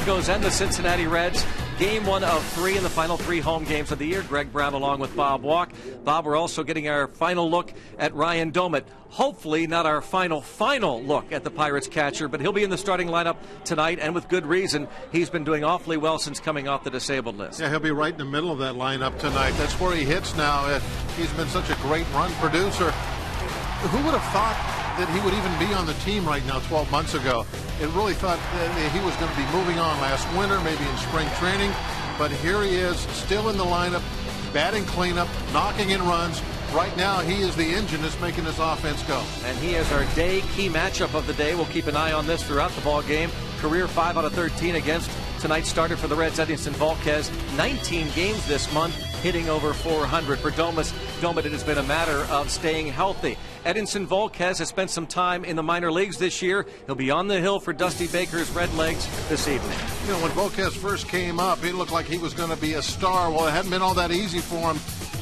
Broncos and the Cincinnati Reds. Game 1 of 3 in the final 3 home games of the year. Greg Brown along with Bob Walk. Bob, we're also getting our final look at Ryan Domit. Hopefully not our final look at the Pirates catcher, but he'll be in the starting lineup tonight, and with good reason. He's been doing awfully well since coming off the disabled list. Yeah, he'll be right in the middle of that lineup tonight. That's where he hits now. He's been such a great run producer. Who would have thought that he would even be on the team right now 12 months ago? It really thought that he was going to be moving on last winter, maybe in spring training. But here he is, still in the lineup, batting cleanup, knocking in runs. Right now, he is the engine that's making this offense go. And he is our day key matchup of the day. We'll keep an eye on this throughout the ball game. Career 5 out of 13 against tonight's starter for the Reds, Edinson Volquez. 19 games this month, hitting over 400 for Domit. It has been a matter of staying healthy. Edinson Volquez has spent some time in the minor leagues this year. He'll be on the hill for Dusty Baker's Redlegs this evening. You know, when Volquez first came up, he looked like he was going to be a star. Well, it hadn't been all that easy for him.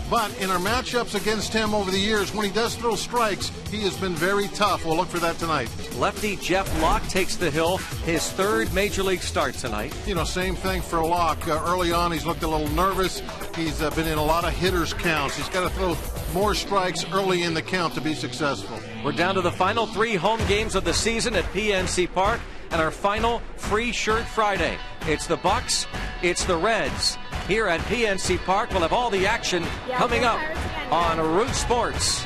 But in our matchups against him over the years, when he does throw strikes, he has been very tough. We'll look for that tonight. Lefty Jeff Locke takes the hill, his third major league start tonight. You know, same thing for Locke. Early on, he's looked a little nervous. He's been in a lot of hitters' counts. He's got to throw more strikes early in the count to be successful. We're down to the final 3 home games of the season at PNC Park, and our final Free Shirt Friday. It's the Bucks, it's the Reds. Here at PNC Park, we'll have all the action coming up on Root Sports.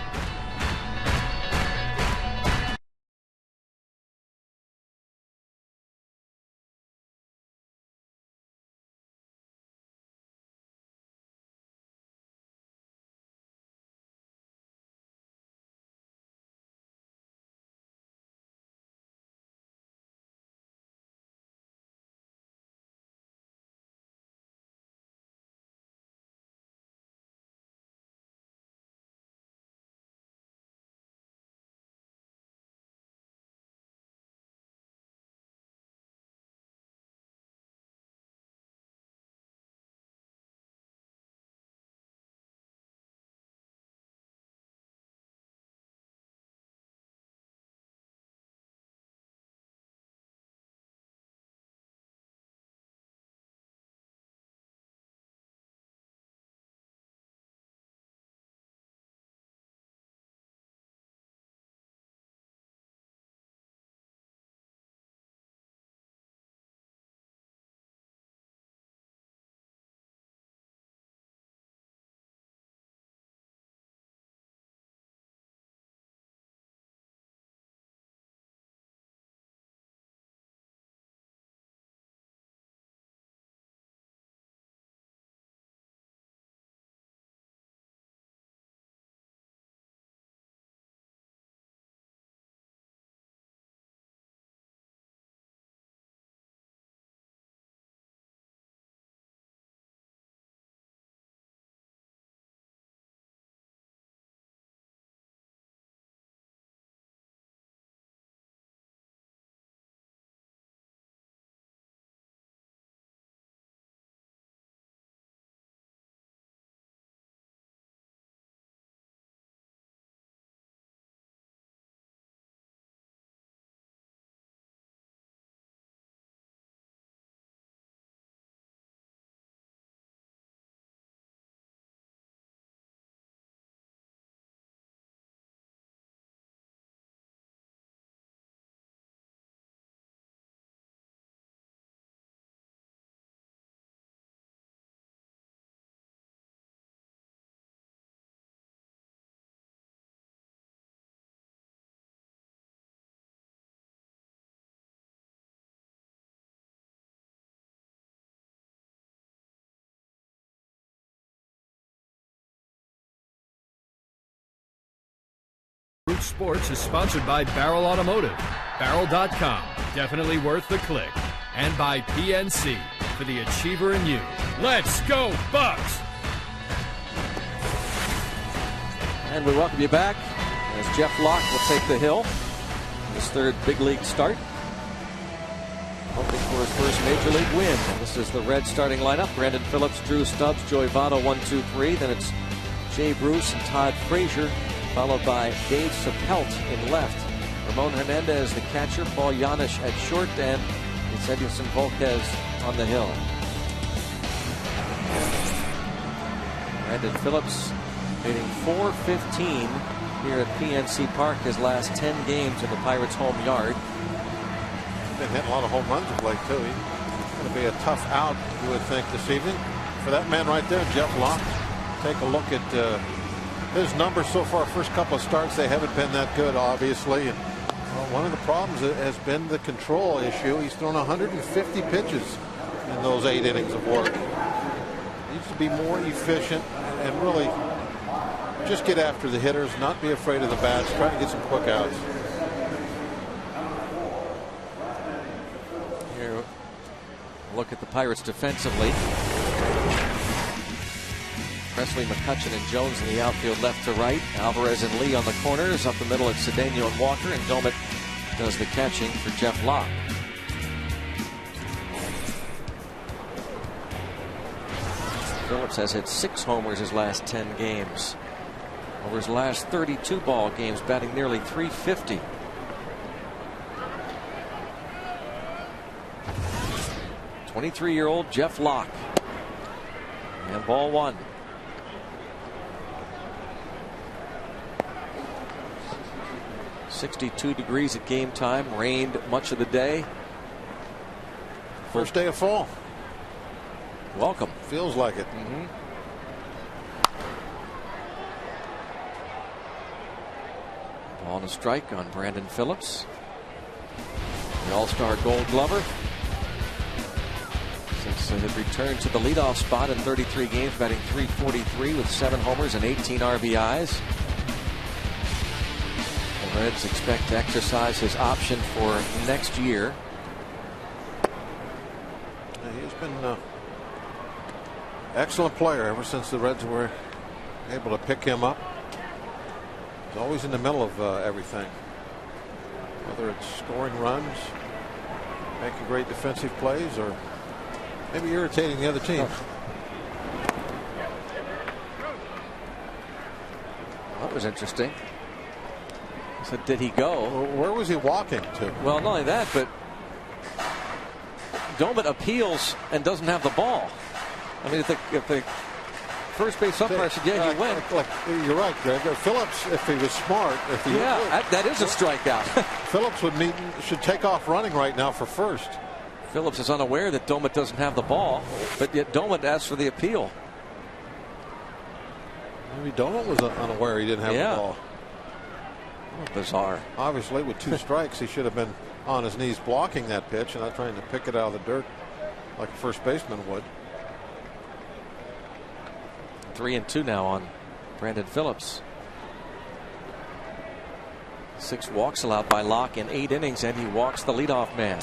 Root Sports is sponsored by Barrel Automotive, Barrel.com, definitely worth the click, and by PNC, for the achiever in you. Let's go, Bucks! And we welcome you back as Jeff Locke will take the hill. His third big league start. Hoping for his first major league win. And this is the Red starting lineup. Brandon Phillips, Drew Stubbs, Joey Votto, 1, 2, 3. Then it's Jay Bruce and Todd Frazier, followed by Dave Sapelt in left. Ramon Hernandez, the catcher. Paul Janisch at short. And It's Edinson Volquez on the hill. Brandon Phillips hitting .415 here at PNC Park his last 10 games in the Pirates' home yard. Been hitting a lot of home runs of late too. He's going to be a tough out, you would think, this evening. For that man right there, Jeff Locke. Take a look at his numbers so far. First couple of starts, they haven't been that good, obviously. And one of the problems has been the control issue. He's thrown 150 pitches in those 8 innings of work. Needs to be more efficient and really just get after the hitters, not be afraid of the bats, try to get some quick outs. Here, look at the Pirates defensively. Presley, McCutchen, and Jones in the outfield left to right. Alvarez and Lee on the corners. Up the middle, it's Cedeno and Walker, and Domet does the catching for Jeff Locke. Phillips has hit 6 homers his last 10 games. Over his last 32 ball games, batting nearly .350. '23-year-old Jeff Locke. And ball 1. .62 degrees at game time. Rained much of the day. First day of fall. Welcome. Feels like it. Ball and a strike on Brandon Phillips. The All-Star Gold Glover. Since his return to the leadoff spot in 33 games, batting .343 with 7 homers and 18 RBIs. The Reds expect to exercise his option for next year. He's been an excellent player ever since the Reds were able to pick him up. He's always in the middle of everything, whether it's scoring runs, making great defensive plays, or maybe irritating the other team. Well, that was interesting. So did he go? Where was he walking to? Well, not only that, but Domet appeals and doesn't have the ball. I mean, if the first base umpire said, yeah, he went. You're right, Greg. Phillips, if he was smart, that is a strikeout. Phillips should take off running right now for first. Phillips is unaware that Domet doesn't have the ball, but yet Domet asked for the appeal. Maybe Domet was unaware he didn't have the ball. Bizarre. Obviously, with 2 strikes, he should have been on his knees blocking that pitch and not trying to pick it out of the dirt like a first baseman would. 3-2 now on Brandon Phillips. 6 walks allowed by Locke in 8 innings, and he walks the leadoff man.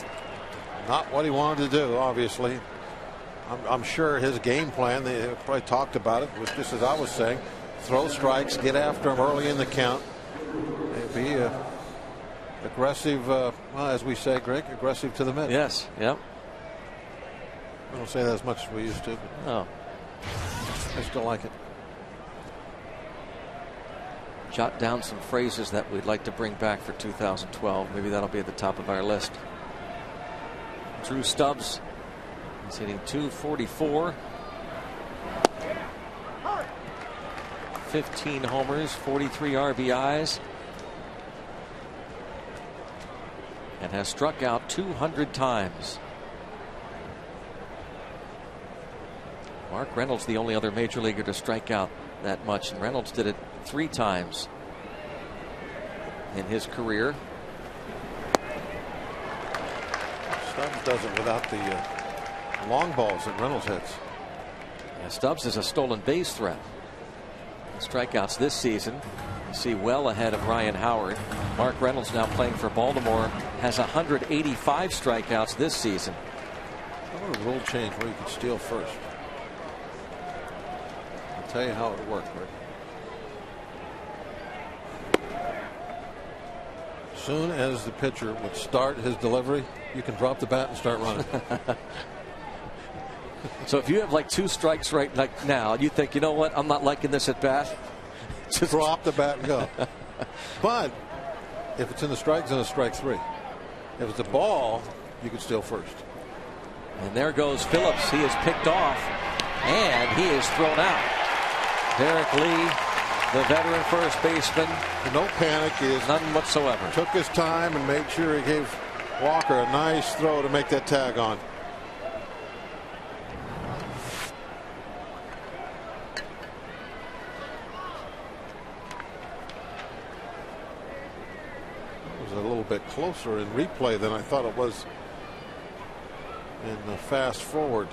Not what he wanted to do, obviously. I'm sure his game plan, they probably talked about it, was just as I was saying, throw strikes, get after him early in the count. Be aggressive, well, as we say, Greg, aggressive to the middle. Yes, yep. I don't say that as much as we used to, but no. I still like it. Jot down some phrases that we'd like to bring back for 2012. Maybe that'll be at the top of our list. Drew Stubbs is hitting .244. 15 homers, 43 RBIs, and has struck out 200 times. Mark Reynolds, the only other major leaguer to strike out that much, and Reynolds did it 3 times in his career. Stubbs does it without the long balls that Reynolds hits. Yeah, Stubbs is a stolen base threat. Strikeouts this season, you see, well ahead of Ryan Howard. Mark Reynolds, now playing for Baltimore, has 185 strikeouts this season. How about a rule change where you can steal first? I'll tell you how it worked, Rick. As soon as the pitcher would start his delivery, you can drop the bat and start running. So if you have like 2 strikes right now, you think, you know what, I'm not liking this at bat, just drop the bat and go. But if it's in the strike zone, it's strike 3. If it's a ball, you could steal first. And there goes Phillips. He is picked off, and he is thrown out. Derek Lee, the veteran first baseman. No panic. He is none whatsoever. Took his time and made sure he gave Walker a nice throw to make that tag on. It was a little bit closer in replay than I thought it was in the fast forward.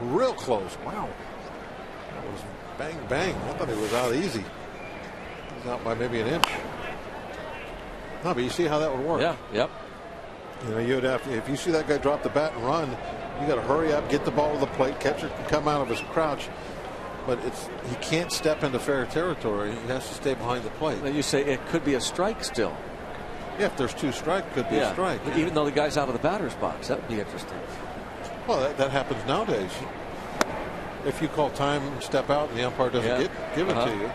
Real close. Wow. That was bang bang. I thought he was out easy. He was out by maybe an inch. No, but you see how that would work. Yeah. Yep. You know, you'd have to, if you see that guy drop the bat and run, you got to hurry up, get the ball to the plate. Catcher can come out of his crouch, but he can't step into fair territory. He has to stay behind the plate. Now you say it could be a strike still. Yeah, if there's two strikes, could be a strike. But even though the guy's out of the batter's box, that would be interesting. Well, that happens nowadays. If you call time and step out and the umpire doesn't give it to you,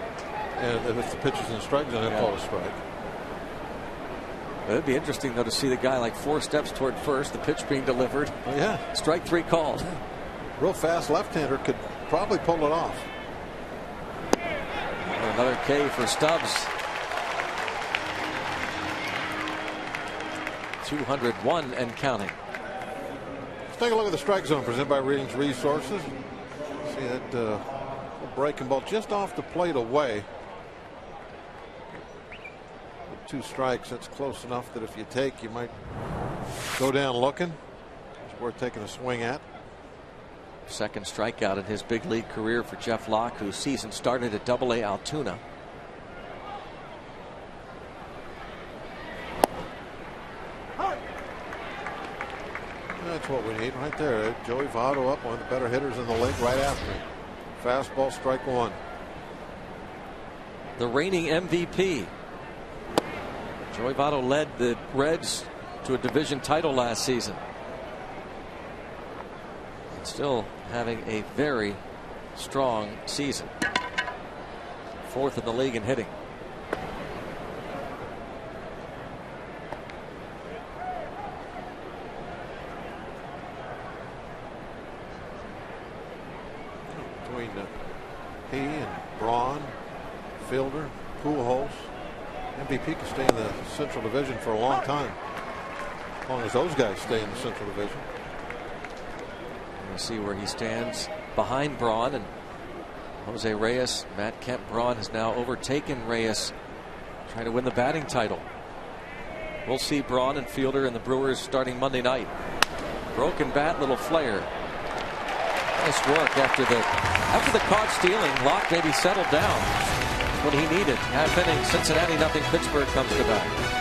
and if the pitch is in strike zone, they call a strike. It'd be interesting, though, to see the guy like 4 steps toward first, the pitch being delivered. Oh, yeah. Strike 3 called. Real fast left-hander could probably pull it off. Another K for Stubbs. 201 and counting. Let's take a look at the strike zone presented by Readings Resources. See that breaking ball just off the plate away. 2 strikes, that's close enough that if you take, you might go down looking. It's worth taking a swing at. Second strikeout in his big league career for Jeff Locke, whose season started at Double-A Altoona. That's what we need right there. Joey Votto up, one of the better hitters in the league right after him. Fastball, strike 1. The reigning MVP. Joey Votto led the Reds to a division title last season. And still having a very strong season. 4th in the league in hitting. Between he and Braun, Fielder, Pujols, MVP can stay in the Central Division for a long time, as long as those guys stay in the Central Division. We'll see where he stands behind Braun and Jose Reyes. Matt Kemp. Braun has now overtaken Reyes, trying to win the batting title. We'll see Braun and Fielder and the Brewers starting Monday night. Broken bat, little flare. Nice work after the caught stealing. Locke maybe settled down. What he needed. Half inning, Cincinnati nothing. Pittsburgh comes to bat.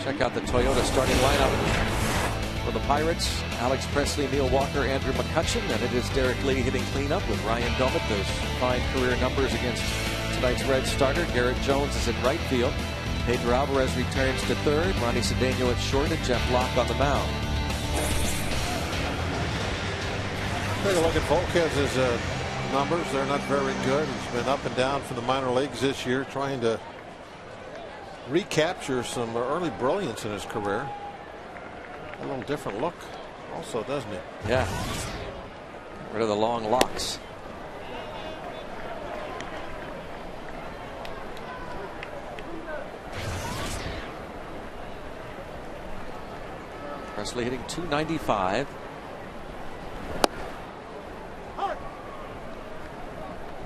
Check out the Toyota starting lineup. For the Pirates, Alex Presley, Neil Walker, Andrew McCutchen, and it is Derek Lee hitting cleanup with Ryan Doumit. Those fine career numbers against tonight's Reds starter. Garrett Jones is in right field. Pedro Alvarez returns to third. Ronnie Cedeno at short, and Jeff Locke on the mound. Take a look at Volquez's numbers. They're not very good. He's been up and down from the minor leagues this year, trying to recapture some early brilliance in his career. A little different look also, doesn't he? Yeah. Rid of the long locks. Presley hitting .295.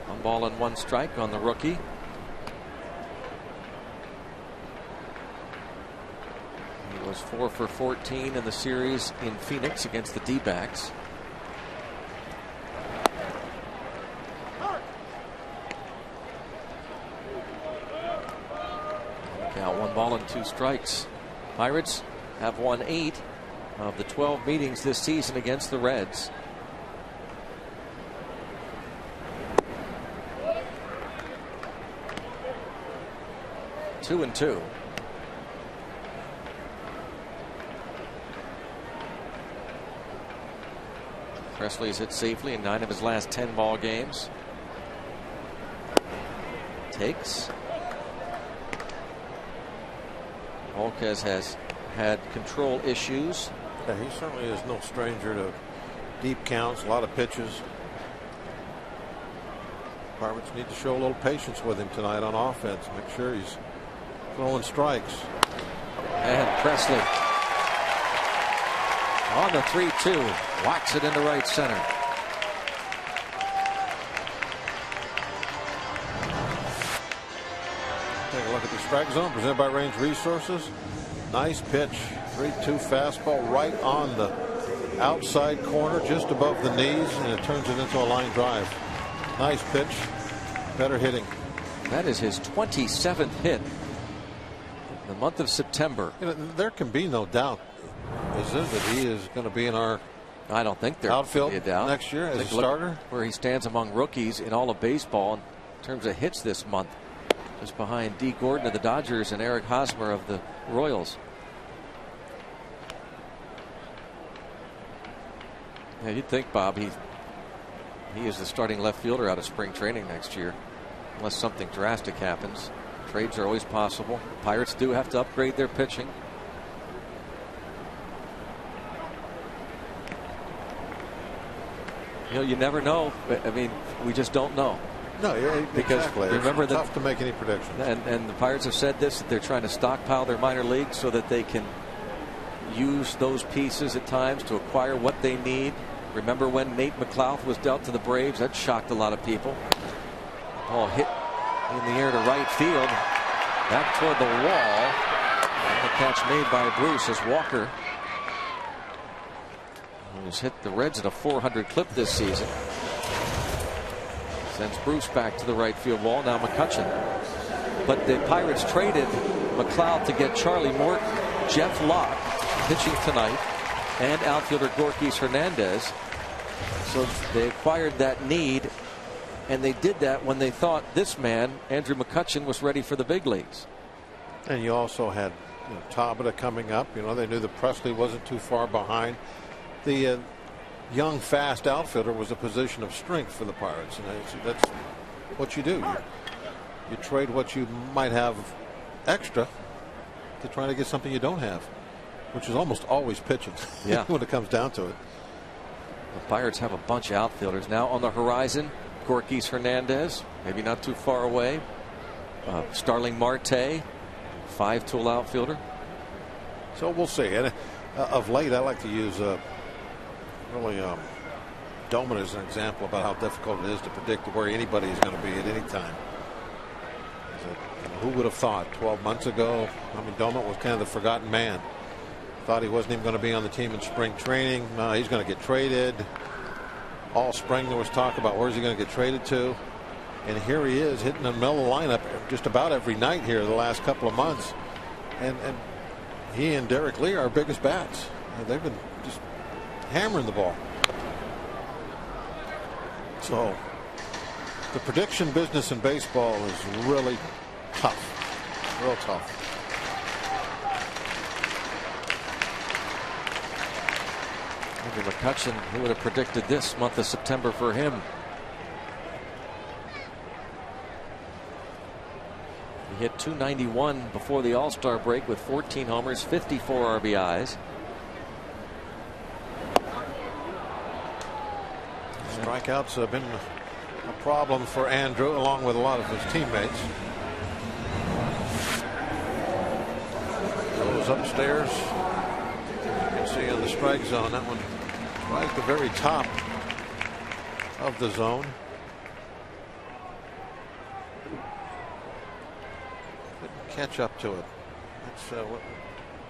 One ball and one strike on the rookie. He was 4 for 14 in the series in Phoenix against the D-backs. Count 1 ball and 2 strikes. Pirates have won 8 of the 12 meetings this season against the Reds. Two and 2. Presley's hit safely in 9 of his last 10 ball games. Takes. Volquez has had control issues. Yeah, he certainly is no stranger to deep counts, a lot of pitches. Pirates need to show a little patience with him tonight on offense. Make sure he's throwing strikes. And Presley on the 3-2, whacks it into right center. Take a look at the strike zone presented by Range Resources. Nice pitch, 3-2 fastball right on the outside corner, just above the knees, and it turns it into a line drive. Nice pitch, better hitting. That is his 27th hit in the month of September. You know, there can be no doubt, is there, that he is going to be in our I don't think there's outfield a doubt next year as a starter. Where he stands among rookies in all of baseball in terms of hits this month, just behind D. Gordon of the Dodgers and Eric Hosmer of the Royals. Yeah, you'd think, Bob, he is the starting left fielder out of spring training next year, unless something drastic happens. Trades are always possible. Pirates do have to upgrade their pitching. You know, you never know. I mean, we just don't know. No, because exactly. Remember it's tough to make any predictions. And the Pirates have said this, that they're trying to stockpile their minor leagues so that they can use those pieces at times to acquire what they need. Remember when Nate McLouth was dealt to the Braves? That shocked a lot of people. Ball hit in the air to right field, back toward the wall, and the catch made by Bruce as Walker, who's hit the Reds at a 400 clip this season, sends Bruce back to the right field wall. Now McCutchen. But the Pirates traded McLeod to get Charlie Morton, Jeff Locke pitching tonight, and outfielder Gorkys Hernandez. So they acquired that need, and they did that when they thought this man, Andrew McCutchen, was ready for the big leagues. And you also had Tabata coming up. You know, they knew that Presley wasn't too far behind. The young, fast outfielder was a position of strength for the Pirates, and that's what you do. You trade what you might have extra to try to get something you don't have, which is almost always pitching. Yeah. When it comes down to it. The Pirates have a bunch of outfielders now on the horizon. Gorkys Hernandez, maybe not too far away. Starling Marte, 5-tool outfielder. So we'll see. And of late, I like to use really Doumit as an example about how difficult it is to predict where anybody is going to be at any time. Who would have thought 12 months ago? I mean, Doumit was kind of the forgotten man. Thought he wasn't even going to be on the team in spring training. He's going to get traded. All spring there was talk about where's he going to get traded to. And here he is hitting the middle of the lineup just about every night here the last couple of months. And he and Derek Lee are our biggest bats. They've been just hammering the ball. So the prediction business in baseball is really tough, real tough. Andrew McCutcheon, who would have predicted this month of September for him? He hit .291 before the All-Star break with 14 homers, 54 RBIs. Strikeouts have been a problem for Andrew, along with a lot of his teammates. Goes upstairs. You can see on the strike zone, that one right at the very top of the zone. Couldn't catch up to it. That's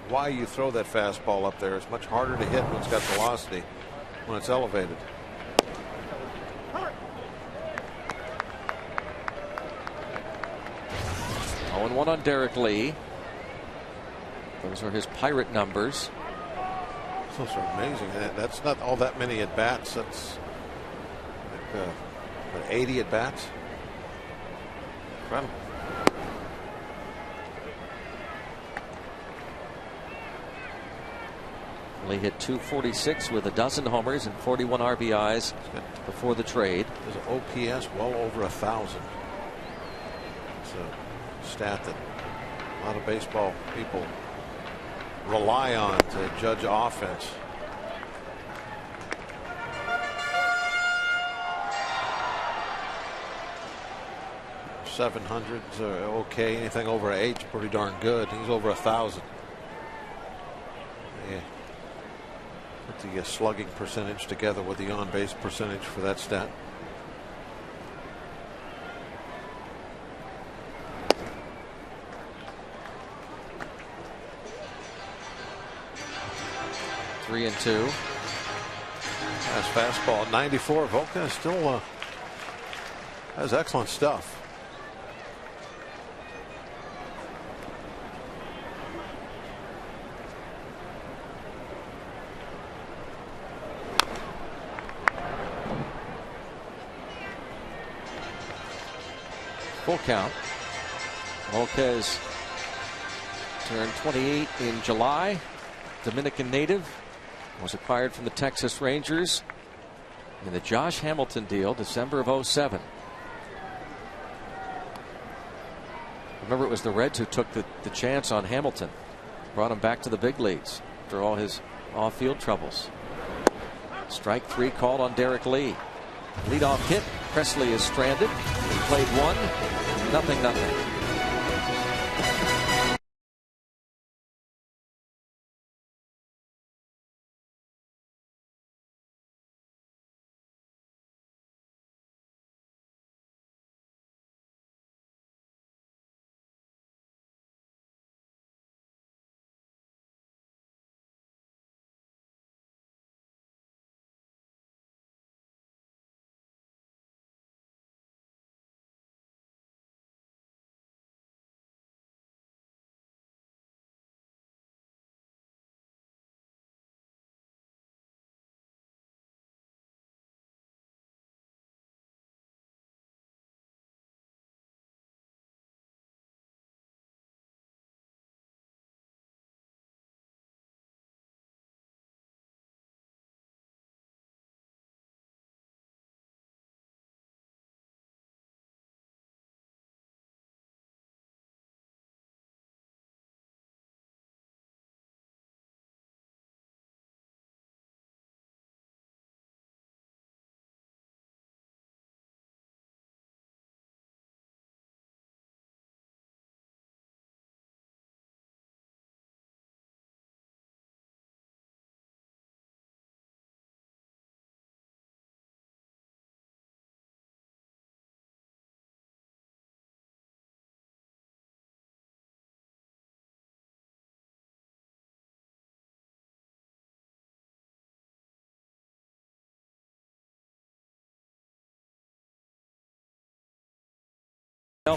why you throw that fastball up there. It's much harder to hit when it's got velocity, when it's elevated. Oh, 1 on Derek Lee. Those are his Pirate numbers. Those are amazing. That's not all that many at bats. That's like 80 at bats. Incredible. Lee hit .246 with a dozen homers and 41 RBIs before the trade. His OPS well over 1,000. It's a stat that a lot of baseball people rely on to judge offense. .700s are okay. Anything over 8 is pretty darn good. He's over 1,000. Yeah. Put the slugging percentage together with the on-base percentage for that stat. Three and 2. That's fastball. 94. Volka still has excellent stuff. Full count. Volquez turned 28 in July. Dominican native. Was acquired from the Texas Rangers in the Josh Hamilton deal, December of '07. Remember, it was the Reds who took the chance on Hamilton. Brought him back to the big leagues after all his off-field troubles. Strike 3 called on Derek Lee. Leadoff hit. Presley is stranded. He played 1. 0-0.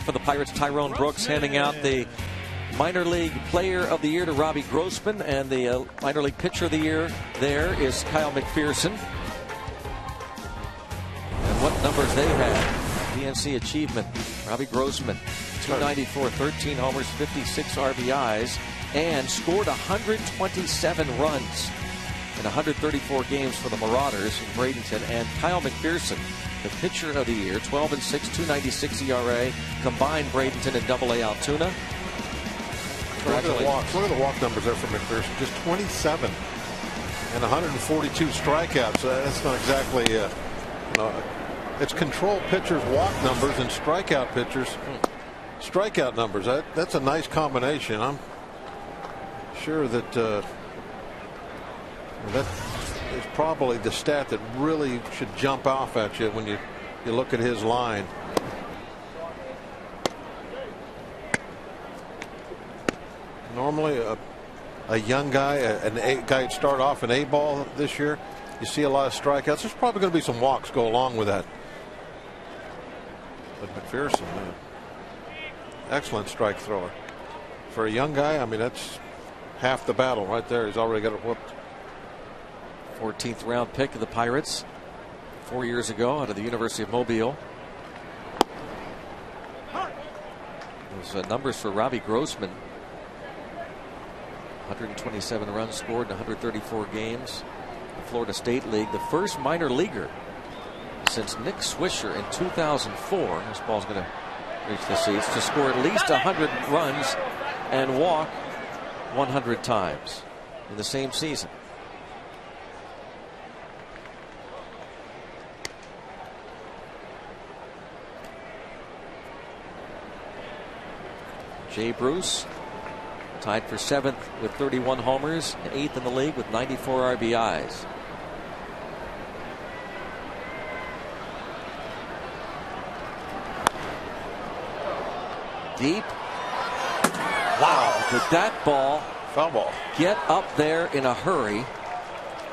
For the Pirates, Tyrone Brooks handing out the minor league player of the year to Robbie Grossman, and the minor league pitcher of the year there is Kyle McPherson. And what numbers they had. PNC achievement. Robbie Grossman, 294, 13 homers, 56 RBIs, and scored 127 runs in 134 games for the Marauders in Bradenton. And Kyle McPherson, the pitcher of the year, 12-6, 296 ERA, combined Bradenton and AA Altoona. Look at the walk numbers there for McPherson. Just 27 and 142 strikeouts. That's not exactly, it's control pitchers' walk numbers and strikeout pitchers' strikeout numbers. That's a nice combination. I'm sure that that is probably the stat that really should jump off at you when you look at his line. Normally a young guy, a guy who'd start off an A ball this year, you see a lot of strikeouts. There's probably going to be some walks go along with that. But McPherson, excellent strike thrower. For a young guy, I mean, that's half the battle right there. He's already got it whooped. 14th round pick of the Pirates 4 years ago out of the University of Mobile. Those numbers for Robbie Grossman. 127 runs scored in 134 games. The Florida State League, the first minor leaguer since Nick Swisher in 2004. This ball's going to reach the seats, to score at least 100 runs and walk 100 times in the same season. Jay Bruce tied for 7th with 31 homers, and 8th in the league with 94 RBIs. Deep. Wow, did that ball, foul ball, get up there in a hurry?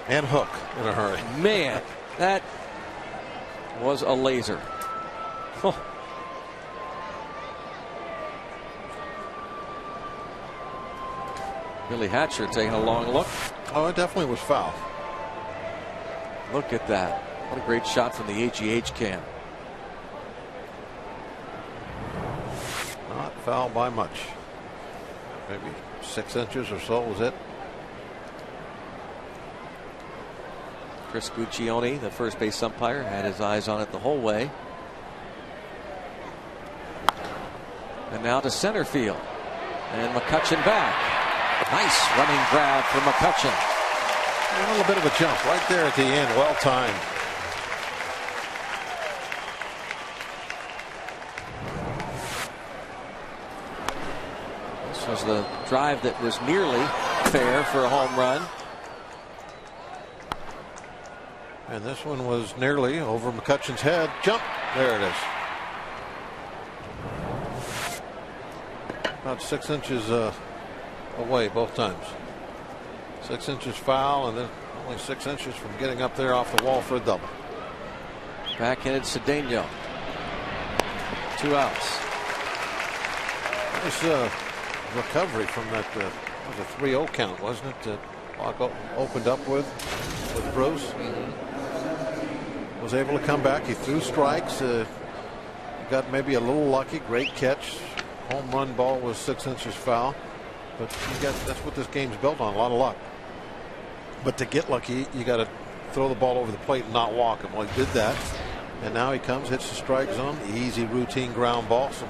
And hook in a hurry. Man, that was a laser. Oh. Billy Hatcher taking a long look. Oh, it definitely was foul. Look at that. What a great shot from the HEH cam. Not foul by much. Maybe 6 inches or so was it. Chris Guccione, the first base umpire, had his eyes on it the whole way. And now to center field. And McCutchen back. Nice running grab from McCutchen. A little bit of a jump right there at the end. Well timed. This was the drive that was nearly fair for a home run. And this one was nearly over McCutchen's head. Jump. There it is. About 6 inches away both times. 6 inches foul, and then only 6 inches from getting up there off the wall for a double. Backhanded Cedeno. 2 outs. Nice recovery from that. Was a 3-0 count, wasn't it? That Locke opened up with Bruce. Was able to come back. He threw strikes. Got maybe a little lucky. Great catch. Home run ball was 6 inches foul. But that's what this game's built on, a lot of luck. But to get lucky, you got to throw the ball over the plate and not walk him. Well, he did that. And now he comes, hits the strike zone. Easy routine ground ball. So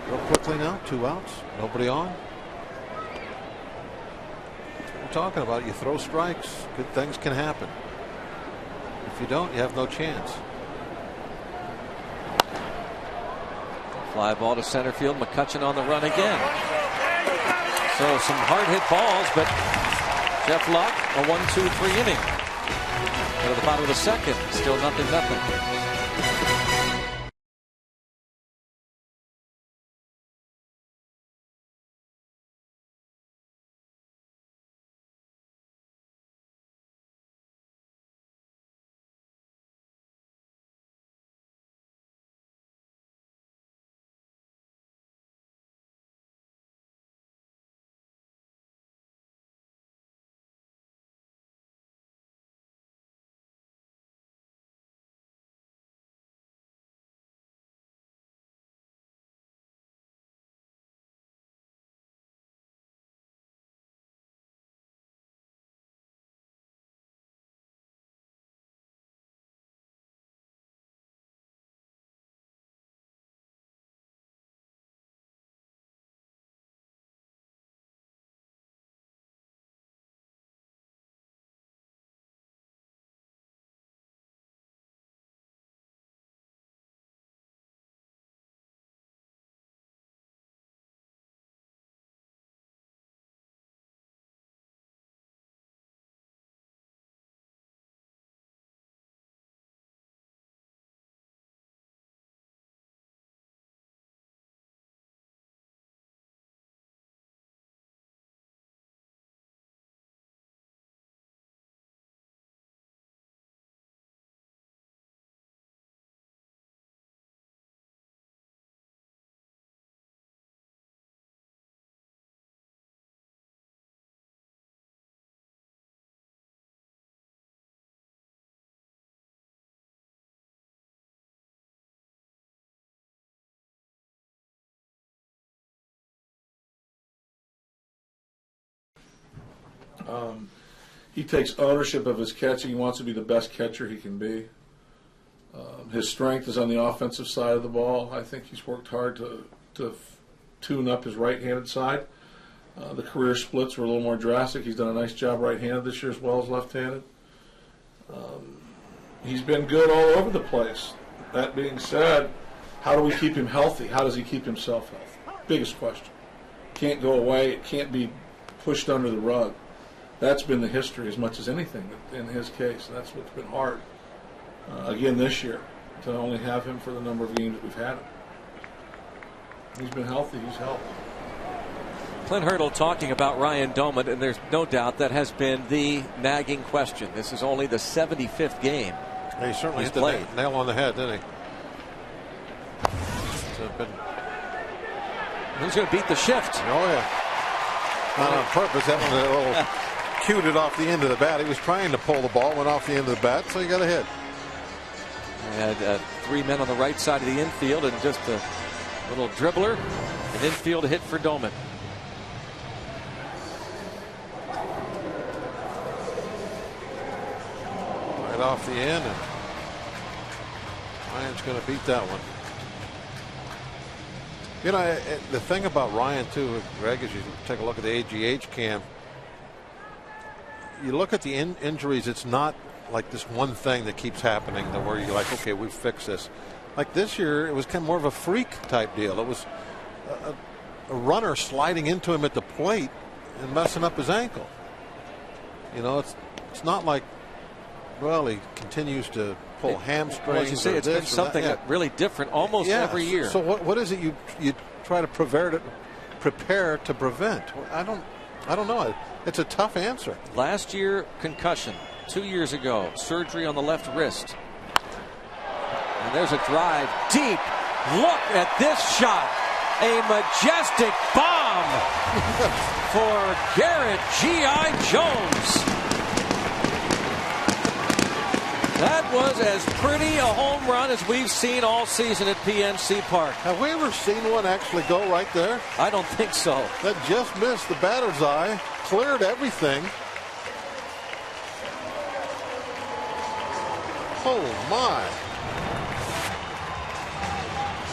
real quickly now, 2 outs. Nobody on. That's what we're talking about. You throw strikes, good things can happen. If you don't, you have no chance. Fly ball to center field. McCutchen on the run again. So some hard hit balls, but Jeff Locke, a 1-2-3 inning. But at the bottom of the second, still 0-0. He takes ownership of his catching. He wants to be the best catcher he can be. His strength is on the offensive side of the ball. I think he's worked hard to tune up his right-handed side. The career splits were a little more drastic. He's done a nice job right-handed this year as well as left-handed. He's been good all over the place. That being said, how do we keep him healthy? How does he keep himself healthy? Biggest question. Can't go away. It can't be pushed under the rug. That's been the history as much as anything in his case. That's what's been hard. Again this year, to only have him for the number of games that we've had him. He's been healthy. He's helped. Clint Hurdle talking about Ryan Doman, and there's no doubt that has been the nagging question. This is only the 75th game. He certainly hit the nail on the head, didn't he? He's going to beat the shift. Oh, yeah. Not on purpose. That one a little cued it off the end of the bat. He was trying to pull the ball, went off the end of the bat, so he got a hit. Had 3 men on the right side of the infield and just a little dribbler. An infield hit for Doman. Right off the end, and Ryan's going to beat that one. You know, the thing about Ryan, too, Greg, is you take a look at the AGH cam. You look at the injuries, it's not like this one thing that keeps happening to where you're like, okay, we've fixed this. Like this year, it was kind of more of a freak type deal. It was a runner sliding into him at the plate and messing up his ankle. You know, it's not like, well, he continues to pull hamstrings. Well, as you say, it's been something really different almost every year. So what is it you try to prepare to prevent? I don't know. It's a tough answer. Last year, concussion. 2 years ago, surgery on the left wrist. And there's a drive deep. Look at this shot. A majestic bomb for Garrett G.I. Jones. That was as pretty a home run as we've seen all season at PNC Park. Have we ever seen one actually go right there? I don't think so. That just missed the batter's eye, cleared everything. Oh my.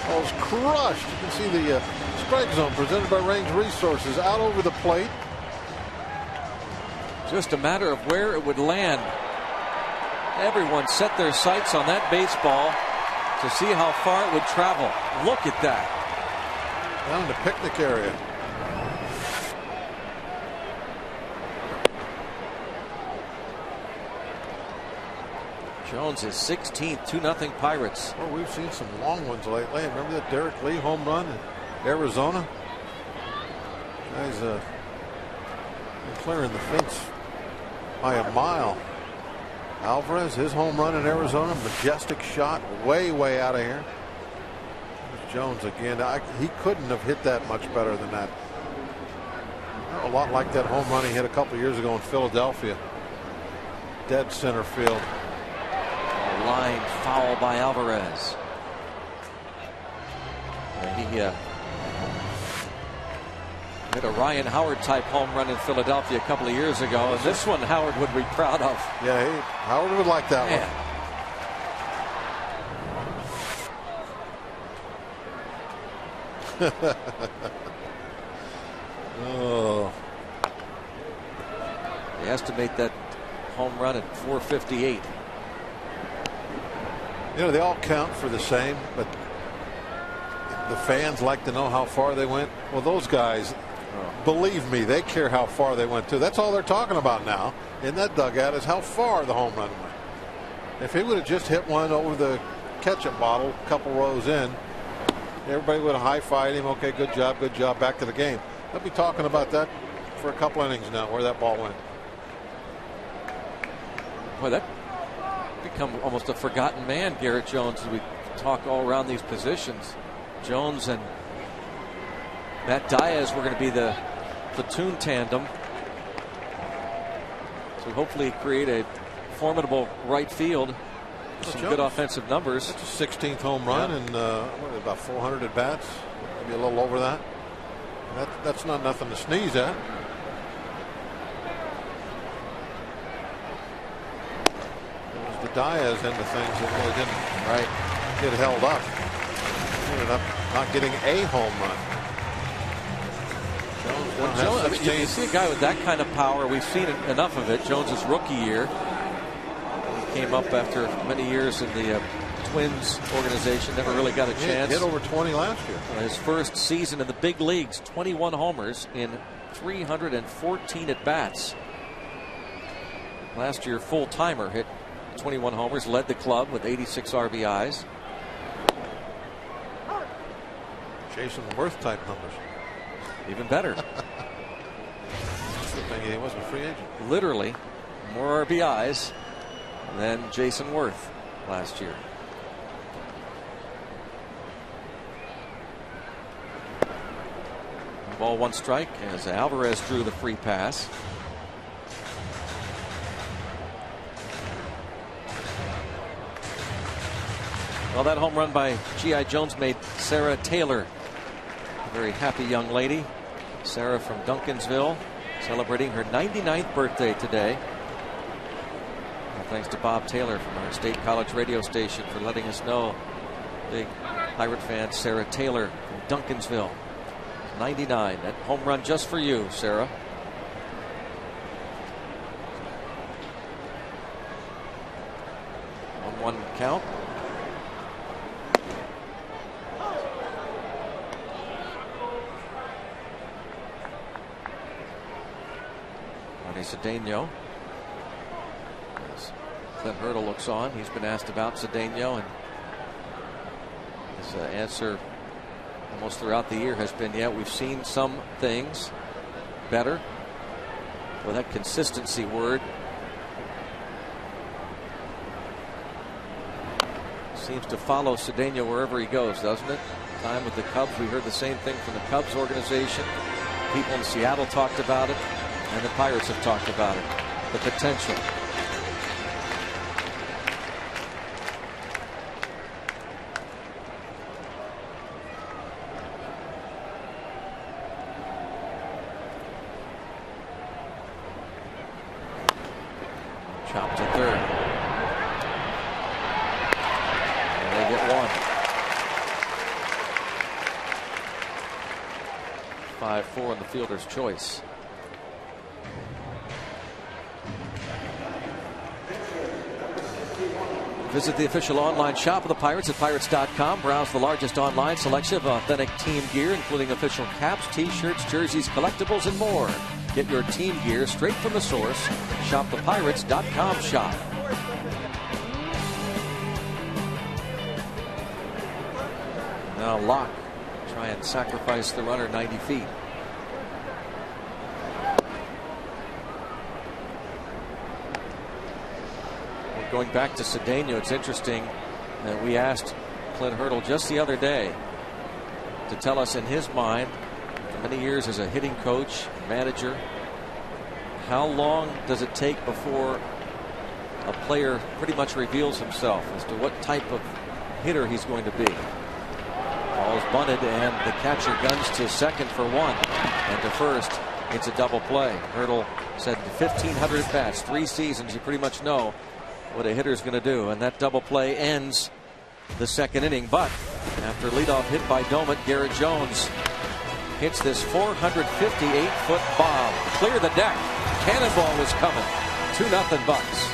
That was crushed. You can see the strike zone presented by Range Resources out over the plate. Just a matter of where it would land. Everyone set their sights on that baseball to see how far it would travel. Look at that. Down in the picnic area. Jones is 16th, 2-0 Pirates. Well, we've seen some long ones lately. Remember that Derek Lee home run in Arizona? Guys clearing the fence by a mile. Alvarez, his home run in Arizona, majestic shot, way out of here. There's Jones again. He couldn't have hit that much better than that. A lot like that home run he hit a couple years ago in Philadelphia. Dead center field. Line foul by Alvarez. He hit a Ryan Howard type home run in Philadelphia a couple of years ago, and this one Howard would be proud of. Yeah, Howard would like that one. Oh. They estimate that home run at 458. You know, they all count for the same, but the fans like to know how far they went. Well, those guys, believe me, they care how far they went too. That's all they're talking about now in that dugout is how far the home run went. If he would have just hit one over the ketchup bottle a couple rows in, everybody would have high-fived him. Okay, good job, back to the game. They'll be talking about that for a couple innings now, where that ball went. Boy, that become almost a forgotten man, Garrett Jones, as we talk all around these positions. Jones and Matt Diaz were going to be the platoon tandem to hopefully create a formidable right field. Some good offensive numbers. That's a 16th home run and about 400 at bats, maybe a little over that. That's not nothing to sneeze at. Diaz into things that really didn't get held up. Ended up not getting a home run. Jones, you see a guy with that kind of power. We've seen enough of it. Jones's rookie year, he came up after many years in the Twins organization. Never really got a chance. Hit over 20 last year. His first season in the big leagues, 21 homers in 314 at bats. Last year, full timer, hit 21 homers, led the club with 86 RBIs. Jason Worth type numbers. Even better. Good thing he wasn't a free agent. Literally more RBIs than Jason Worth last year. Ball, one strike as Alvarez drew the free pass. Well, that home run by G.I. Jones made Sarah Taylor a very happy young lady. Sarah from Duncansville, celebrating her 99th birthday today. And thanks to Bob Taylor from our State College radio station for letting us know. Big Pirate fan Sarah Taylor from Duncansville. 99. That home run just for you, Sarah. On 1 count. Cedeno. As Clint Hurdle looks on, he's been asked about Cedeno, and his answer almost throughout the year has been, yeah, we've seen some things better. Well, that consistency word seems to follow Cedeno wherever he goes, doesn't it? Time with the Cubs, we heard the same thing from the Cubs organization. People in Seattle talked about it. And the Pirates have talked about it. The potential. Chop to third. And they get one. 5-4 on the fielder's choice. Visit the official online shop of the Pirates at Pirates.com. Browse the largest online selection of authentic team gear, including official caps, t-shirts, jerseys, collectibles, and more. Get your team gear straight from the source. Shop the Pirates.com shop. Now Locke try and sacrifice the runner 90 feet. Going back to Cedeno, it's interesting that we asked Clint Hurdle just the other day to tell us, in his mind, for many years as a hitting coach, manager, how long does it take before a player pretty much reveals himself as to what type of hitter he's going to be. Ball is bunted, and the catcher guns to second for one, and to first. It's a double play. Hurdle said 1,500 at bats, 3 seasons. You pretty much know what a hitter's going to do, and that double play ends the second inning. But after leadoff hit by Domet, Garrett Jones hits this 458-foot bomb. Clear the deck. Cannonball was coming. 2-0 Bucks.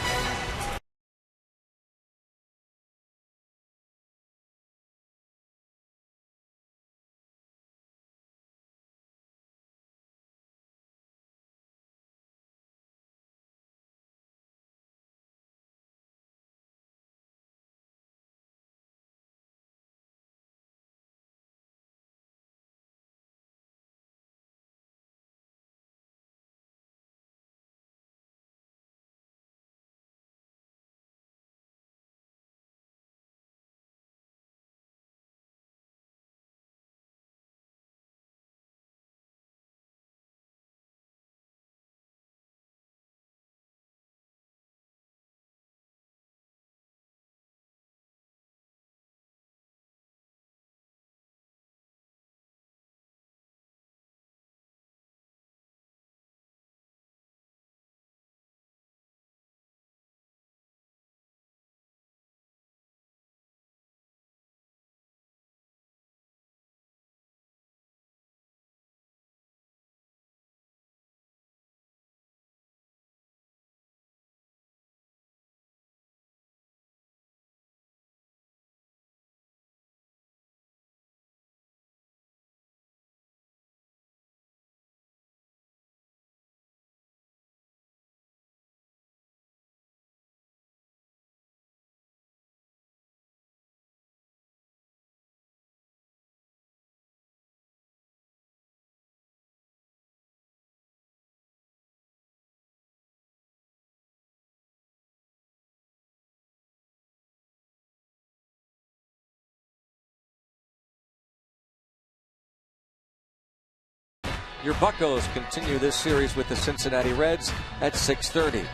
Your Buccos continue this series with the Cincinnati Reds at 6:30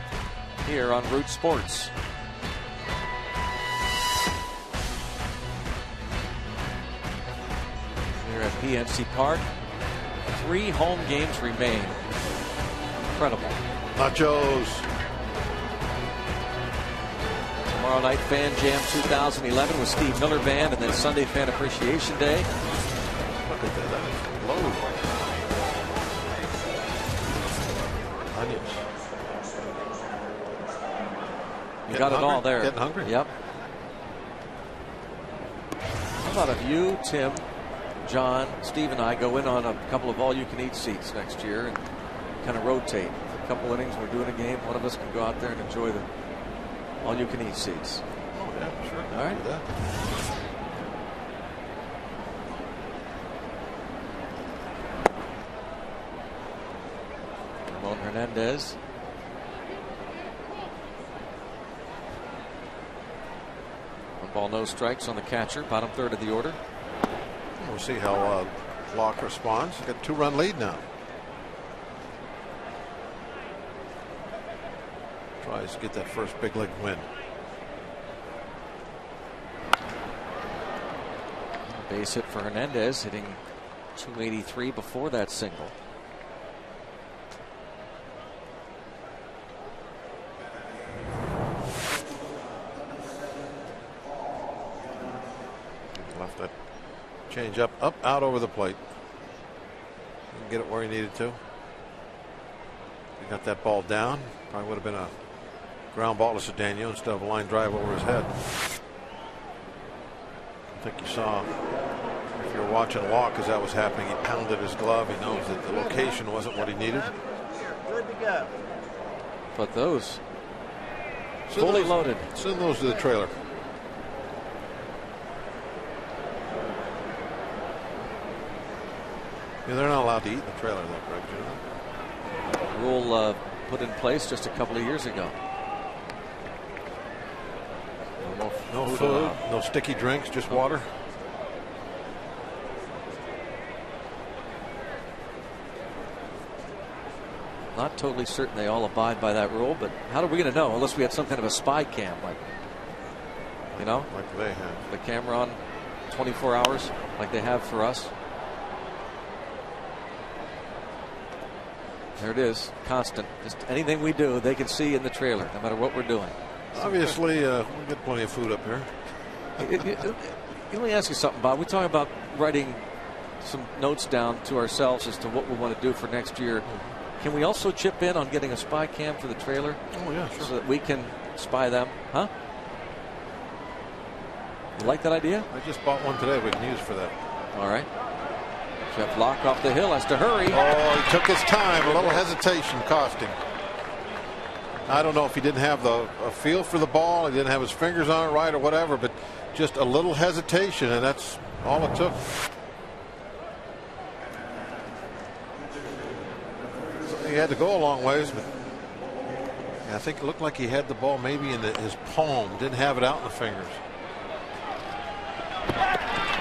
here on Root Sports. Here at PNC Park, 3 home games remain. Incredible. Nachos. Tomorrow night, Fan Jam 2011 with Steve Miller Band, and then Sunday Fan Appreciation Day. Look at that. That is low. Onions. You got it all there. Getting hungry. Yep. How about if you, Tim, John, Steve, and I go in on a couple of all-you-can-eat seats next year and kind of rotate. For a couple innings, we're doing a game. One of us can go out there and enjoy the all-you-can-eat seats. Oh, yeah, sure. All right. Do that. Ramon Hernandez. One ball, no strikes on the catcher. Bottom third of the order. We'll see how Locke responds. He's got a 2-run lead now. Tries to get that first big league win. Base hit for Hernandez, hitting .283 before that single. Left that change up, out over the plate. Didn't get it where he needed to. He got that ball down. Probably would have been a ground ball to Cedeno instead of a line drive over his head. I think you saw, if you were watching Locke as that was happening, he pounded his glove. He knows that the location wasn't what he needed. Good to go. But those fully loaded. Send those to the trailer. Yeah, they're not allowed to eat in the trailer, though, Greg. You know? Rule put in place just a couple of years ago. No food, no sticky drinks, just water. Not totally certain they all abide by that rule, but how are we going to know unless we had some kind of a spy cam, like, you know, like they have the camera on 24 hours, like they have for us. There it is, constant. Just anything we do, they can see in the trailer, no matter what we're doing. Obviously, we get plenty of food up here. Let me ask you something, Bob. We talk about writing some notes down to ourselves as to what we want to do for next year. Can we also chip in on getting a spy cam for the trailer? Oh, yeah, sure. So that we can spy them, huh? You like that idea? I just bought one today we can use for that. All right. Jeff Locke off the hill, has to hurry. Oh, he took his time. A little hesitation cost him. I don't know if he didn't have a feel for the ball, he didn't have his fingers on it right or whatever, but just a little hesitation, and that's all it took. So he had to go a long ways, but yeah, I think it looked like he had the ball maybe in his palm, didn't have it out in the fingers.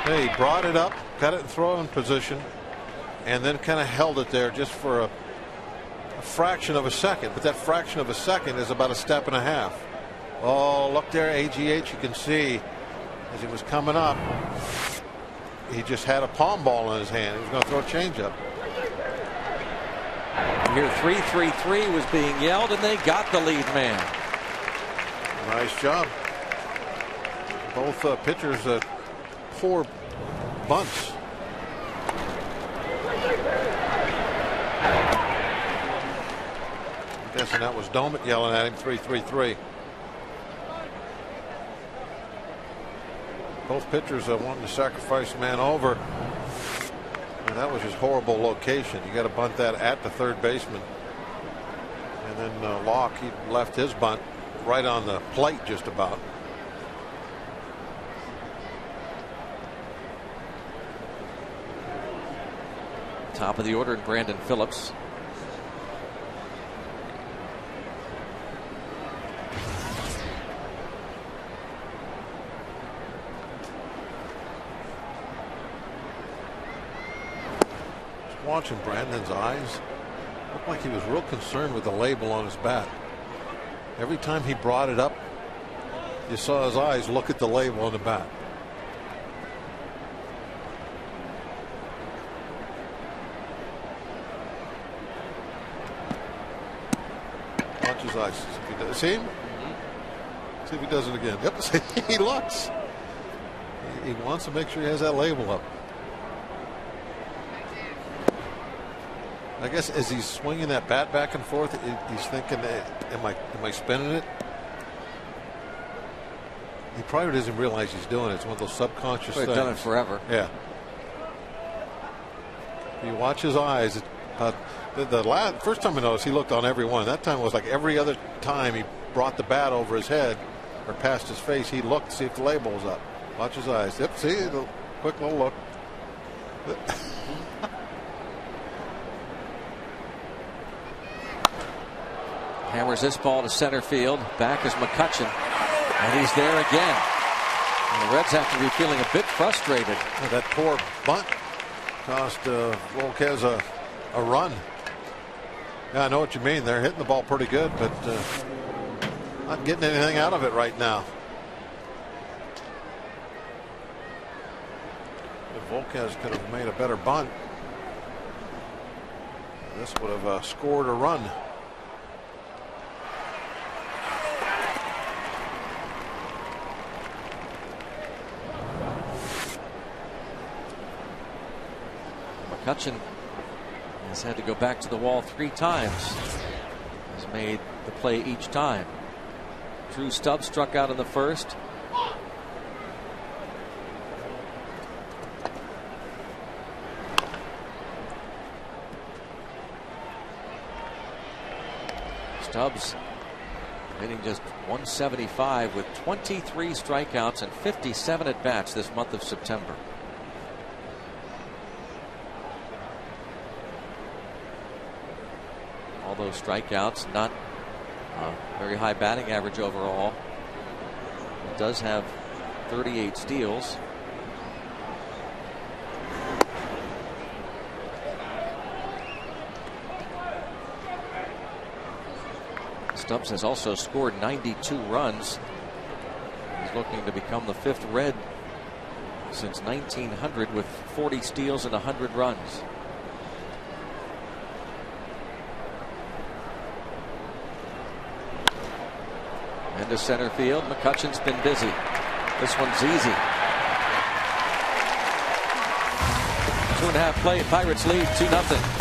Hey, he brought it up, got it in throwing position, and then kind of held it there just for a fraction of a second, but that fraction of a second is about a step and a half. Oh, look there, AGH, you can see as he was coming up, he just had a palm ball in his hand. He was going to throw a changeup. Here 3-3-3 was being yelled, and they got the lead man. Nice job. Both pitchers poor bunts. Guessing that was Domit yelling at him. 3-3-3. Both pitchers wanting to sacrifice a man over. And that was just horrible location. You got to bunt that at the third baseman. And then Locke, he left his bunt right on the plate just about. Top of the order, Brandon Phillips. Watching Brandon's eyes, looked like he was real concerned with the label on his bat. Every time he brought it up, you saw his eyes look at the label on the bat. Watch his eyes. See if he does. See him? See if he does it again. Yep. See, he looks. He wants to make sure he has that label up. I guess as he's swinging that bat back and forth, he's thinking, "Am I spinning it?" He probably doesn't realize he's doing it. It's one of those subconscious things. He's done it forever. Yeah. You watch his eyes. The first time I noticed, he looked on every one. That time it was like every other time he brought the bat over his head or past his face, he looked to see if the label was up. Watch his eyes. Yep. See, the quick little look. Hammers this ball to center field. Back is McCutchen. And he's there again. And the Reds have to be feeling a bit frustrated. That poor bunt cost Volquez a run. Yeah, I know what you mean. They're hitting the ball pretty good, but not getting anything out of it right now. If Volquez could have made a better bunt, this would have scored a run. McCutchen has had to go back to the wall 3 times. Has made the play each time. Drew Stubbs struck out in the first. Stubbs hitting just 175 with 23 strikeouts and 57 at bats this month of September. All those strikeouts, not a very high batting average overall. It does have 38 steals. Stubbs has also scored 92 runs. He's looking to become the 5th Red since 1900 with 40 steals and 100 runs. Into center field. McCutchen's been busy. This one's easy. 2.5 play. Pirates lead 2-0.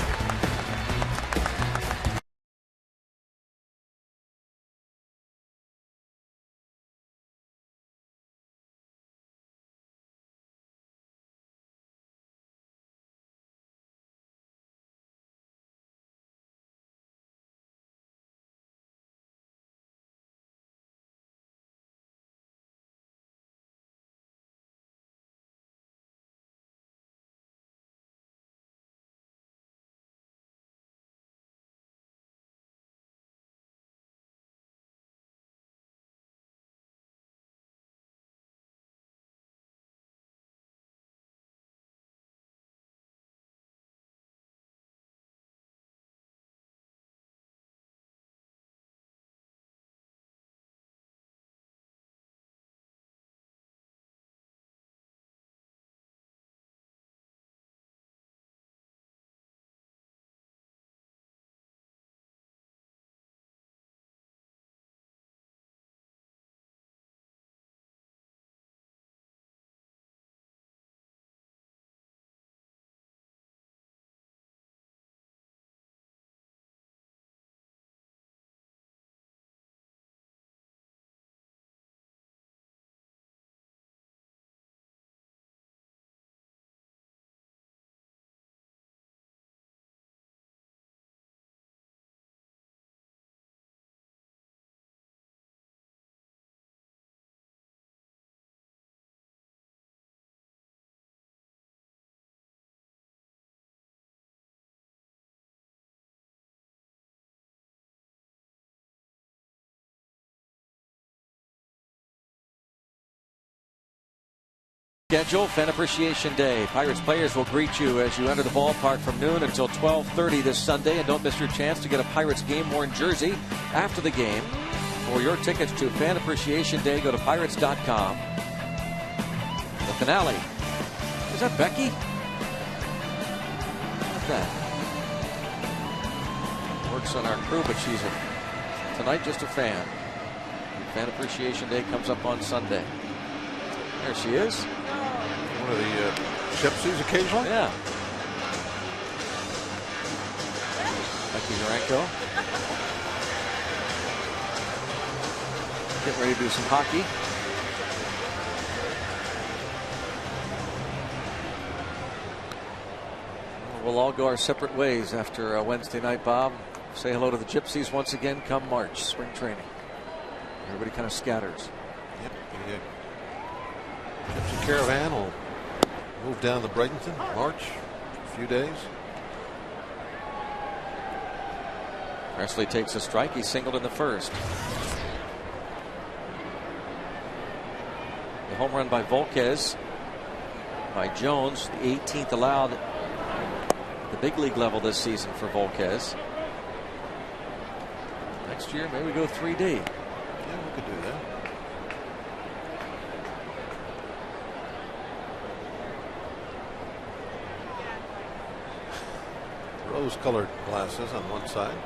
Schedule Fan Appreciation Day. Pirates players will greet you as you enter the ballpark from noon until 12:30 this Sunday. And don't miss your chance to get a Pirates game-worn jersey after the game. For your tickets to Fan Appreciation Day, go to pirates.com. The finale. Is that Becky? What's that? Works on our crew, but she's tonight just a fan. Fan Appreciation Day comes up on Sunday. There she is. One of the gypsies occasionally? Yeah. Becky Urenko. Getting ready to do some hockey. We'll all go our separate ways after Wednesday night, Bob. Say hello to the gypsies once again come March, spring training. Everybody kind of scatters. Yep. Gypsy Caravan will move down to Bradenton, March, a few days. Presley takes a strike. He singled in the first. The home run by Volquez, by Jones, the 18th allowed at the big league level this season for Volquez. Next year, maybe we go 3D. Yeah, we could do that. Rose-colored glasses on one side.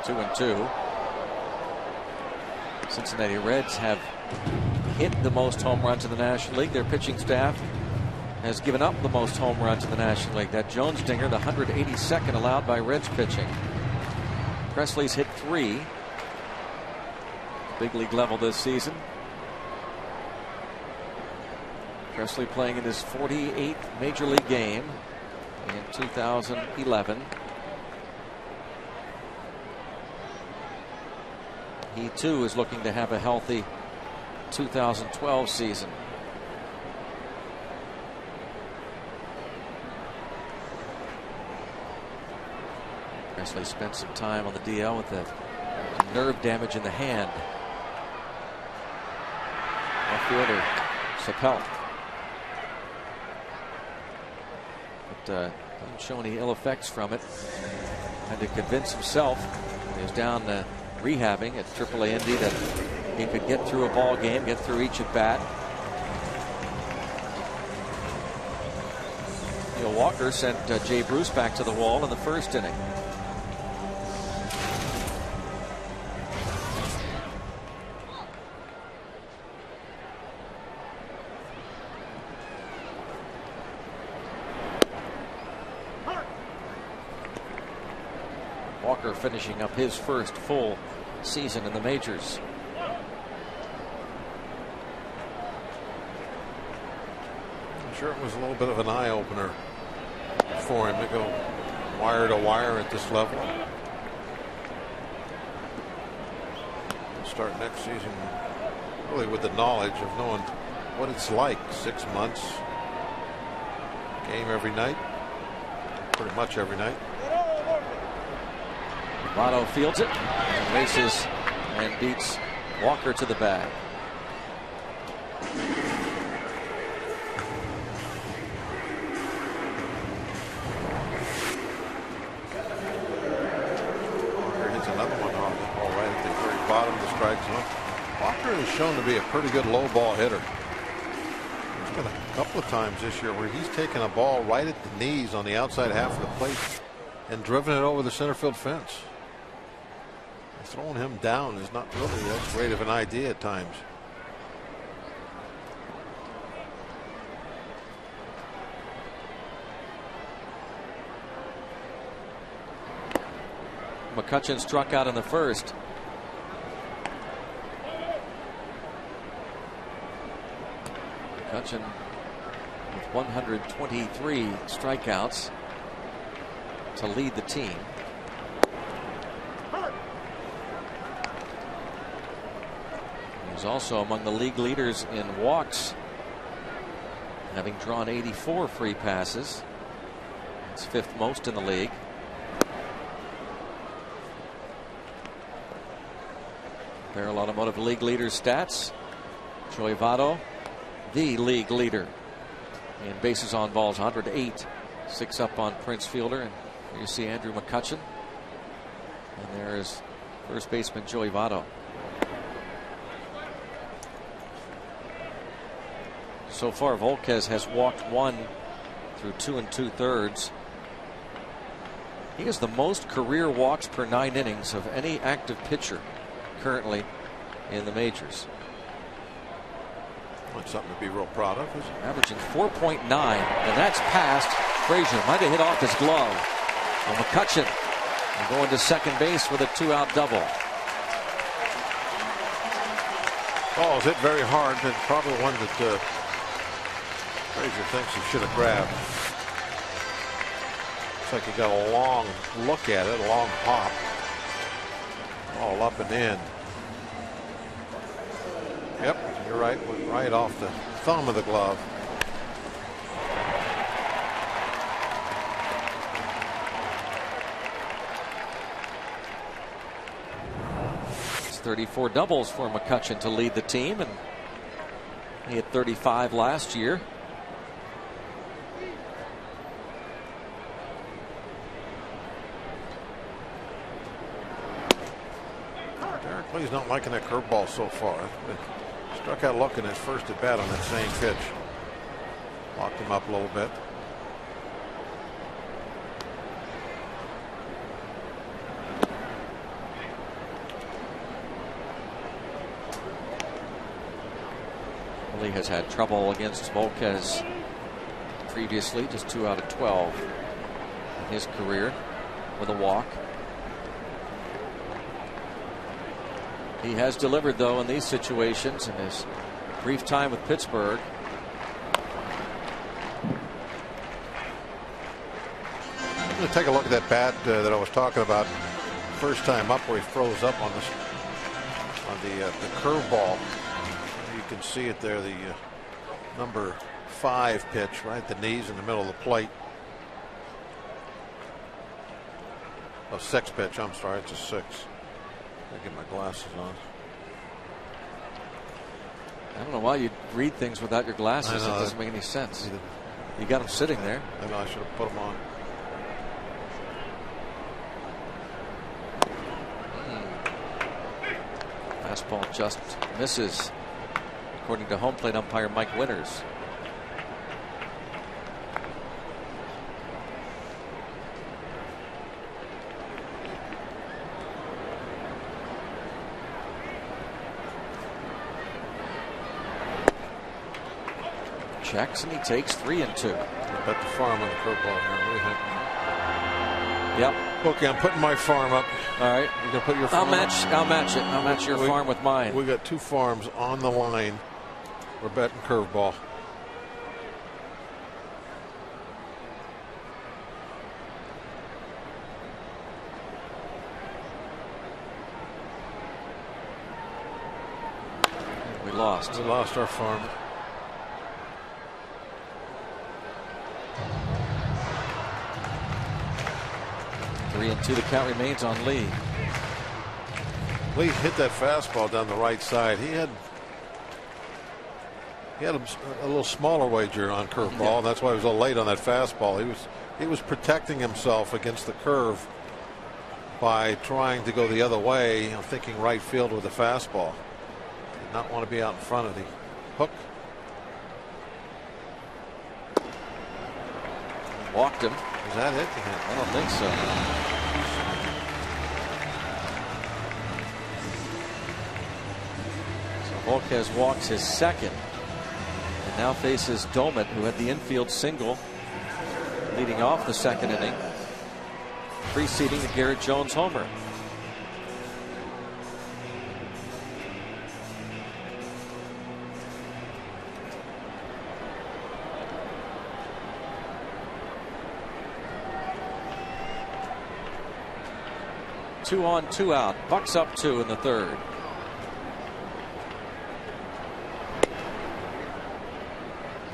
Two and two. Cincinnati Reds have hit the most home runs in the National League. Their pitching staff has given up the most home runs in the National League. That Jones dinger, the 182nd allowed by Reds pitching. Presley's hit 3. Big league level this season. Presley playing in his 48th major league game in 2011. He too is looking to have a healthy 2012 season. Presley spent some time on the DL with the nerve damage in the hand. Outfielder Sapelt. But doesn't show any ill effects from it. Had to convince himself when he was down rehabbing at AAA Indy that he could get through a ball game, get through each at bat. Neil Walker sent Jay Bruce back to the wall in the first inning. Walker finishing up his first full season in the majors. I'm sure it was a little bit of an eye-opener for him to go wire to wire at this level. Start next season really with the knowledge of knowing what it's like. 6 months, game every night, pretty much every night. Votto fields it and races and beats Walker to the bag. Walker hits another one off the ball right at the very bottom of the strike zone. Walker has shown to be a pretty good low ball hitter. There's been a couple of times this year where he's taken a ball right at the knees on the outside half of the plate and driven it over the center field fence. Throwing him down is not really that great of an idea at times. McCutchen struck out in the first. McCutchen with 123 strikeouts to lead the team. He's also among the league leaders in walks, having drawn 84 free passes. It's 5th most in the league. Barrel Automotive league leader stats. Joey Votto, the league leader in bases on balls, 108. 6 up on Prince Fielder. And here you see Andrew McCutchen. And there is first baseman Joey Votto. So far, Volquez has walked 1 through 2 2/3. He has the most career walks per 9 innings of any active pitcher currently in the majors. That's something to be real proud of. Averaging 4.9, and that's past Frazier. Might have hit off his glove. And McCutchen going to second base with a 2-out double. Ball was hit very hard, and probably one that Frazier thinks he should have grabbed. Looks like he got a long look at it, a long hop. All up and in. Yep, you're right. Went right off the thumb of the glove. It's 34 doubles for McCutchen to lead the team, and he had 35 last year. He's not liking that curveball so far. Struck out looking his first at bat on that same pitch. Locked him up a little bit. Lee has had trouble against Volquez previously, just 2 out of 12 in his career with a walk. He has delivered, though, in these situations in his brief time with Pittsburgh. I'm going to take a look at that bat that I was talking about first time up, where he froze up on the curveball. You can see it there, the number 5 pitch, right at the knees in the middle of the plate. Oh, 6 pitch. I'm sorry, it's a 6. I get my glasses on. I don't know why you read things without your glasses. It doesn't make any sense. You got them sitting there. I know, I should have put them on. Fastball just misses, according to home plate umpire Mike Winters. Checks, and he takes 3 and 2. I bet the farm on the curveball here. Yep. Okay, I'm putting my farm up. All right, you're gonna put your farm. I'll match it. I'll match your farm with mine. We got 2 farms on the line. We're betting curveball. We lost. We lost our farm. Three and 2. The count remains on Lee. Lee hit that fastball down the right side. He had a little smaller wager on curveball. Yeah. And that's why he was a little late on that fastball. He was protecting himself against the curve by trying to go the other way, thinking right field with the fastball. Did not want to be out in front of the hook. Walked him. Is that it? I don't think so. So Volquez walks his second, and now faces Domet, who had the infield single leading off the second inning, preceding the Garrett Jones homer. Two on, 2 out. Bucks up 2 in the third.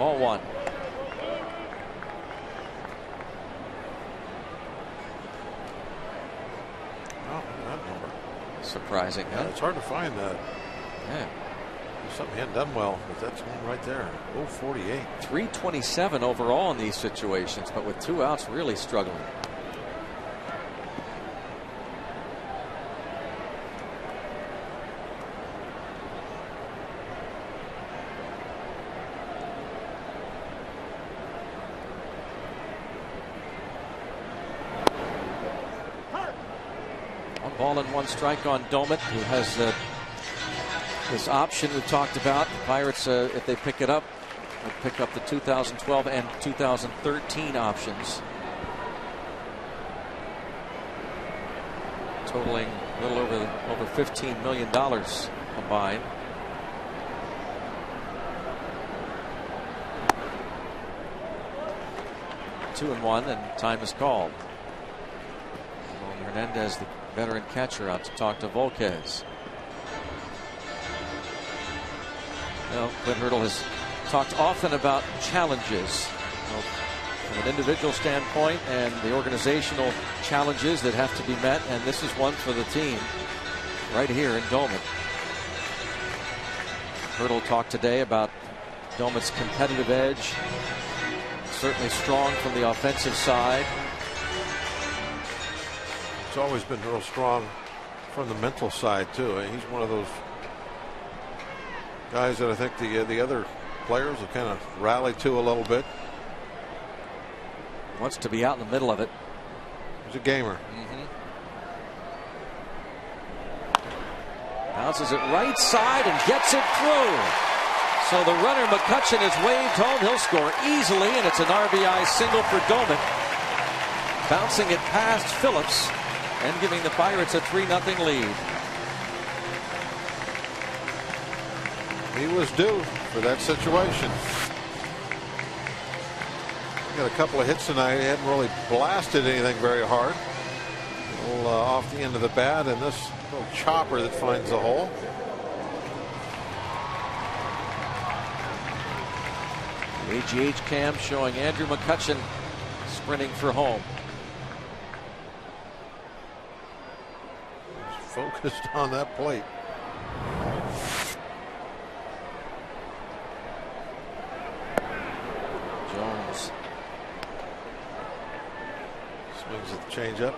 Ball one. Oh, that number. Surprising, huh? Yeah, it's hard to find that. Yeah. Something he hadn't done well, but that's one right there. 0.48. 327 overall in these situations, but with 2 outs, really struggling. One ball and 1 strike on Domit, who has this option we've talked about. The Pirates, if they pick it up, would pick up the 2012 and 2013 options, totaling a little over $15 million combined. Two and one, and time is called. Hernandez, the veteran catcher, out to talk to Volquez. Clint Hurdle has talked often about challenges, from an individual standpoint and the organizational challenges that have to be met, and this is one for the team right here in Domit. Hurdle talked today about Domit's competitive edge, certainly strong from the offensive side. It's always been real strong from the mental side too. He's one of those guys that I think the other players will kind of rally to a little bit. Wants to be out in the middle of it. He's a gamer. Bounces it right side and gets it through. So the runner McCutchen is waved home. He'll score easily, and it's an RBI single for Domit, bouncing it past Phillips and giving the Pirates a 3-0 lead. He was due for that situation. He got a couple of hits tonight. He hadn't really blasted anything very hard. A little off the end of the bat, and this little chopper that finds the hole. AGH cam showing Andrew McCutchen sprinting for home. He's focused on that plate. Jones swings at the changeup.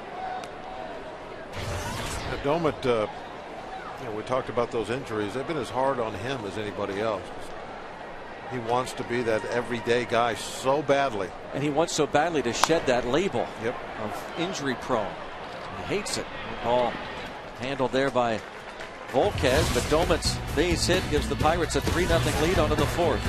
Domit, we talked about those injuries. They've been as hard on him as anybody else. He wants to be that everyday guy so badly. And he wants so badly to shed that label Yep. of injury prone. He hates it. Ball handled there by Volquez, but Domit's base hit gives the Pirates a 3-0 lead onto the fourth.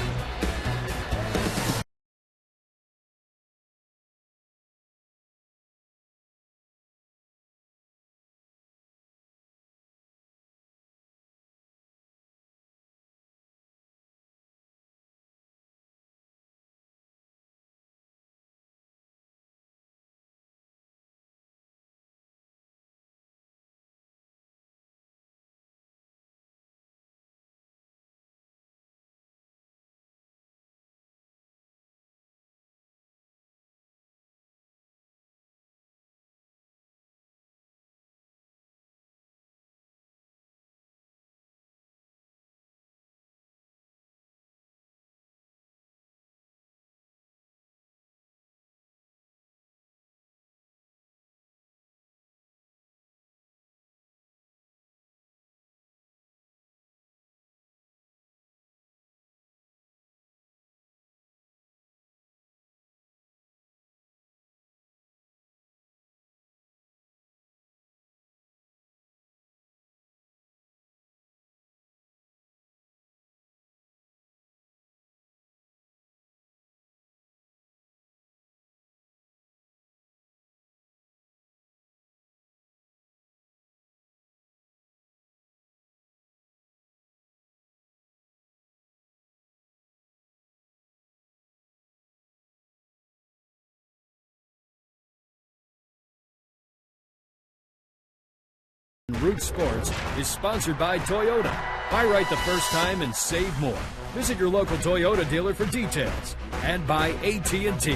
Root Sports is sponsored by Toyota. Buy right the first time and save more. Visit your local Toyota dealer for details. And by AT&T.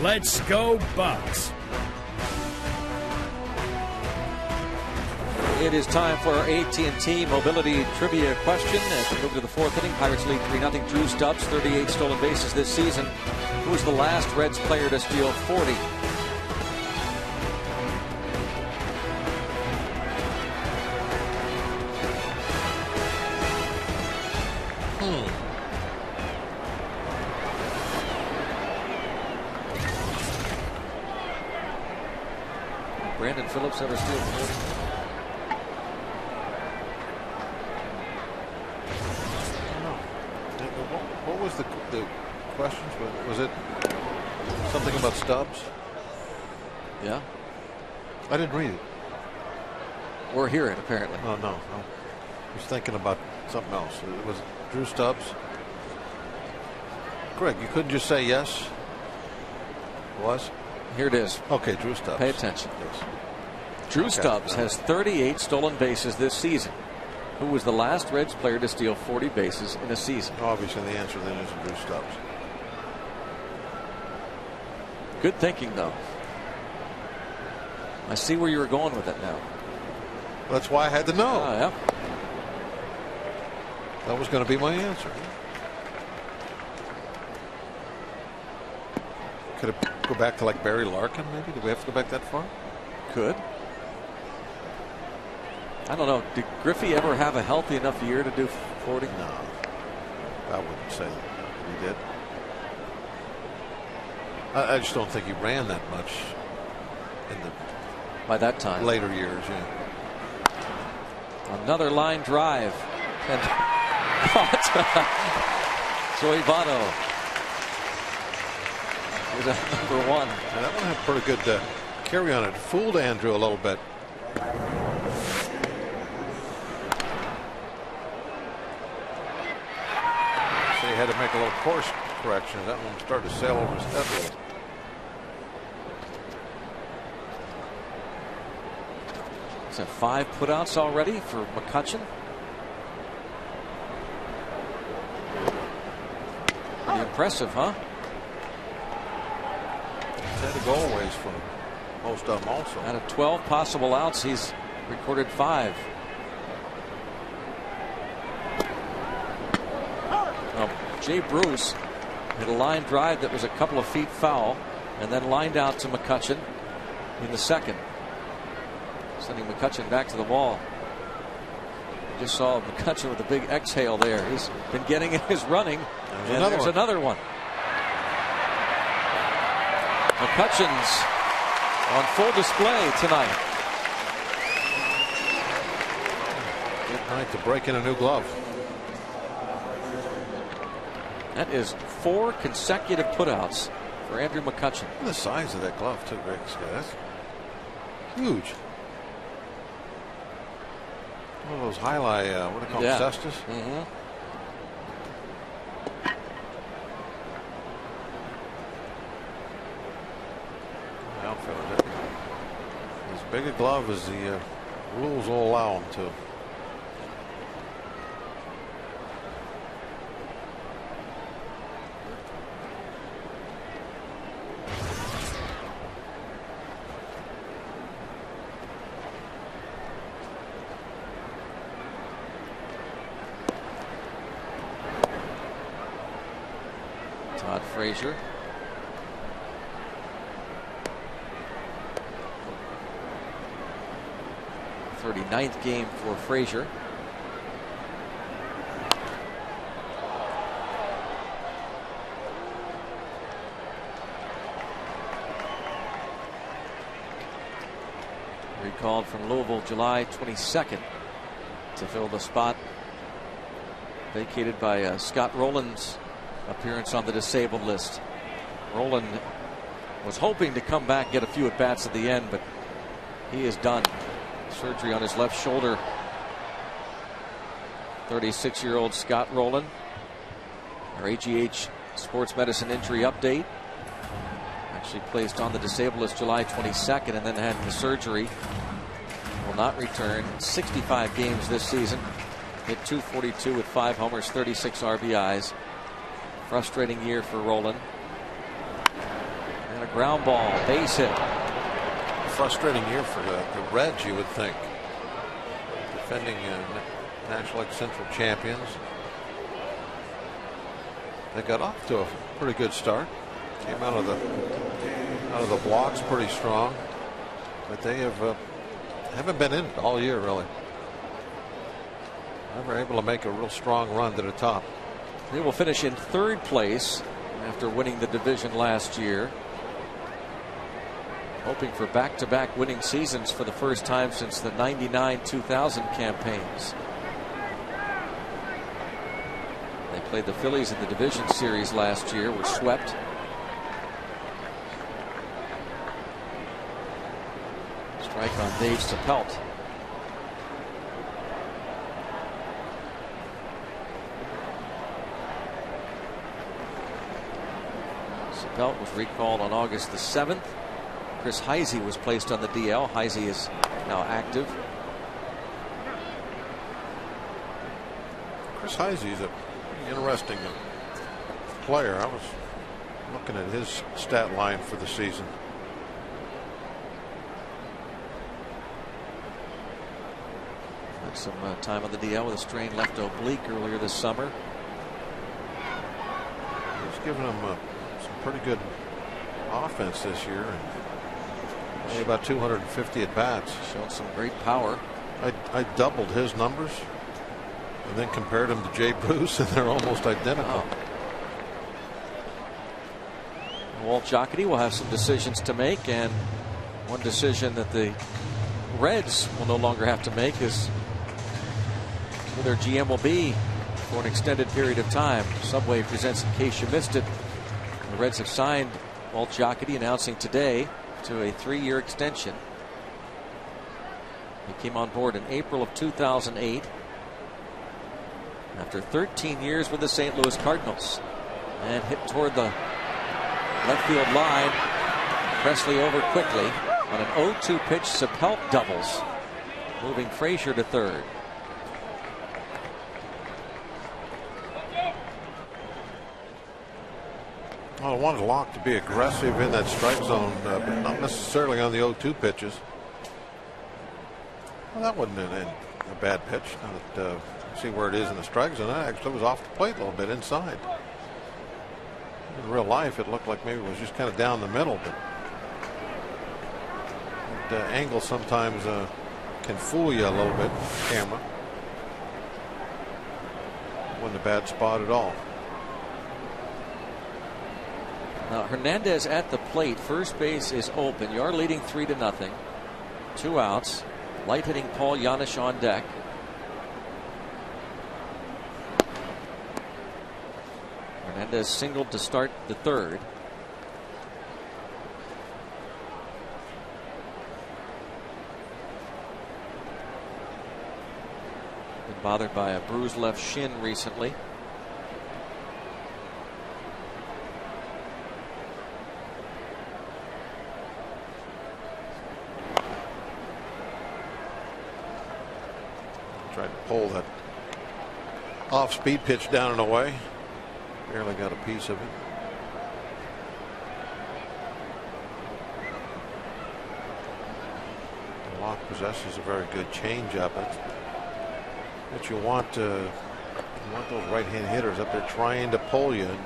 Let's go Bucks! It is time for our AT&T Mobility Trivia question. As we move to the fourth inning, Pirates lead 3-0. Drew Stubbs, 38 stolen bases this season. Who was the last Reds player to steal 40? Brandon Phillips ever steal 40? What was the questions? Was it something about Stubbs? Yeah. I didn't read it. Or hear it, apparently. No. I was thinking about something else. It was Drew Stubbs. Greg, you couldn't just say yes? Was? Here it is. Okay, Drew Stubbs. Pay attention. Yes. Drew Stubbs has 38 stolen bases this season. Who was the last Reds player to steal 40 bases in a season? Obviously, the answer then is Drew Stubbs. Good thinking, though. I see where you were going with it now. That's why I had to know. Yeah. That was going to be my answer. Could it go back to like Barry Larkin, maybe? Do we have to go back that far? Could. I don't know. Did Griffey ever have a healthy enough year to do 40? No. I wouldn't say that he did. I just don't think he ran that much in the by that time. Later years, yeah. Another line drive. And caught. Joey Votto is at number one. Yeah, that one had pretty good carry on it. Fooled Andrew a little bit. So he had to make a little course correction. That one started to sail over his head a little. Is that 5 putouts already for McCutchen? Pretty impressive, huh? He's had to go ways for most of them also. Out of 12 possible outs, he's recorded 5. Jay Bruce hit a line drive that was a couple of feet foul and then lined out to McCutchen in the second, sending McCutchen back to the wall. You just saw McCutchen with a big exhale there. He's been getting in his running. There's another one. McCutchen's on full display tonight. Good night to break in a new glove. That is 4 consecutive putouts for Andrew McCutchen. Look at the size of that glove, too, Greg. That's huge. One of those highlight, what do they call them, cestus? Mm-hmm. Outfielder. As big a glove as the rules will allow him to. Todd Frazier. The 39th game for Frazier. Recalled from Louisville July 22nd to fill the spot vacated by Scott Rowland's appearance on the disabled list. Rowland was hoping to come back and get a few at bats at the end, but he is done. Surgery on his left shoulder. 36-year-old Scott Rowland. Our AGH Sports Medicine injury update. Actually placed on the disabled list July 22nd and then had the surgery. Will not return. 65 games this season. Hit .242 with 5 homers, 36 RBIs. Frustrating year for Rolen. And a ground ball, base hit. Frustrating year for the Reds, you would think. Defending National League Central champions. They got off to a pretty good start. Came out of the blocks pretty strong, but they haven't been in it all year really. Never able to make a real strong run to the top. They will finish in 3rd place after winning the division last year. Hoping for back-to-back winning seasons for the first time since the 99-2000 campaigns. They played the Phillies in the division series last year, were swept. Strike on Dave Sapelt. Sapelt was recalled on August the 7th. Chris Heisey was placed on the DL. Heisey is now active. Chris Heisey is an interesting player. I was looking at his stat line for the season. Had some time on the DL with a strained left oblique earlier this summer. He's given him some pretty good offense this year. Only about 250 at bats. Showed some great power. I doubled his numbers and then compared him to Jay Bruce, and they're almost identical. Walt Jocketty will have some decisions to make, and one decision that the Reds will no longer have to make is who their GM will be for an extended period of time. Subway presents, in case you missed it, the Reds have signed Walt Jocketty, announcing today, to a 3-year extension. He came on board in April of 2008 after 13 years with the St. Louis Cardinals, and hit toward the left field line. Presley over quickly on an 0-2 pitch. Sapelt doubles, moving Frazier to 3rd. Well, I wanted Locke to be aggressive in that strike zone, but not necessarily on the 0-2 pitches. Well, that wasn't a bad pitch. Now that see where it is in the strike zone, that actually was off the plate a little bit inside. In real life, it looked like maybe it was just kind of down the middle, but that angle sometimes can fool you a little bit. Camera. Wasn't a bad spot at all. Now Hernandez at the plate. First base is open. You are leading 3-0. 2 outs. Light hitting Paul Janisch on deck. Hernandez singled to start the 3rd. Been bothered by a bruised left shin recently. Tried to pull that off-speed pitch down and away. Barely got a piece of it. Locke possesses a very good changeup. But you want those right-hand hitters up there trying to pull you, and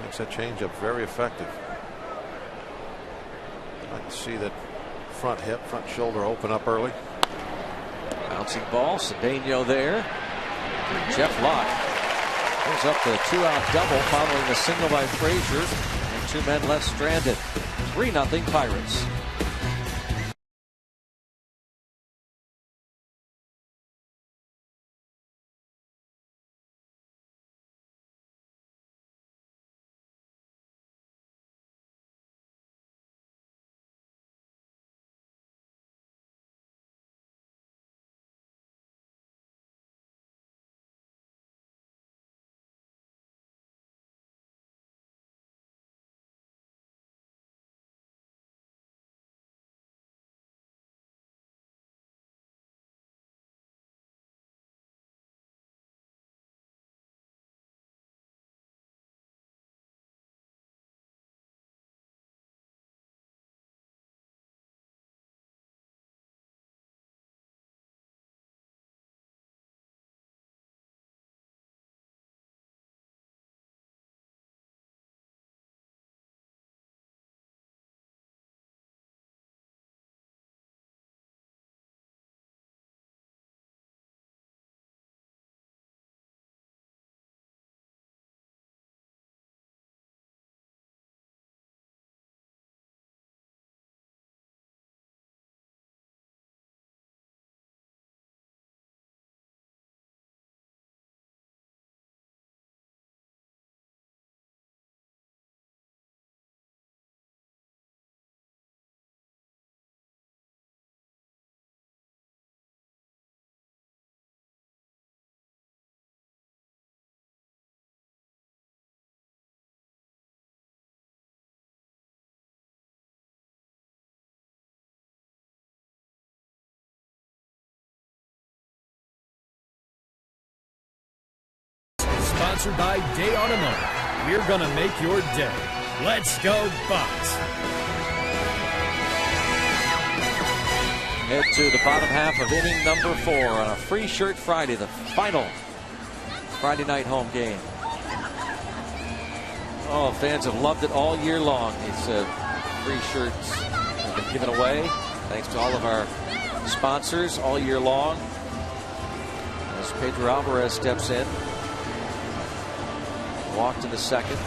makes that changeup very effective. I'd like to see that front hip, front shoulder open up early. Bouncing ball, Cedeno there. Jeff Locke goes up the 2-out double following the single by Frazier, and 2 men left stranded. 3-0 Pirates. sponsored by Day Automotive. We're going to make your day. Let's go Bucks! Head to the bottom half of inning number 4 on a Free Shirt Friday, the final Friday night home game. Oh, fans have loved it all year long. These free shirts have been given away thanks to all of our sponsors all year long. As Pedro Alvarez steps in, walked in the second.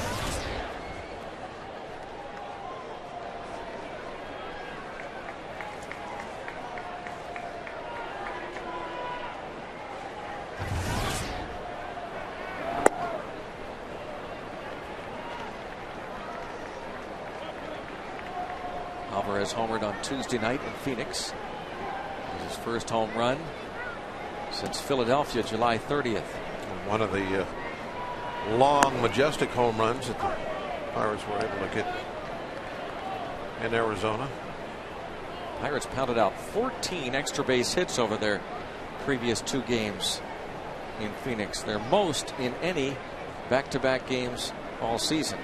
Alvarez homered on Tuesday night in Phoenix. It was his first home run since Philadelphia, July 30th. One of the long, majestic home runs that the Pirates were able to get in Arizona. Pirates pounded out 14 extra base hits over their previous 2 games in Phoenix, their most in any back-to-back games all season.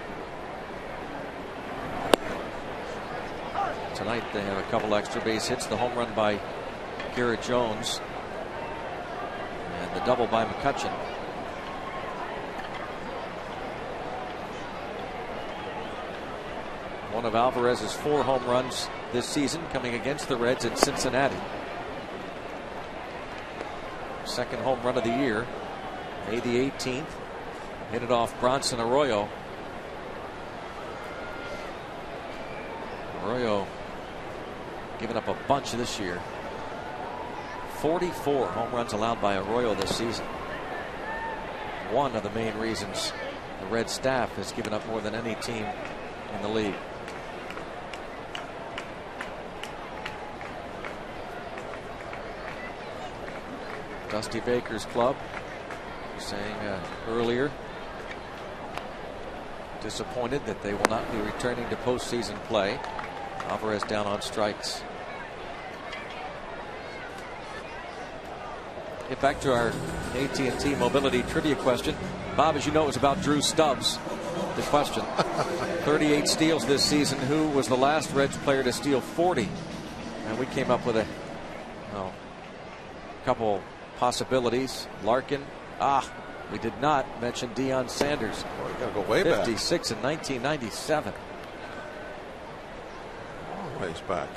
Tonight they have a couple extra base hits, the home run by Garrett Jones and the double by McCutchen. One of Alvarez's 4 home runs this season coming against the Reds in Cincinnati. Second home run of the year, May the 18th. Hit it off Bronson Arroyo. Arroyo giving up a bunch this year. 44 home runs allowed by Arroyo this season. One of the main reasons the Red staff has given up more than any team in the league. Dusty Baker's club saying earlier, disappointed that they will not be returning to postseason play. Alvarez down on strikes. Get back to our AT&T mobility trivia question. Bob, as you know, it was about Drew Stubbs. The question. 38 steals this season. Who was the last Reds player to steal 40? And we came up with a couple possibilities. Larkin. We did not mention Deion Sanders. Boy, you gotta go way back. 56 in 1997. Ways back.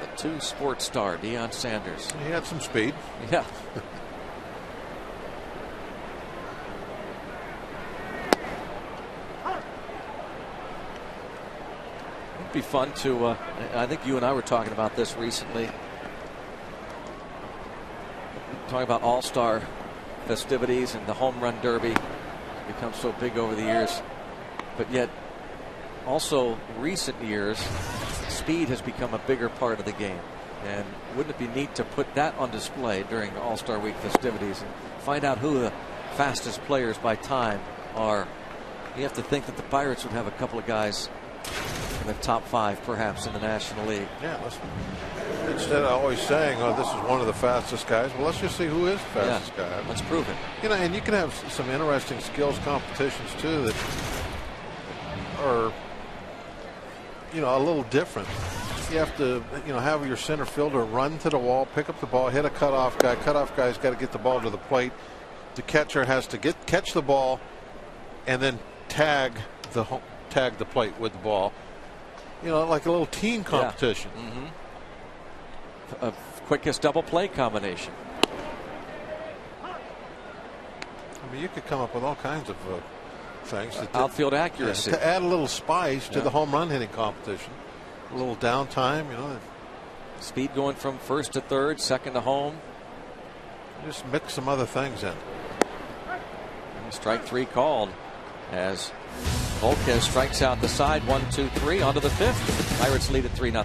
The 2 sports star, Deion Sanders. He had some speed. Yeah. It'd be fun to, I think you and I were talking about this recently. Talking about all-star festivities and the home run derby. It's become so big over the years. But yet, also recent years, speed has become a bigger part of the game. And wouldn't it be neat to put that on display during All-Star Week festivities and find out who the fastest players by time are? You have to think that the Pirates would have a couple of guys in the top 5 perhaps in the National League. Yeah, instead of always saying, oh, this is one of the fastest guys, well, let's just see who is the fastest guy. Let's prove it. You know, and you can have some interesting skills competitions too that are, you know, a little different. You have to, you know, have your center fielder run to the wall, pick up the ball, hit a cutoff guy. Cutoff guy's got to get the ball to the plate. The catcher has to catch the ball and then tag the plate with the ball. You know, like a little team competition. Yeah. A quickest double play combination. I mean, you could come up with all kinds of things. Outfield accuracy. To add a little spice to the home run hitting competition. A little downtime, you know. Speed going from first to third, second to home. Just mix some other things in. Strike 3 called as Volquez strikes out the side. 1, 2, 3 onto the 5th. Pirates lead at 3-0.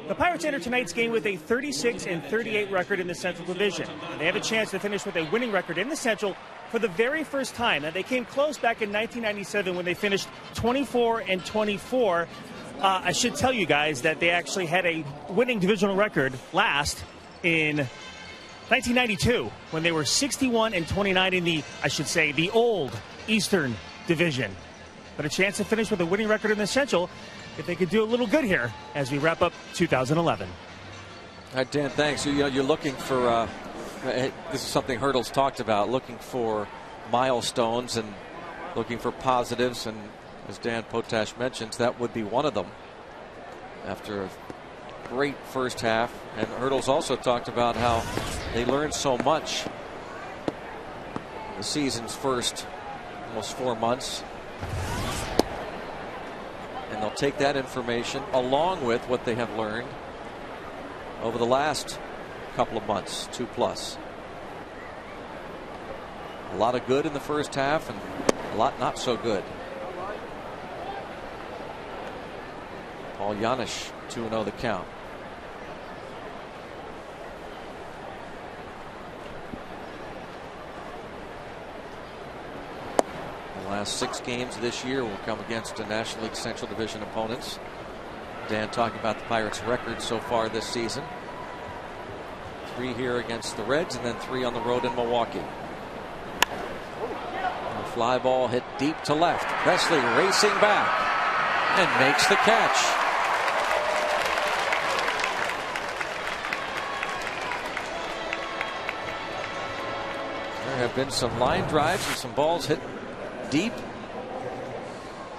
The Pirates enter tonight's game with a 36-38 record in the Central Division. And they have a chance to finish with a winning record in the Central for the very first time. Now, they came close back in 1997 when they finished 24-24. I should tell you guys that they actually had a winning divisional record last in 1992 when they were 61-29 in the old Eastern Division. But a chance to finish with a winning record in the Central if they could do a little good here as we wrap up 2011. All right, Dan, thanks. You're looking for, this is something Hurdle's talked about, looking for milestones and looking for positives. And as Dan Potash mentions, that would be one of them after a great first half. And Hurdle's also talked about how they learned so much the season's first almost 4 months. And they'll take that information along with what they have learned over the last couple of months, 2+. A lot of good in the first half and a lot not so good. Paul Janisch 2-0 the count. The last 6 games this year will come against the National League Central Division opponents. Dan talking about the Pirates' record so far this season. 3 here against the Reds and then 3 on the road in Milwaukee. And the fly ball hit deep to left. Presley racing back and makes the catch. There have been some line drives and some balls hit deep.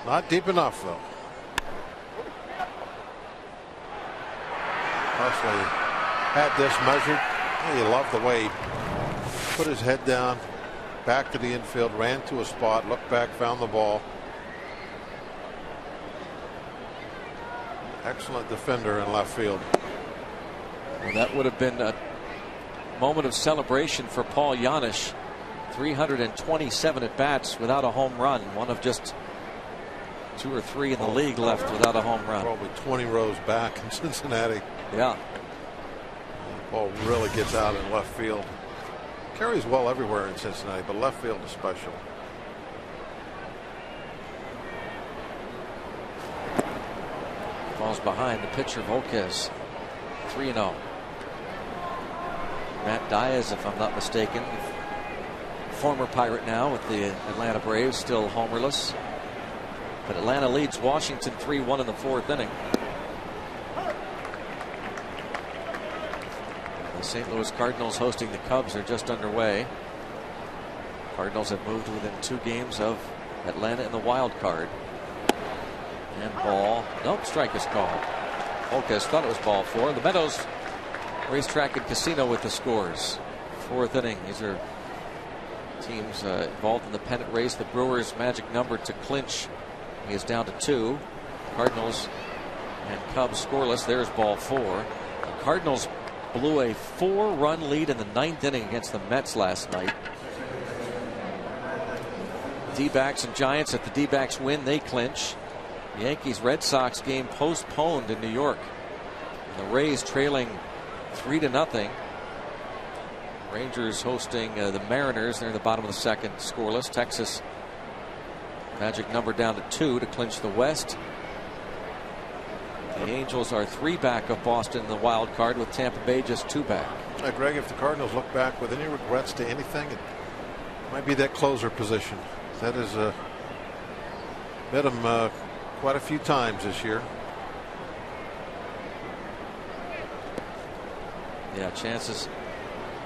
Not deep enough, though. Presley had this measured. You love the way he put his head down, back to the infield, ran to a spot, looked back, found the ball. Excellent defender in left field. Well, that would have been a moment of celebration for Paul Janisch. 327 at bats without a home run. One of just 2 or 3 in the league left without a home run. Probably 20 rows back in Cincinnati. Yeah. Ball really gets out in left field. Carries well everywhere in Cincinnati, but left field especially. Falls behind the pitcher Volquez. 3-0. Matt Diaz, if I'm not mistaken, former Pirate now with the Atlanta Braves, still homerless. But Atlanta leads Washington 3-1 in the 4th inning. The St. Louis Cardinals hosting the Cubs are just underway. Cardinals have moved within 2 games of Atlanta in the wild card. And ball. Nope, strike is called. Volquez thought it was ball 4. The Meadows Racetrack and Casino with the scores. 4th inning. These are teams involved in the pennant race. The Brewers' magic number to clinch is down to 2. Cardinals and Cubs scoreless. There's ball 4. The Cardinals blew a 4-run lead in the 9th inning against the Mets last night. D-backs and Giants, if the D-backs win, they clinch. The Yankees-Red Sox game postponed in New York. And the Rays trailing 3-0. Rangers hosting the Mariners. They're in the bottom of the 2nd, scoreless. Texas magic number down to 2 to clinch the West. The Angels are 3 back of Boston in the wild card, with Tampa Bay just 2 back. Greg, if the Cardinals look back with any regrets to anything, it might be that closer position. That has bit them quite a few times this year. Yeah, chances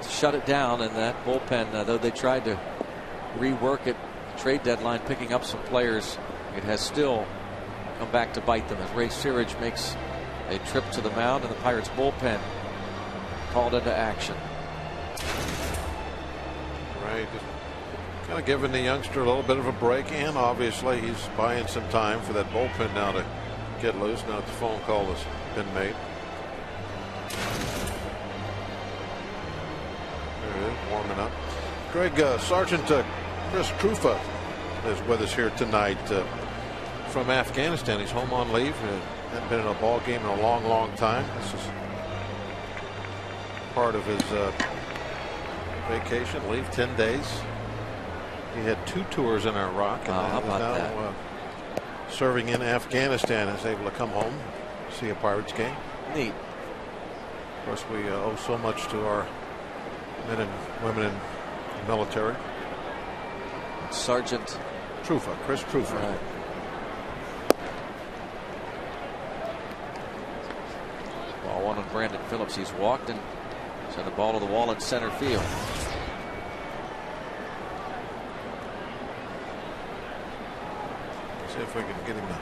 to shut it down, and that bullpen, though they tried to rework it, trade deadline, picking up some players, it has still come back to bite them as Ray Searage makes a trip to the mound, and the Pirates bullpen called into action. Right, just kind of giving the youngster a little bit of a break, and obviously he's buying some time for that bullpen now to get loose. Now that the phone call has been made. There it is, warming up. Greg, Sergeant Chris Trufa is with us here tonight from Afghanistan. He's home on leave. Hasn't been in a ball game in a long, long time. This is part of his vacation, leave 10 days. He had 2 tours in Iraq, and how about now that? Serving in Afghanistan, is able to come home, see a Pirates game. Neat. Of course, we owe so much to our men and women in the military. Sergeant Trufa, Chris Trufa. Right. Ball one on Brandon Phillips. He's walked and sent the ball to the wall in center field. See if we can get him to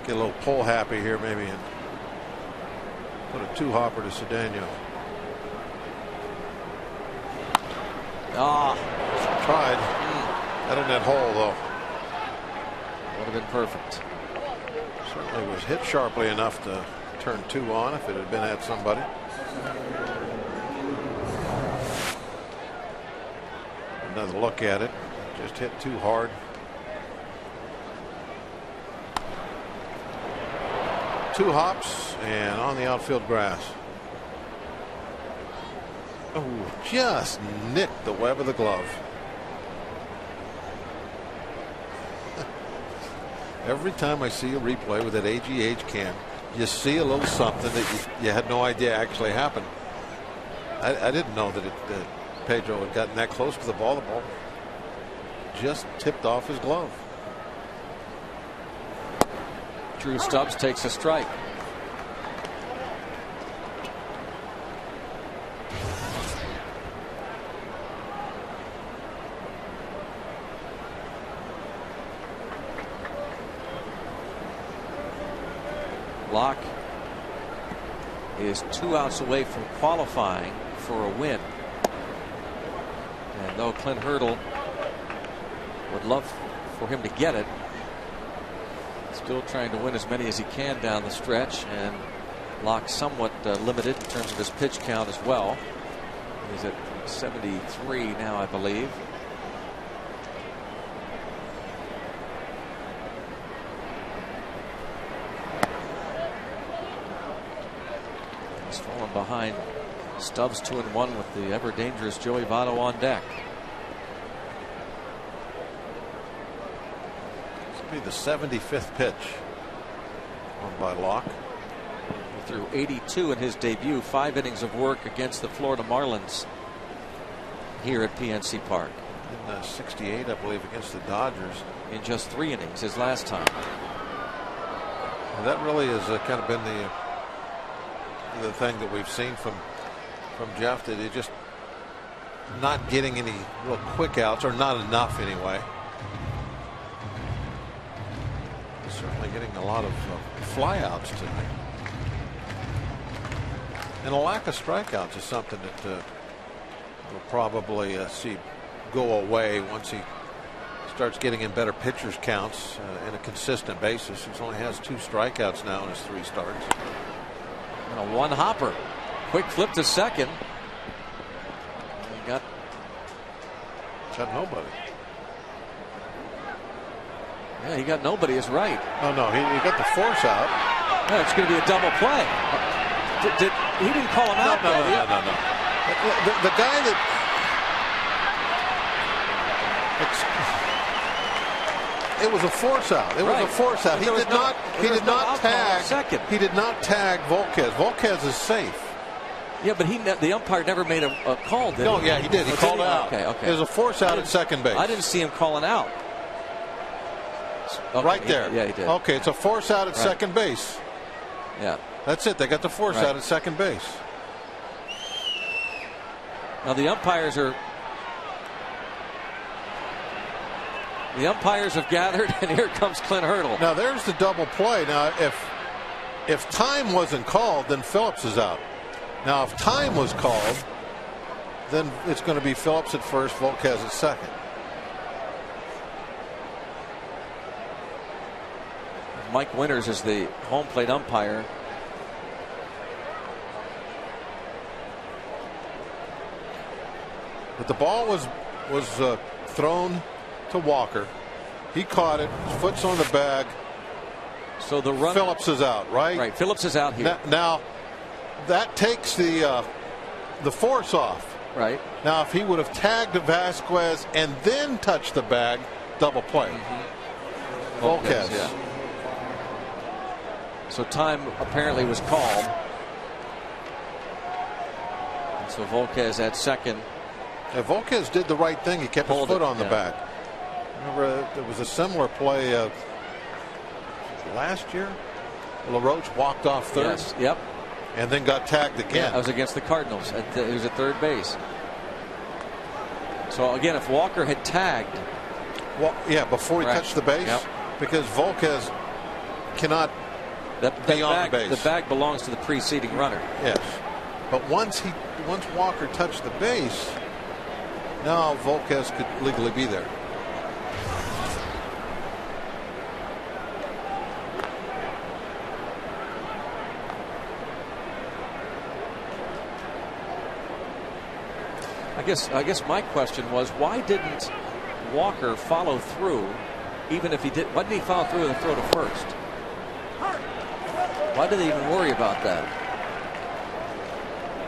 get a little pull happy here, maybe, and put a 2-hopper to Cedeno. Tried. Out in that hole, though. Would have been perfect. Certainly was hit sharply enough to turn 2 on if it had been at somebody. Another look at it. Just hit too hard. Two hops and on the outfield grass. Oh, just nicked the web of the glove. Every time I see a replay with that AGH cam, you see a little something that you had no idea actually happened. I didn't know that Pedro had gotten that close to the ball. The ball just tipped off his glove. Drew Stubbs takes a strike. Locke is 2 outs away from qualifying for a win. And though Clint Hurdle would love for him to get it, still trying to win as many as he can down the stretch, and Locke somewhat limited in terms of his pitch count as well. He's at 73 now, I believe. He's fallen behind Stubbs 2-1 with the ever dangerous Joey Votto on deck. Be the 75th pitch on by Locke. He threw 82 in his debut, 5 innings of work against the Florida Marlins here at PNC Park. In 68, I believe, against the Dodgers. In just 3 innings his last time. And that really has kind of been the thing that we've seen from Jeff, that he just not getting any real quick outs, or not enough anyway. Certainly getting a lot of flyouts tonight, and a lack of strikeouts is something that we'll probably see go away once he starts getting in better pitchers counts in a consistent basis. He only has 2 strikeouts now in his 3 starts. And a 1-hopper, quick flip to second. He got nobody. Yeah, he got nobody is right. Oh no, he got the force out. Yeah, it's going to be a double play. He didn't call him out, No. The guy that it was a force out. It was a force out. He did not tag. Second. He did not tag Volquez. Volquez is safe. Yeah, but the umpire never made a call, did he? No, yeah, he did. He called out. Okay. It was a force out at second base. I didn't see him calling out. Okay, right there. Yeah, he did. Okay, it's a force out at second base. Yeah. That's it. They got the force out at second base. Now the umpires have gathered, and here comes Clint Hurdle. Now there's the double play. Now if time wasn't called, then Phillips is out. Now if time was called, then it's going to be Phillips at first, Volquez at second. Mike Winters is the home plate umpire. But the ball was thrown to Walker. He caught it. His foot's on the bag. So the run. Phillips is out, right? Right. Phillips is out here. Now that takes the force off. Right. Now, if he would have tagged Vasquez and then touched the bag, double play. Volquez. Yeah. So time apparently was called. And so Volquez at second. Yeah, Volquez did the right thing. He kept his foot on the bag. Remember, there was a similar play last year. LaRoche walked off third. Yes. Yep. And then got tagged again. Yeah, that was against the Cardinals. He was at third base. So again, if Walker had tagged. Well, yeah, before he touched the base. Yep. Because Volquez cannot be on the base. The bag belongs to the preceding runner. Yes. But once Walker touched the base, now Volquez could legally be there. I guess my question was, why didn't Walker follow through? Even if he did, why didn't he follow through and throw to first? Why did they even worry about that?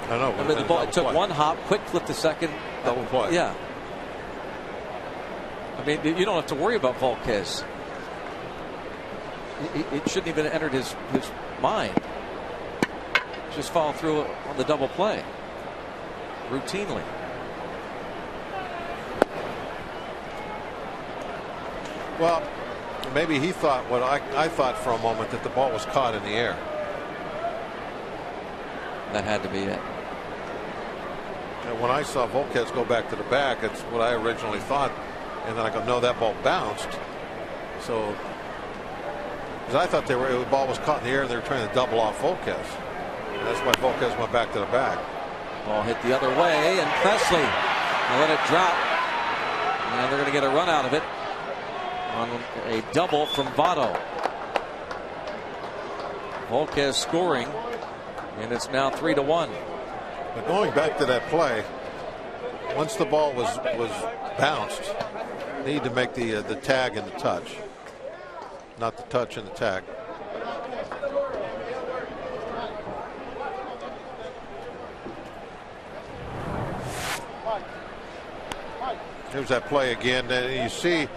I don't know. I mean, the ball, it took one hop, quick flip to second. Double play. Yeah. I mean, you don't have to worry about Volquez. It shouldn't even have entered his mind. Just follow through on the double play routinely. Well, maybe he thought what I thought for a moment, that the ball was caught in the air. That had to be it. And when I saw Volquez go back to the bag, that's what I originally thought. And then I go, no, that ball bounced. So, because I thought the ball was caught in the air and they were trying to double off Volquez. And that's why Volquez went back to the bag. Ball hit the other way, and Presley let it drop. And they're going to get a run out of it on a double from Votto. Volquez scoring, and it's now 3-1. But going back to that play, once the ball was bounced, need to make the tag and the touch, not the touch and the tag. Here's that play again. You see,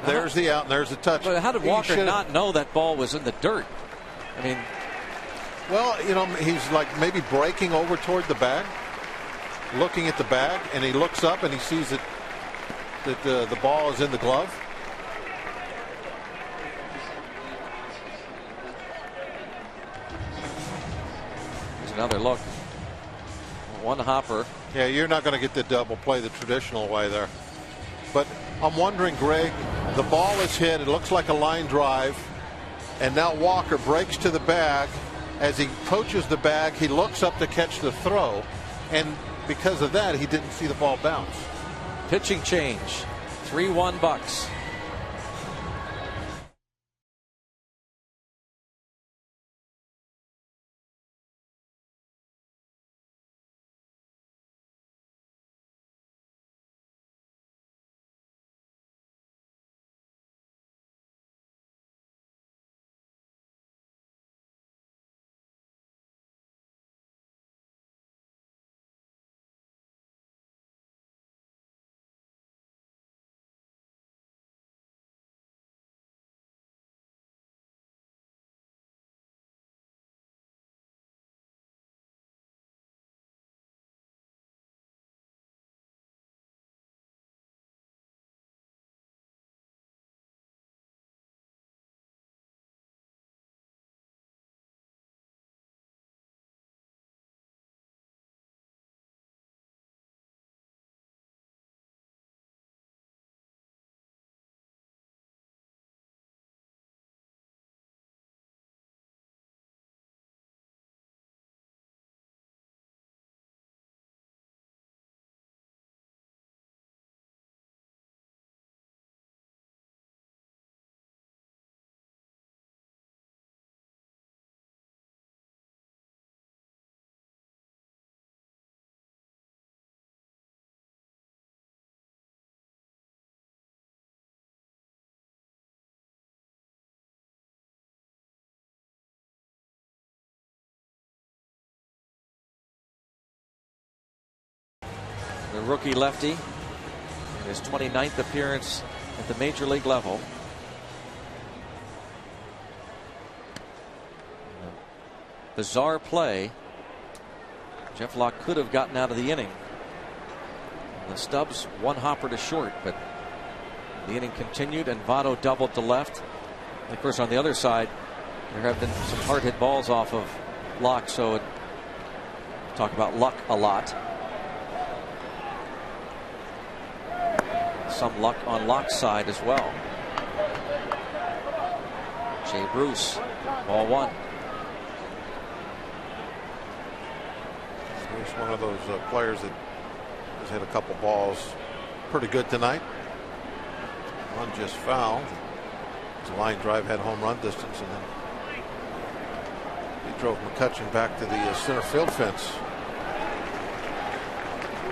there's the out and there's the touch. But how did Walker not know that ball was in the dirt? I mean, well, you know, he's like maybe breaking over toward the bag, looking at the bag, and he looks up and he sees that the ball is in the glove. Here's another look. One hopper. Yeah, you're not going to get the double play the traditional way there. But I'm wondering, Greg, the ball is hit. It looks like a line drive. And now Walker breaks to the bag. As he approaches the bag, he looks up to catch the throw. And because of that, he didn't see the ball bounce. Pitching change. 3-1 Bucks. The rookie lefty in his 29th appearance at the major league level. Bizarre play. Jeff Locke could have gotten out of the inning. The Stubbs one hopper to short, but the inning continued and Votto doubled to left. And of course, on the other side, there have been some hard hit balls off of Locke, so talk about luck a lot. Some luck on Locke's side as well. Jay Bruce, ball one. He's one of those players that has hit a couple balls pretty good tonight. One just fouled. His line drive had home run distance, and then he drove McCutchen back to the center field fence.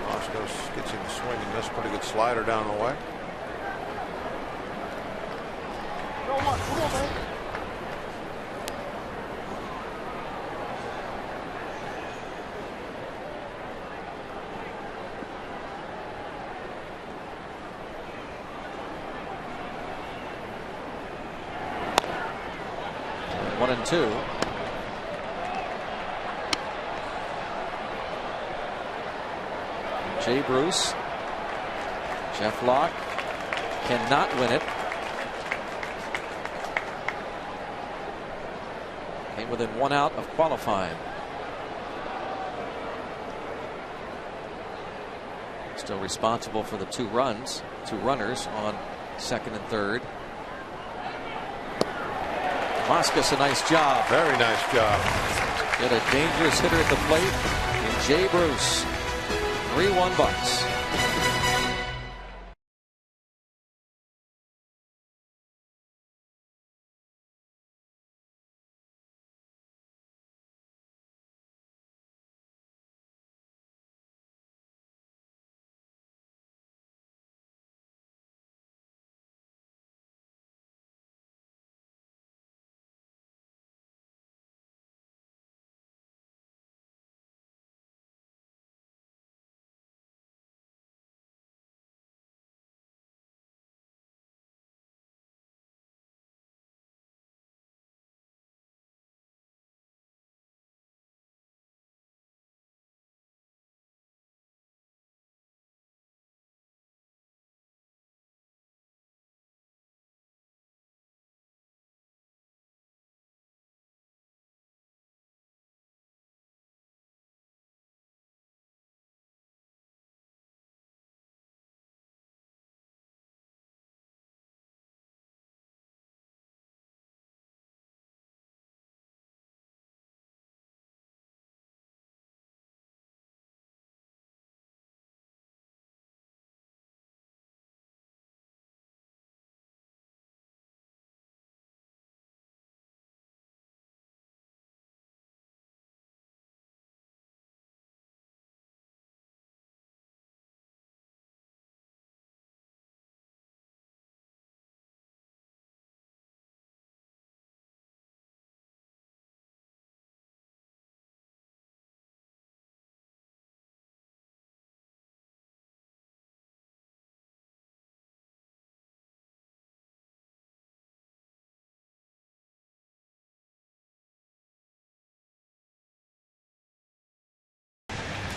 Oscar gets him to swing and miss. Pretty good slider down the way. One and two. Jay Bruce. Jeff Locke cannot win it. Came within one out of qualifying. Still responsible for the two runners on second and third. Moscas, a nice job. Very nice job. Get a dangerous hitter at the plate in Jay Bruce. 3-1 Bucks.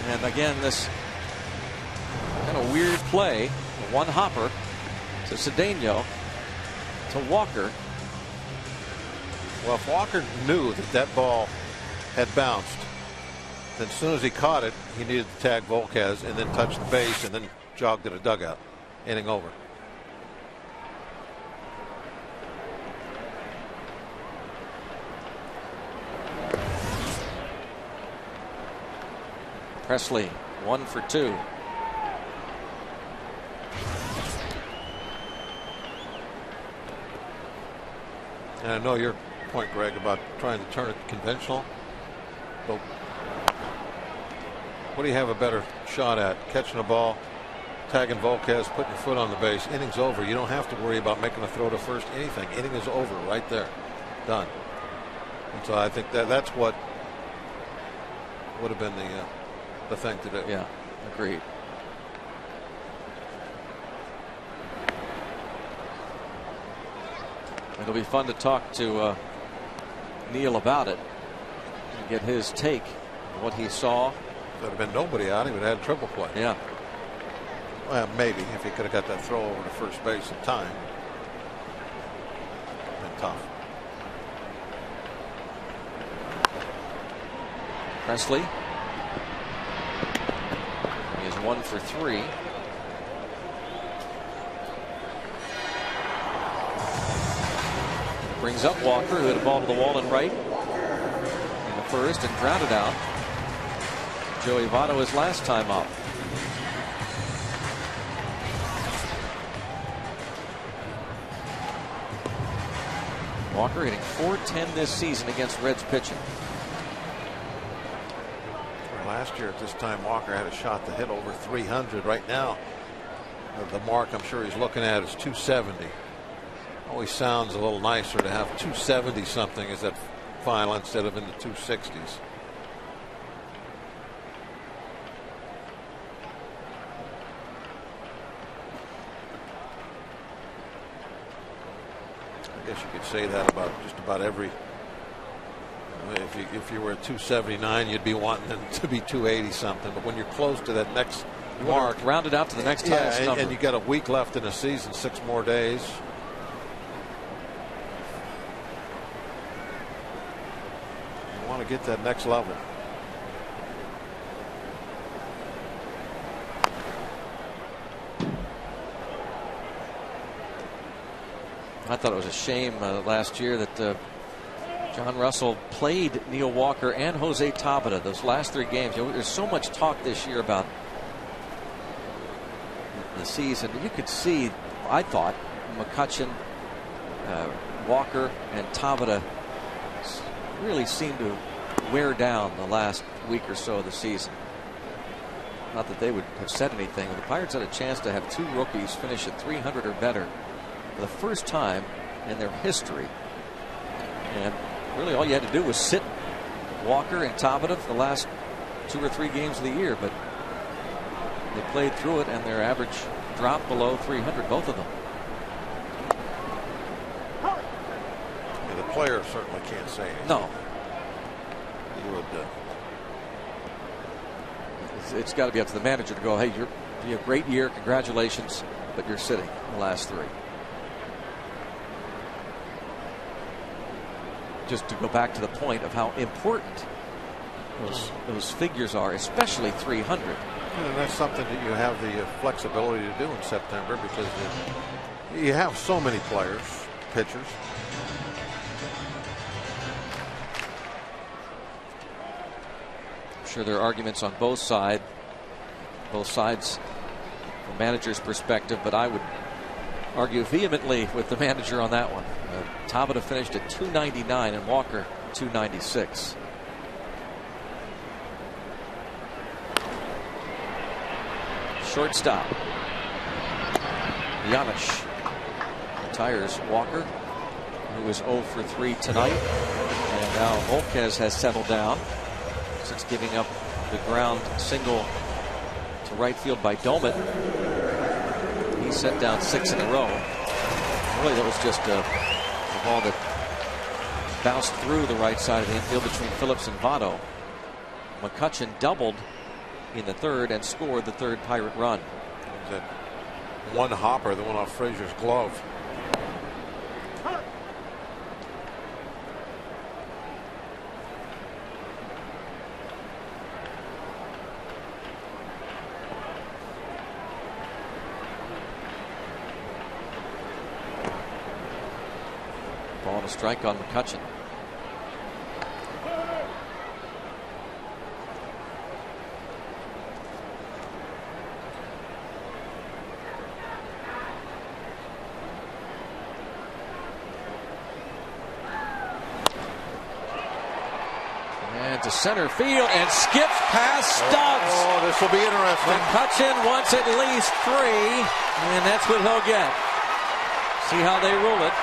And again, this kind of weird play. One hopper to Cedeno to Walker. Well, if Walker knew that that ball had bounced, then as soon as he caught it, he needed to tag Volquez and then touch the base and then jog to the dugout. Inning over. Presley 1 for 2. And I know your point, Greg, about trying to turn it conventional, but what do you have a better shot at? Catching a ball, tagging Volquez, putting your foot on the base. Inning's over. You don't have to worry about making a throw to first. Anything. Inning is over right there. Done. And so I think that's what would have been the thing to do. Yeah, agreed. It'll be fun to talk to Neil about it and get his take on what he saw. There'd have been nobody out. He would have had triple play. Yeah. Well, maybe if he could have got that throw over to first base in time. Been tough. Presley. He is 1 for 3. Brings up Walker, who hit a ball to the wall and right in the first and grounded out. Joey Votto his last time up. Walker hitting .410 this season against Reds pitching. Last year at this time, Walker had a shot to hit over 300. Right now, the mark I'm sure he's looking at is 270. Always sounds a little nicer to have 270 something as that final instead of in the 260s. I guess you could say that about just about every. If you were at 279, you'd be wanting them to be 280 something. But when you're close to that next mark, round it out to the next highest number. And you got a week left in the season, 6 more days. You want to get that next level. I thought it was a shame last year that John Russell played Neil Walker and Jose Tabata those last 3 games. You know, there's so much talk this year about the season. You could see, I thought, McCutchen, Walker, and Tabata really seemed to wear down the last week or so of the season. Not that they would have said anything. The Pirates had a chance to have 2 rookies finish at 300 or better for the first time in their history. And really all you had to do was sit Walker and Tabata for the last 2 or 3 games of the year, but they played through it and their average dropped below 300, both of them. Yeah, the player certainly can't say anything. No. He would. It's got to be up to the manager to go, hey, you're be a great year, congratulations, but you're sitting the last 3. Just to go back to the point of how important those figures are, especially 300. And that's something that you have the flexibility to do in September because you have so many players, pitchers. I'm sure there are arguments on both sides from manager's perspective, but I would argue vehemently with the manager on that one. Tabata finished at 299 and Walker 296. Shortstop Yanish retires Walker, who is 0 for 3 tonight, and now Volquez has settled down since giving up the ground single to right field by Domet. He set down 6 in a row. Really, that was just a ball that bounced through the right side of the infield between Phillips and Votto. McCutchen doubled in the 3rd and scored the 3rd Pirate run. That one hopper that went off Frazier's glove. Ball and a strike on McCutchen. And to center field and skips past Stubbs. Oh, this will be interesting. McCutchen wants at least 3, and that's what he'll get. See how they rule it.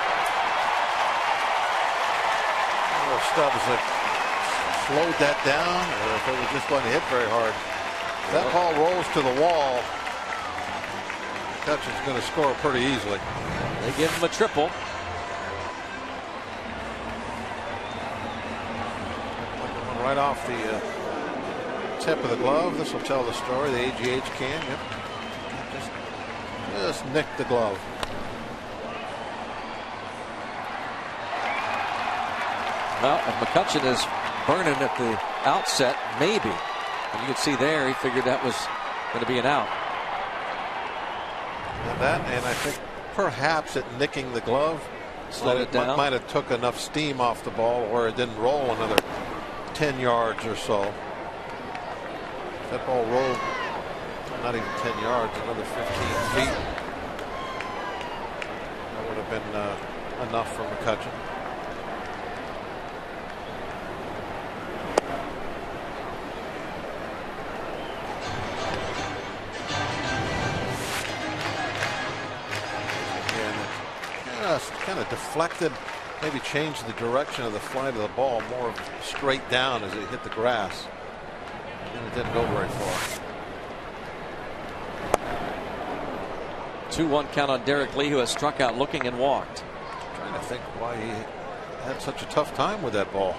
Stubbs had slowed that down, or if it was just going to hit very hard. That ball rolls to the wall. McCutchen's going to score pretty easily. They give him a triple. right off the tip of the glove. This will tell the story. The AGH can. Yep. Just nicked the glove. Well, if McCutcheon is burning at the outset, maybe. And you can see there, he figured that was going to be an out. And I think perhaps it nicking the glove slowed it down. Might have took enough steam off the ball where it didn't roll another 10 yards or so. If that ball rolled not even 10 yards, another 15 feet, that would have been enough for McCutcheon. Kind of deflected, maybe changed the direction of the flight of the ball more straight down as it hit the grass, and it didn't go very far. 2-1 count on Derek Lee, who has struck out looking and walked. Trying to think why he had such a tough time with that ball.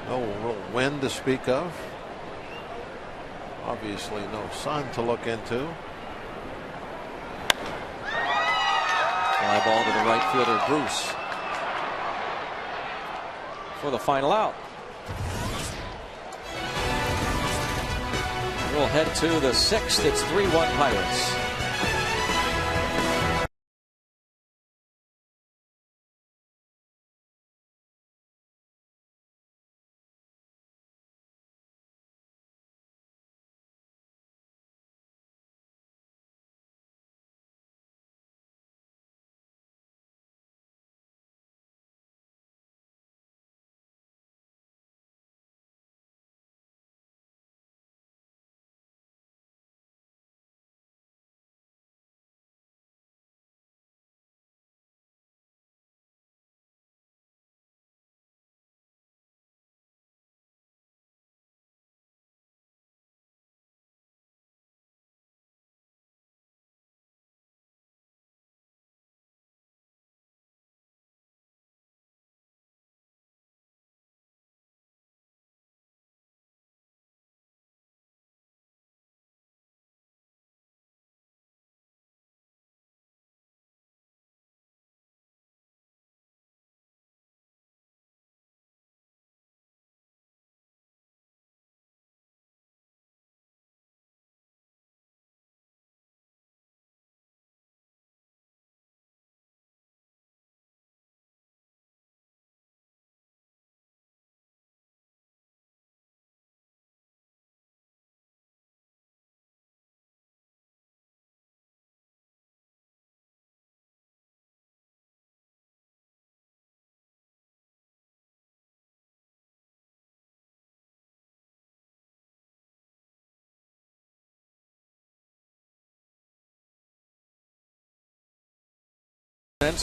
No real wind to speak of. Obviously no sun to look into. Fly ball to the right fielder, Bruce, for the final out. We'll head to the 6th. It's 3-1 Pirates.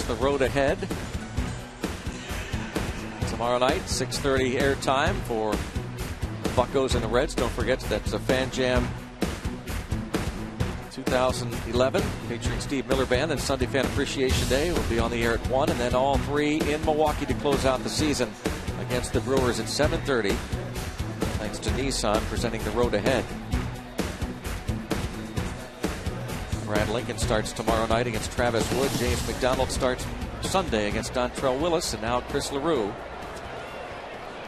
The road ahead tomorrow night, 6:30 airtime for the Buccos and the Reds. Don't forget that's a Fan Jam 2011 featuring Steve Miller Band, and Sunday Fan Appreciation Day will be on the air at 1, and then all three in Milwaukee to close out the season against the Brewers at 7:30. Thanks to Nissan presenting the road ahead. Brad Lincoln starts tomorrow night against Travis Wood. James McDonald starts Sunday against Dontrell Willis, and now Chris LaRue.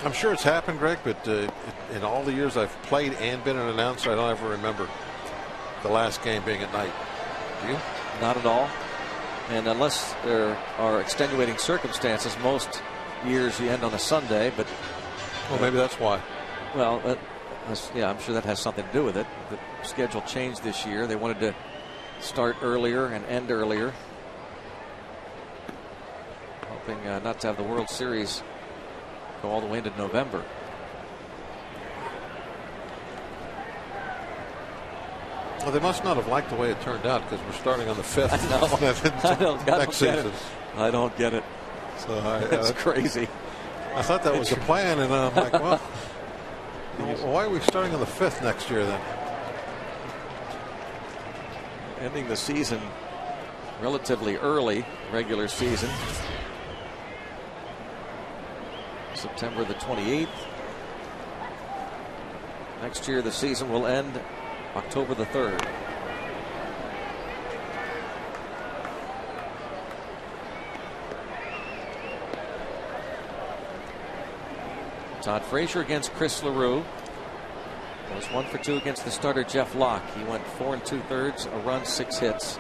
I'm sure it's happened, Greg, but in all the years I've played and been an announcer, I don't ever remember the last game being at night. Do you? Not at all. And unless there are extenuating circumstances, most years you end on a Sunday. But well, maybe that's why. Well, yeah, I'm sure that has something to do with it. The schedule changed this year. They wanted to start earlier and end earlier, hoping not to have the World Series go all the way into November. Well, they must not have liked the way it turned out, because we're starting on the 5th. I know. Next season. I don't get it. So it's crazy. I thought that was the plan, and I'm like, well, why are we starting on the 5th next year then? Ending the season relatively early, regular season. September the 28th. Next year, the season will end October the 3rd. Todd Frazier against Chris LaRue. Was 1 for 2 against the starter Jeff Locke. He went 4 2/3, a run, 6 hits.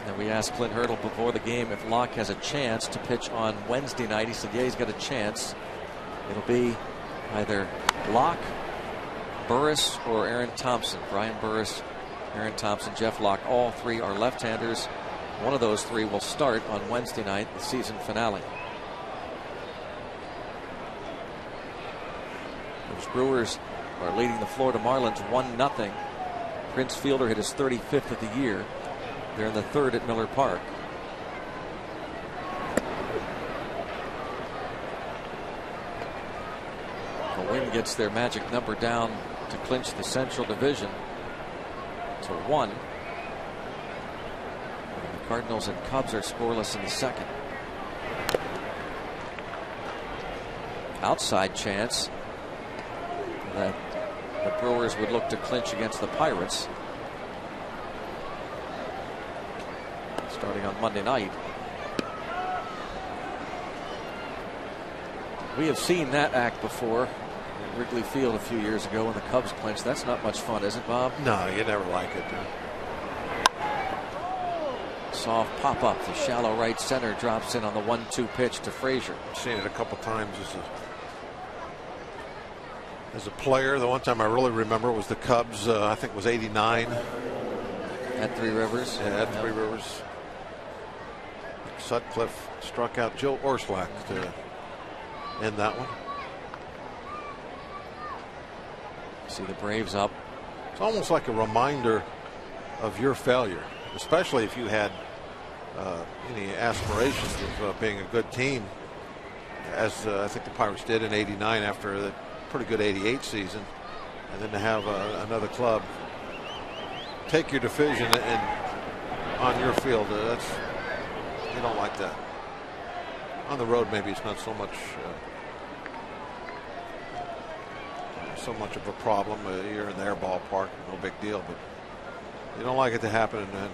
And we asked Clint Hurdle before the game if Locke has a chance to pitch on Wednesday night. He said, yeah, he's got a chance. It'll be either Locke, Burris, or Aaron Thompson. Brian Burris, Aaron Thompson, Jeff Locke. All three are left-handers. One of those three will start on Wednesday night, the season finale. Those Brewers are leading the Florida Marlins 1-0. Prince Fielder hit his 35th of the year. They're in the 3rd at Miller Park. A win gets their magic number down to clinch the Central Division to 1. The Cardinals and Cubs are scoreless in the 2nd. Outside chance that the Brewers would look to clinch against the Pirates starting on Monday night. We have seen that act before at Wrigley Field a few years ago when the Cubs clinched. That's not much fun, is it, Bob? No, you never like it. Soft pop up. The shallow right center drops in on the 1-2 pitch to Frazier. I've seen it a couple times as a player. The one time I really remember was the Cubs. I think it was '89 at Three Rivers. Yeah, at Three Rivers. Sutcliffe struck out Joe Orslak to end that one. See the Braves up. It's almost like a reminder of your failure, especially if you had any aspirations of being a good team, as I think the Pirates did in '89 after the pretty good '88 season, and then to have another club take your division and on your field, you don't like that. On the road, maybe it's not so much of a problem. You're in their ballpark, no big deal, but you don't like it to happen in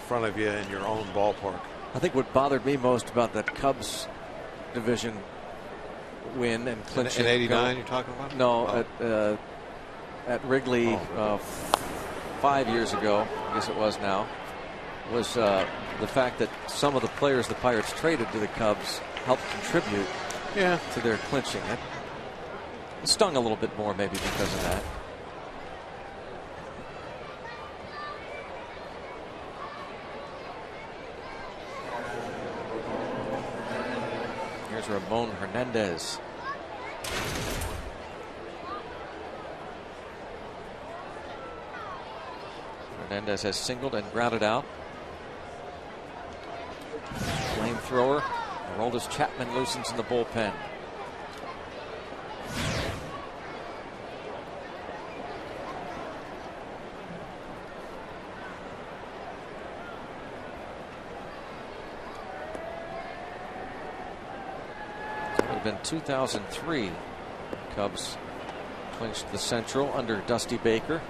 front of you in your own ballpark. I think what bothered me most about that Cubs division win and clinching in '89 you're talking about? No, at Wrigley 5 years ago, I guess it was now, was the fact that some of the players the Pirates traded to the Cubs helped contribute to their clinching. It stung a little bit more maybe because of that. Here's Ramon Hernandez. Hernandez has singled and grounded out. Flamethrower. Aroldis Chapman loosens in the bullpen. It would have been 2003. Cubs clinched the Central under Dusty Baker.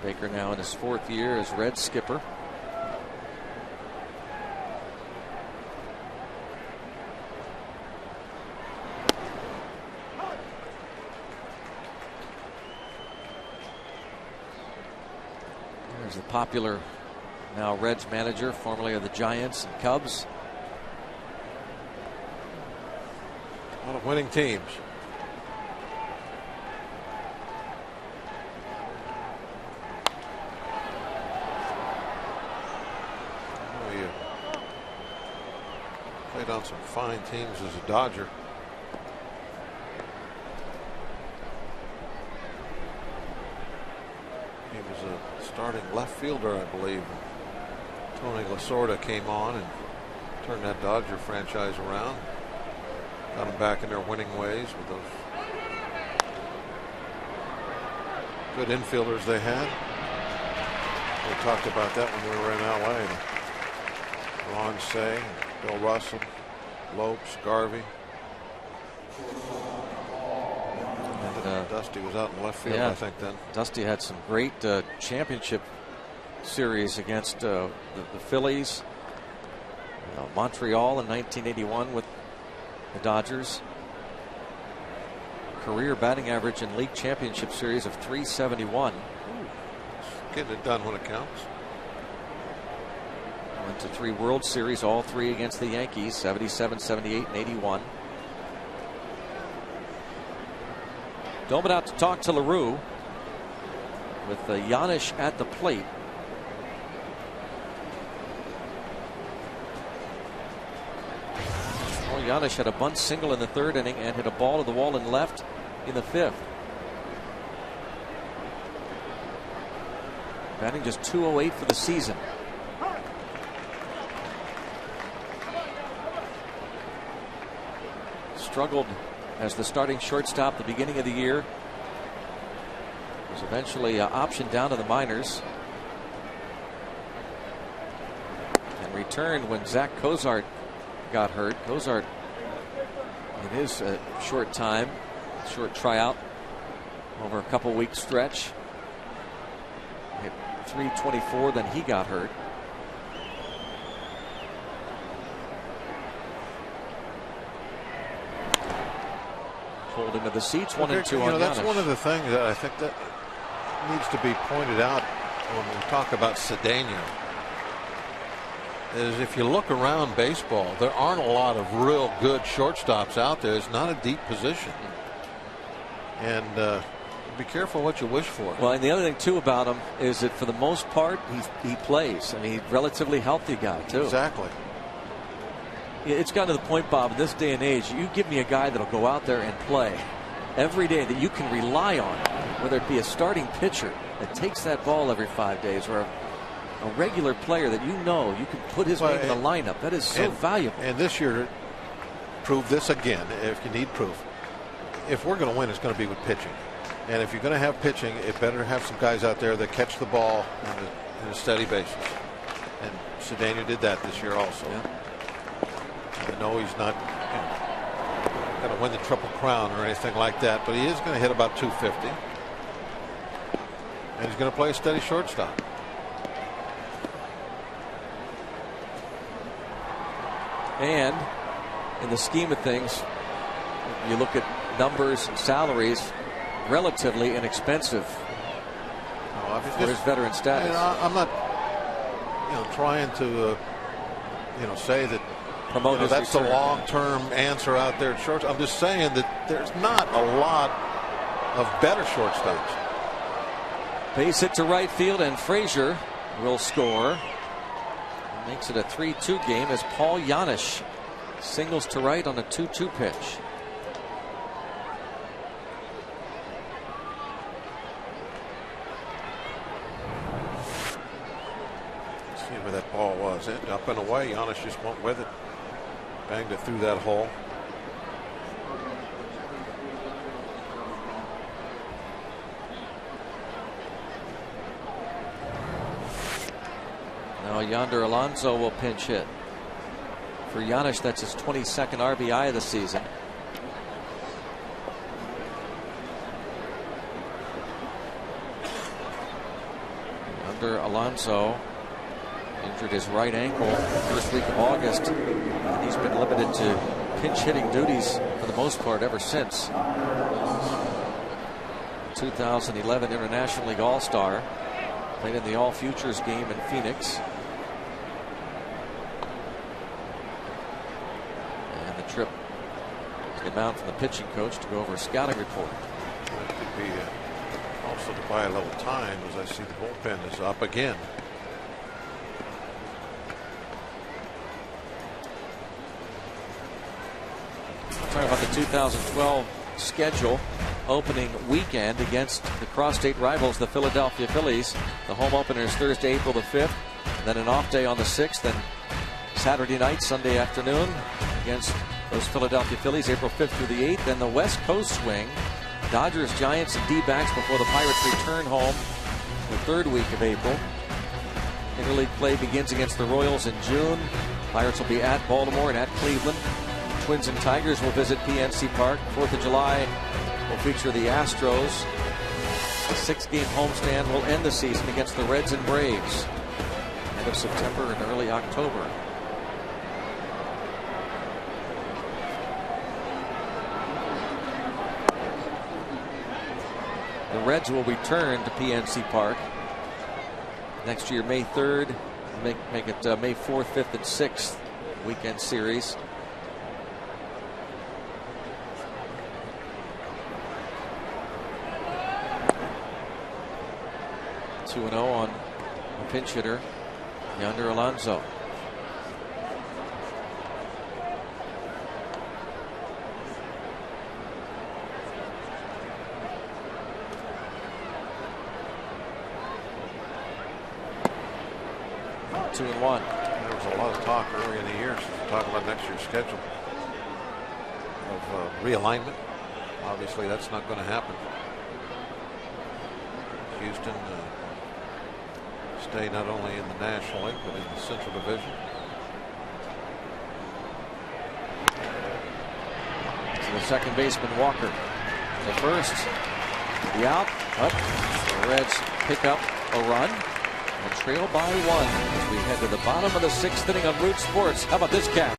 Baker now in his 4th year as Red skipper. There's the popular now Reds manager, formerly of the Giants and Cubs. A lot of winning teams. Played on some fine teams as a Dodger. He was a starting left fielder, I believe. Tony Lasorda came on and turned that Dodger franchise around. Got them back in their winning ways with those good infielders they had. We talked about that when we were in LA. Ron Say, Bill Russell, Lopes, Garvey. And Dusty was out in left field, yeah, I think, then. Dusty had some great championship series against the Phillies. Montreal in 1981 with the Dodgers. Career batting average in league championship series of .371. Getting it done when it counts. Went to 3 World Series, all 3 against the Yankees, 77, 78, and 81. Dolman out to talk to LaRue with Janisch at the plate. Well, Janisch had a bunt single in the 3rd inning and hit a ball to the wall in left in the 5th. Batting just .208 for the season. Struggled as the starting shortstop at the beginning of the year. Was eventually optioned down to the minors. And returned when Zach Cozart got hurt. Cozart, in his short tryout over a couple week stretch, hit .324, then he got hurt. Pulled into the seats, 1-2 on that's Janisch. one of the things that I think that needs to be pointed out when we talk about Cedeno. Is if you look around baseball, there aren't a lot of real good shortstops out there. It's not a deep position, and be careful what you wish for. Well, and the other thing too about him is that for the most part he plays. I mean, he's a relatively healthy guy too. Exactly. It's gotten to the point, Bob, in this day and age, you give me a guy that'll go out there and play every day that you can rely on, whether it be a starting pitcher that takes that ball every 5 days or a regular player that you know you can put his name in the lineup. That is so valuable. And this year proved this again, if you need proof. If we're going to win, it's going to be with pitching. And if you're going to have pitching, it better have some guys out there that catch the ball on a steady basis. And Cedeno did that this year also. Yeah. I know he's not going to win the Triple Crown or anything like that, but he is going to hit about 250. And he's going to play a steady shortstop. And in the scheme of things, you look at numbers and salaries, relatively inexpensive for his veteran status. I'm not trying to say that promote his that's return. the long-term answer out there at short. I'm just saying that there's not a lot of better shortstops. Base hit to right field, and Frazier will score. It makes it a 3-2 game as Paul Janisch singles to right on a 2-2 pitch. See where that ball was. Up and away. Janisch just went with it. Banged it through that hole. Now Yonder Alonso will pinch hit. For Janisch, that's his 22nd RBI of the season. Yonder Alonso injured his right ankle first week of August, and he's been limited to pinch hitting duties for the most part ever since. 2011 International League All-Star, played in the All Futures game in Phoenix. And the trip to the mound from the pitching coach to go over a scouting report. It could be also to buy a little time, as I see the bullpen is up again. Talking about the 2012 schedule opening weekend against the cross-state rivals, the Philadelphia Phillies. The home opener is Thursday, April the 5th. Then an off day on the 6th. Then Saturday night, Sunday afternoon against those Philadelphia Phillies, April 5th through the 8th. Then the West Coast swing, Dodgers, Giants, and D-backs before the Pirates return home the 3rd week of April. Interleague play begins against the Royals in June. Pirates will be at Baltimore and at Cleveland. Twins and Tigers will visit PNC Park. 4th of July will feature the Astros. The 6-game homestand will end the season against the Reds and Braves. End of September and early October. The Reds will return to PNC Park next year, May 3rd. Make it May 4th, 5th, and 6th weekend series. Two 2-0 on a pinch hitter, Yonder Alonso. Two and one. There was a lot of talk early in the year, talking about next year's schedule of realignment. Obviously, that's not going to happen. Houston stay not only in the National League but in the Central Division. To the second baseman Walker. The first, the out, but the Reds pick up a run and trail by one as we head to the bottom of the 6th inning on Root Sports. How about this catch?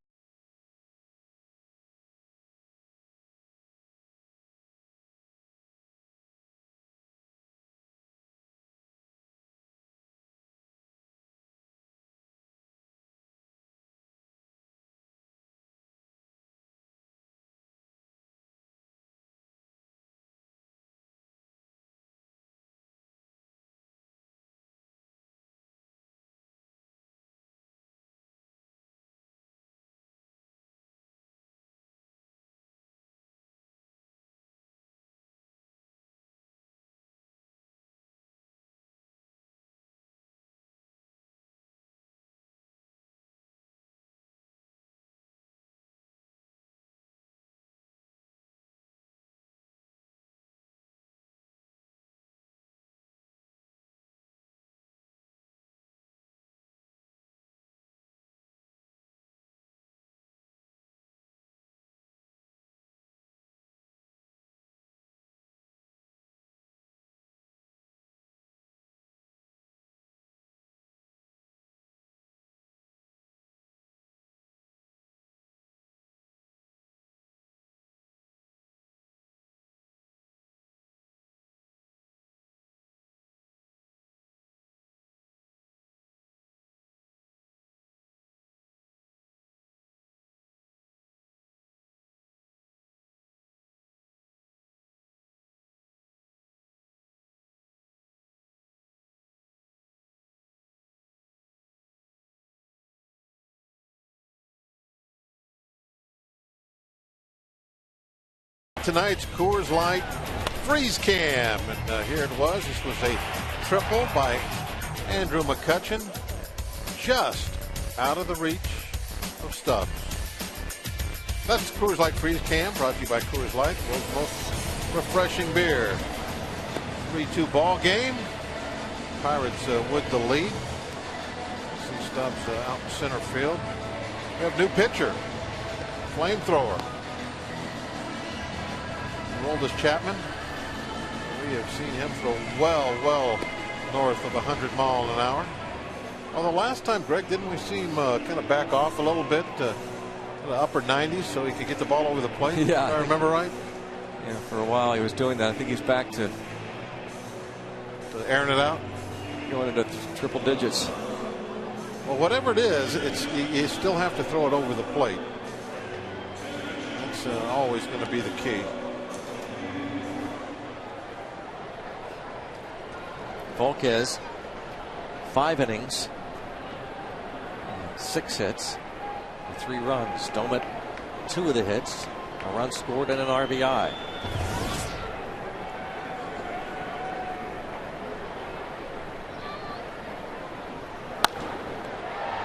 Tonight's Coors Light Freeze Cam, and here it was. This was a triple by Andrew McCutchen, just out of the reach of Stubbs. That's Coors Light Freeze Cam, brought to you by Coors Light, the world's most refreshing beer. 3-2 ball game. Pirates with the lead. See Stubbs out in center field. We have new pitcher, flamethrower. Oldest Chapman. We have seen him throw well north of 100 miles an hour. Although last time, Greg, didn't we see him kind of back off a little bit to the upper 90s so he could get the ball over the plate? Yeah, if I remember right. Yeah, for a while he was doing that. I think he's back to airing it out, going into triple digits. Well, whatever it is, you still have to throw it over the plate. That's always going to be the key. Volquez, 5 innings, 6 hits, 3 runs. Domet, 2 of the hits, a run scored and an RBI.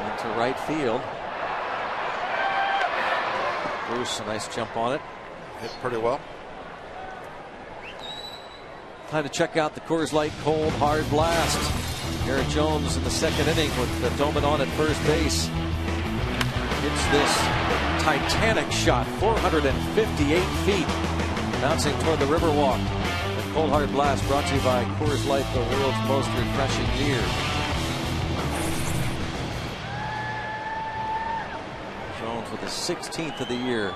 Into right field. Bruce, a nice jump on it. Hit pretty well. Time to check out the Coors Light Cold Hard Blast. Garrett Jones in the 2nd inning with Domet on at first base. It's this titanic shot, 458 feet, bouncing toward the Riverwalk. The Cold Hard Blast brought to you by Coors Light, the world's most refreshing beer. Jones with the 16th of the year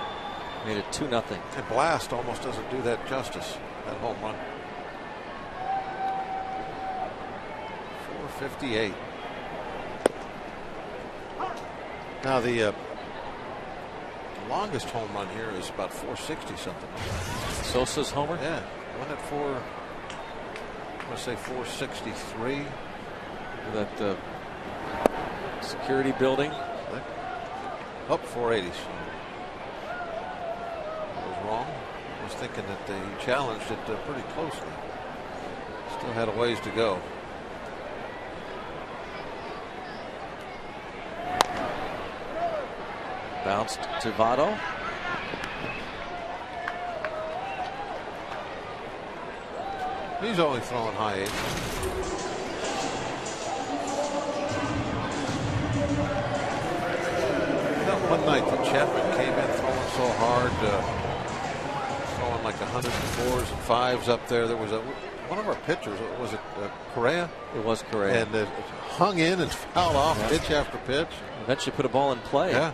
made it 2-0. And Blast almost doesn't do that justice, that home run. 458. Now the longest home run here is about 460 something. Sosa's homer? Yeah, one at I'm going to say 463. That security building. Up 480s. I was wrong. I was thinking that they challenged it pretty closely. Still had a ways to go. Bounced to Votto. He's only throwing high 8. That one night that Chapman came in throwing so hard, throwing like 104s and 5s up there. There was one of our pitchers, was it Correa? It was Correa. And it hung in and fouled off pitch after pitch. Eventually put a ball in play. Yeah.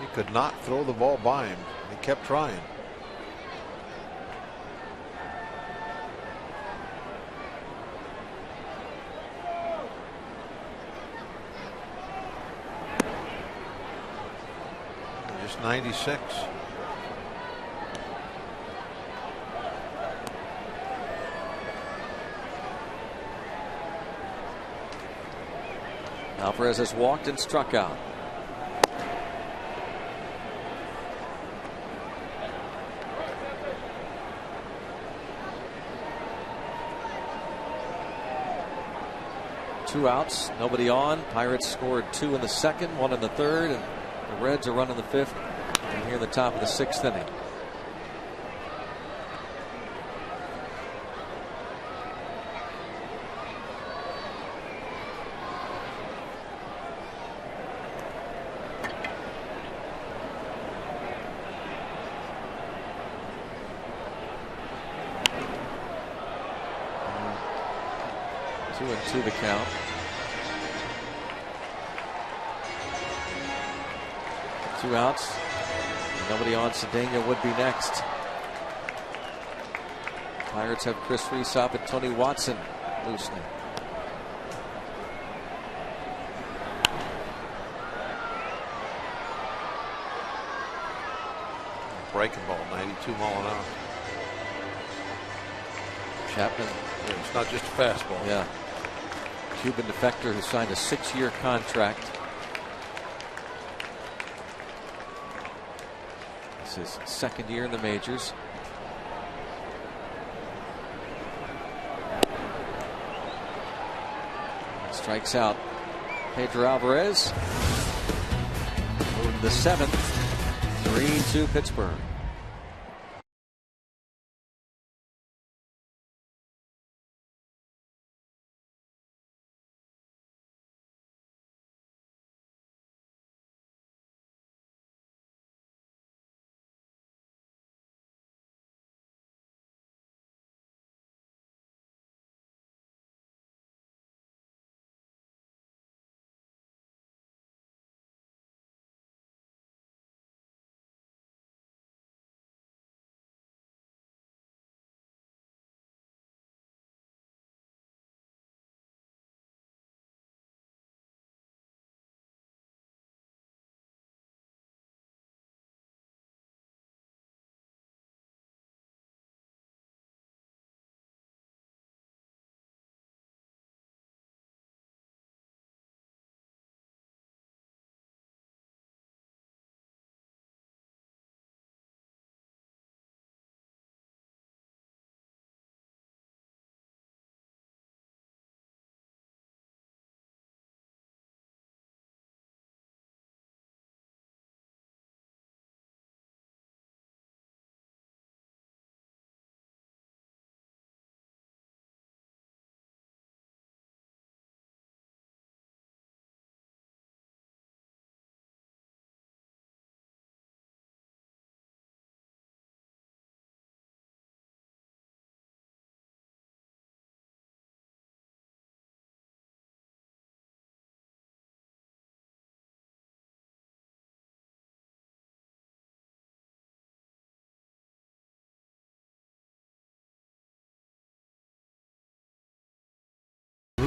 He could not throw the ball by him. He kept trying. Just 96. Alvarez has walked and struck out. Two outs, nobody on. Pirates scored 2 in the second, 1 in the third, and the Reds are running the 5th. And here in the top of the 6th inning. Two and two the count. Two outs. Nobody on. Cedeno would be next. Pirates have Chris Rhysop and Tony Watson loosening. Breaking ball, 92 mile an hour. Chapman. Yeah, it's not just a fastball. Yeah. Cuban defector who signed a 6-year contract. This is his second year in the majors. Strikes out Pedro Alvarez. Moving to the 7th. 3-2 Pittsburgh.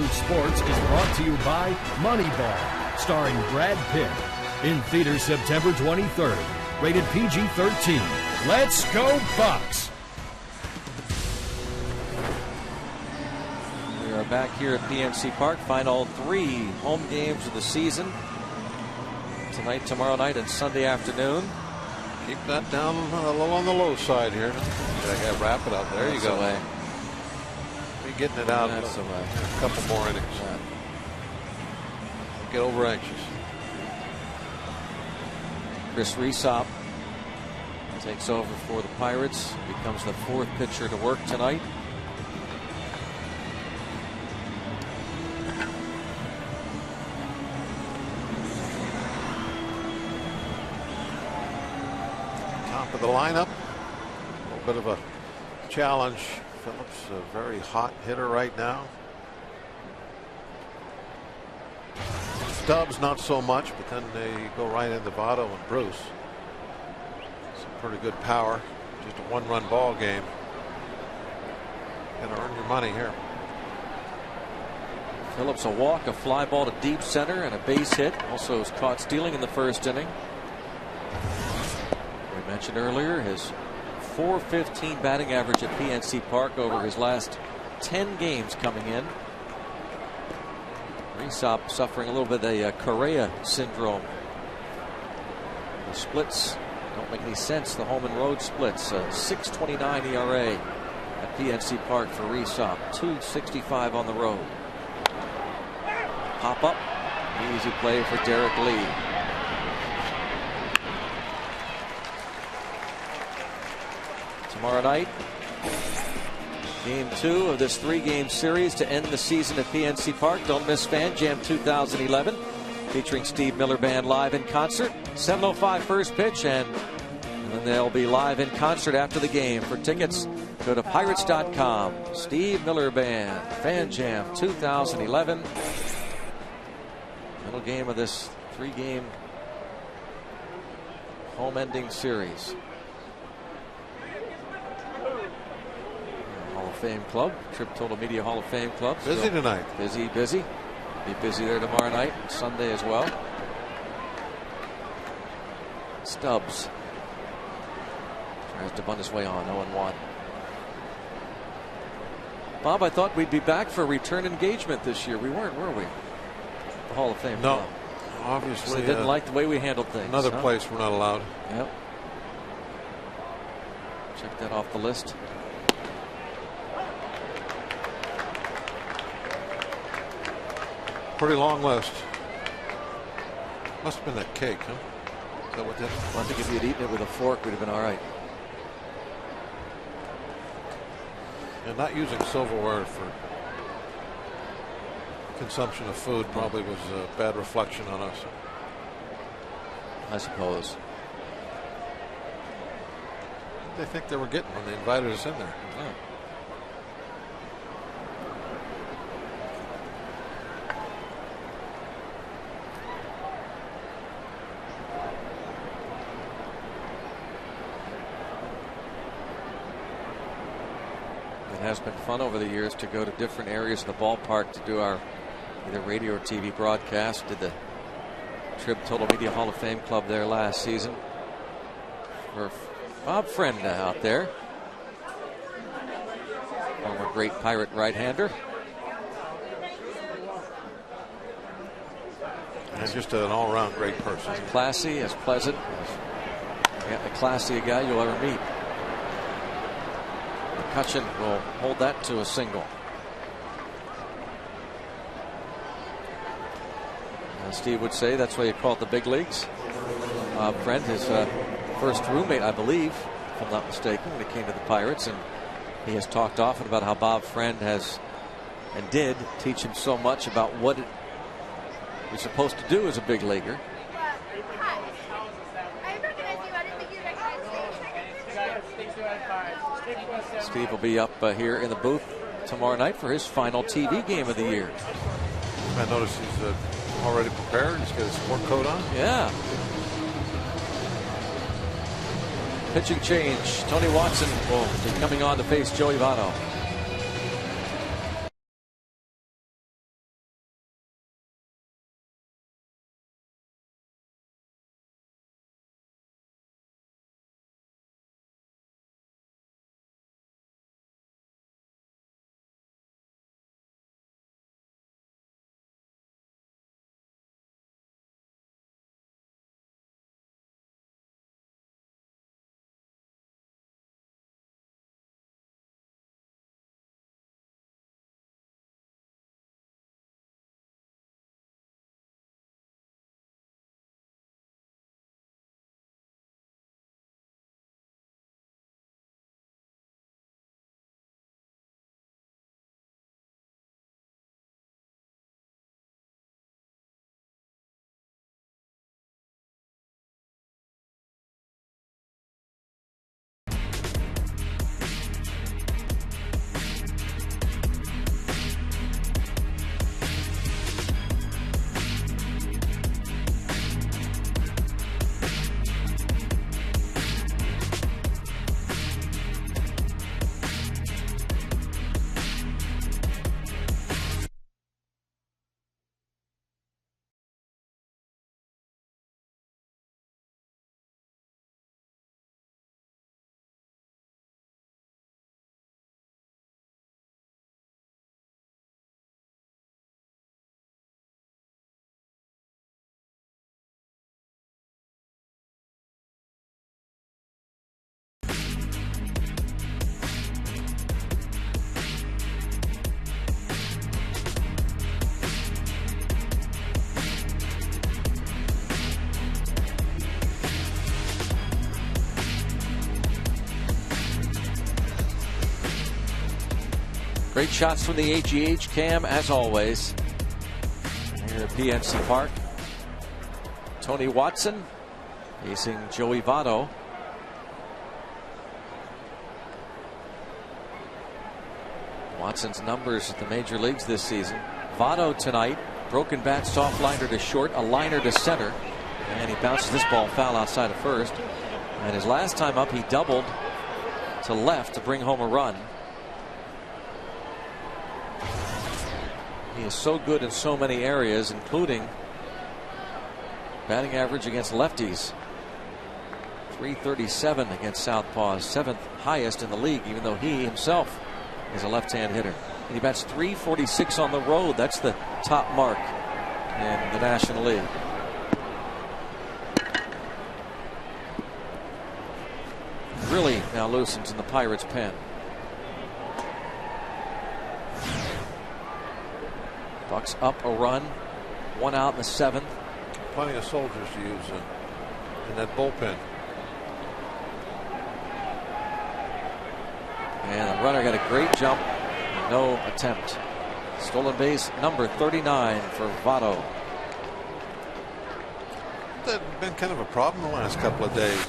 Absolute Sports is brought to you by Moneyball, starring Brad Pitt. In theaters September 23rd. Rated PG-13. Let's go Bucks! We are back here at PNC Park. Final 3 home games of the season. Tonight, tomorrow night, and Sunday afternoon. Keep that down a little on the low side here. I got to wrap it up. There you go. Away. Be getting it out That's a couple more innings. Yeah. Get over anxious. Chris Resop takes over for the Pirates. Becomes the 4th pitcher to work tonight. Top of the lineup. A little bit of a challenge. Phillips, a very hot hitter right now. Stubbs not so much, but then they go right into Votto and Bruce. Some pretty good power. Just a 1-run ball game. Gonna earn your money here. Phillips a walk, a fly ball to deep center, and a base hit. Also was caught stealing in the 1st inning. We mentioned earlier his .415 batting average at PNC Park over his last 10 games coming in. Resop suffering a little bit of a Correa syndrome. The splits don't make any sense. The home and road splits. 6.29 ERA at PNC Park for Resop. 2.65 on the road. Pop up. Easy play for Derek Lee. Tomorrow night, Game 2 of this 3-game series to end the season at PNC Park. Don't miss Fan Jam 2011, featuring Steve Miller Band live in concert. 7:05 first pitch, and then they'll be live in concert after the game. For tickets, go to Pirates.com. Steve Miller Band, Fan Jam 2011. Middle game of this 3-game home-ending series. Hall of Fame Club, Trib Total Media Hall of Fame Club. Busy tonight. Busy. Be busy there tomorrow night, Sunday as well. Stubbs tries to bunt his way on, 0-1. Bob, I thought we'd be back for return engagement this year. We weren't, were we? The Hall of Fame. No, Club. obviously They didn't like the way we handled things. Another place we're not allowed. Yep. Check that off the list. Pretty long list. Must have been that cake, huh? Is that what that? Well, I think if you'd eaten it with a fork, we'd have been all right. And not using silverware for consumption of food probably was a bad reflection on us. I suppose. What did they think they were getting when they invited us in there? Yeah. It has been fun over the years to go to different areas of the ballpark to do our either radio or TV broadcast. Did the Trib Total Media Hall of Fame Club there last season. For Bob Friend out there. Former great Pirate right-hander. And just an all-around great person. As classy, as pleasant. As the classiest guy you'll ever meet. McCutcheon will hold that to a single. As Steve would say, that's why you call it the big leagues. Bob Friend, his first roommate, I believe, if I'm not mistaken, when he came to the Pirates, and he has talked often about how Bob Friend has and did teach him so much about what you're supposed to do as a big leaguer. Steve will be up here in the booth tomorrow night for his final TV game of the year. I noticed he's already prepared. He's got his sport coat on. Yeah. Pitching change. Tony Watson will be coming on to face Joey Votto. Great shots from the AGH cam, as always, here at PNC Park. Tony Watson facing Joey Votto. Watson's numbers at the major leagues this season. Votto tonight, broken bat, soft liner to short, a liner to center, and he bounces this ball foul outside of first. And his last time up, he doubled to left to bring home a run. He is so good in so many areas, including batting average against lefties. .337 against southpaws, 7th highest in the league, even though he himself is a left-hand hitter. And he bats .346 on the road. That's the top mark in the National League. Really now loosens in the Pirates' pen. Bucks up a run, 1 out in the 7th. Plenty of soldiers to use in that bullpen. And the runner got a great jump, no attempt. Stolen base number 39 for Votto. That's been kind of a problem the last couple of days.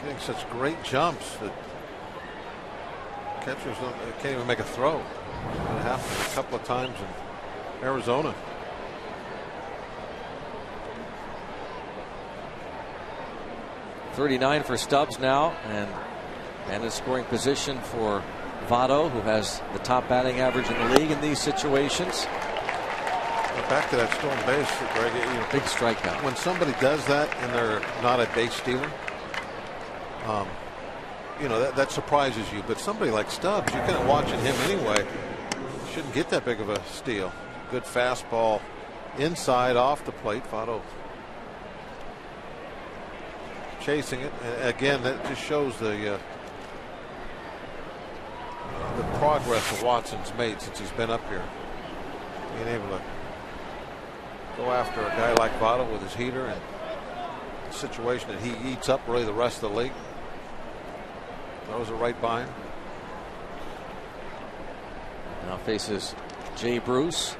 Getting such great jumps that catchers can't even make a throw. It happened a couple of times in Arizona. .39 for Stubbs now, and in scoring position for Votto, who has the top batting average in the league in these situations. Back to that stolen base, Greg. Big strikeout. When somebody does that and they're not a base stealer, that surprises you. But somebody like Stubbs, you're kind of watching him anyway. Shouldn't get that big of a steal. Good fastball inside off the plate. Votto chasing it. And again, that just shows the progress that Watson's made since he's been up here. Being able to go after a guy like Votto with his heater, and a situation that he eats up really the rest of the league. Throws it right by him. Now faces Jay Bruce.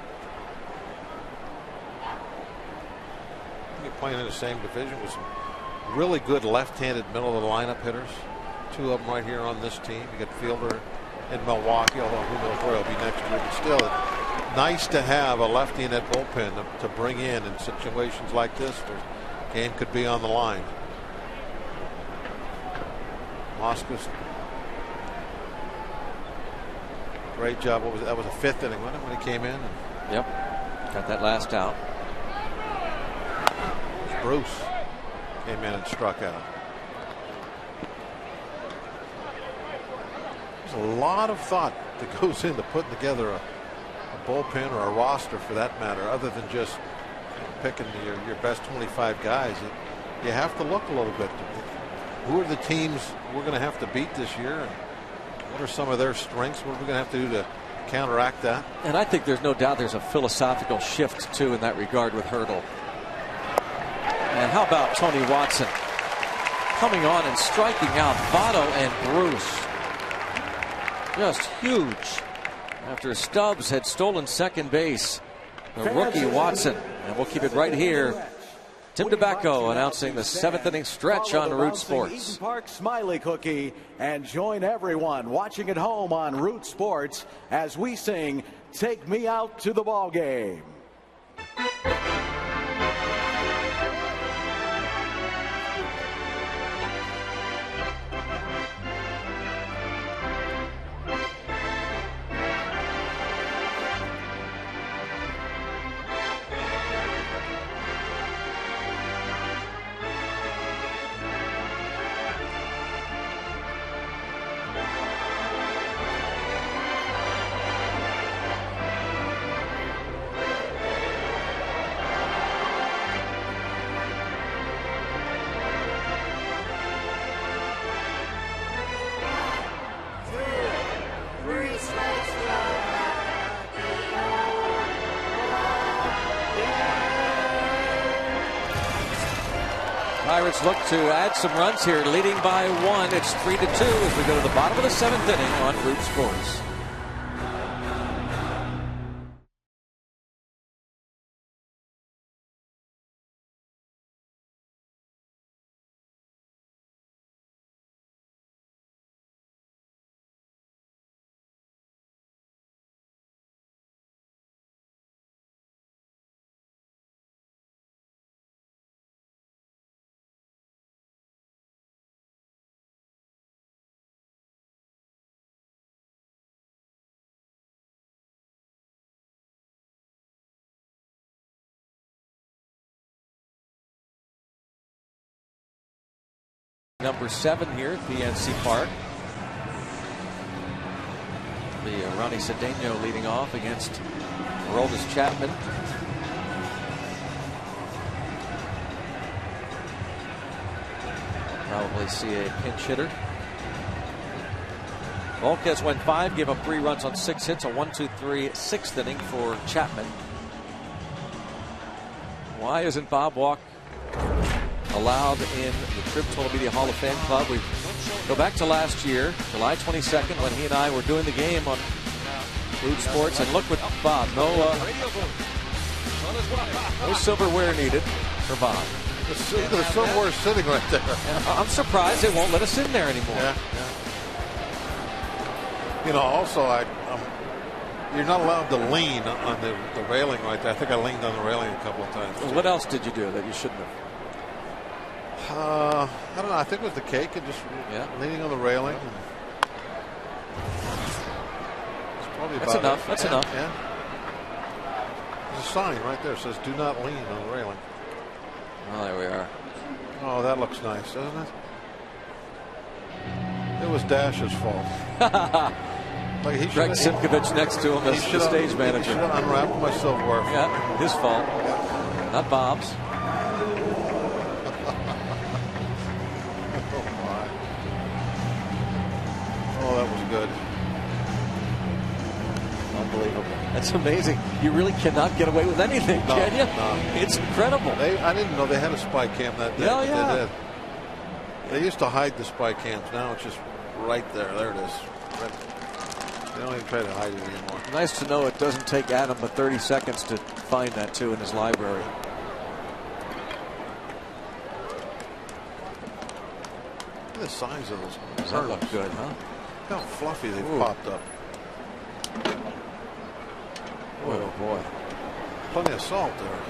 You're playing in the same division with some really good left-handed middle of the lineup hitters. 2 of them right here on this team. You got Fielder in Milwaukee, although who knows where he'll be next year. But still, nice to have a lefty in that bullpen to bring in situations like this where the game could be on the line. Moskowitz, great job. That was a 5th inning, wasn't it, when he came in? Yep, got that last out. Bruce came in and struck out. There's a lot of thought that goes into putting together a bullpen or a roster, for that matter, other than just picking your best 25 guys. You have to look a little bit. Who are the teams we're going to have to beat this year, and what are some of their strengths? What are we going to have to do to counteract that? And I think there's no doubt there's a philosophical shift too in that regard with Hurdle. And how about Tony Watson coming on and striking out Votto and Bruce? Just huge. After Stubbs had stolen second base, the rookie Watson. And we'll keep it right here. Tim DeBacco announcing the 7th inning stretch on Root Sports. Eaton Park Smiley Cookie, and join everyone watching at home on Root Sports as we sing "Take Me Out to the Ball Game." Pirates look to add some runs here, leading by 1. It's 3-2 as we go to the bottom of the 7th inning on Root Sports. Number 7 here at PNC Park. The Ronnie Cedeno leading off against Aroldis Chapman. Probably see a pinch hitter. Volquez went 5, gave up 3 runs on 6 hits, a 1-2-3 6th inning for Chapman. Why isn't Bob Walk allowed in the Trib Media Hall of Fame Club? We go back to last year, July 22nd, when he and I were doing the game on Root Sports, and look what Bob, no silverware needed for Bob. The silverware sitting right there. And I'm surprised they won't let us in there anymore. Yeah. You know, also, you're not allowed to lean on the railing right there. I think I leaned on the railing a couple of times. Well, what else did you do that you shouldn't have? I don't know. I think it was the cake and just leaning on the railing. That's enough. That's enough. Yeah. There's a sign right there that says "Do not lean on the railing." Well, there we are. Oh, that looks nice, doesn't it? It was Dash's fault. Like Greg Simkovich next to him as the stage manager. He should have unwrapped my silverware. Yeah, his fault, not Bob's. Oh, that was good. Unbelievable. That's amazing. You really cannot get away with anything, can you? No. It's incredible. I didn't know they had a spy cam that day. Yeah, yeah. They used to hide the spy cams. Now it's just right there. There it is. They don't even try to hide it anymore. Nice to know it doesn't take Adam but 30 seconds to find that, too, in his library. Look at the size of those. That look good, huh? Look how fluffy they've popped up. Oh, boy. Plenty of salt there.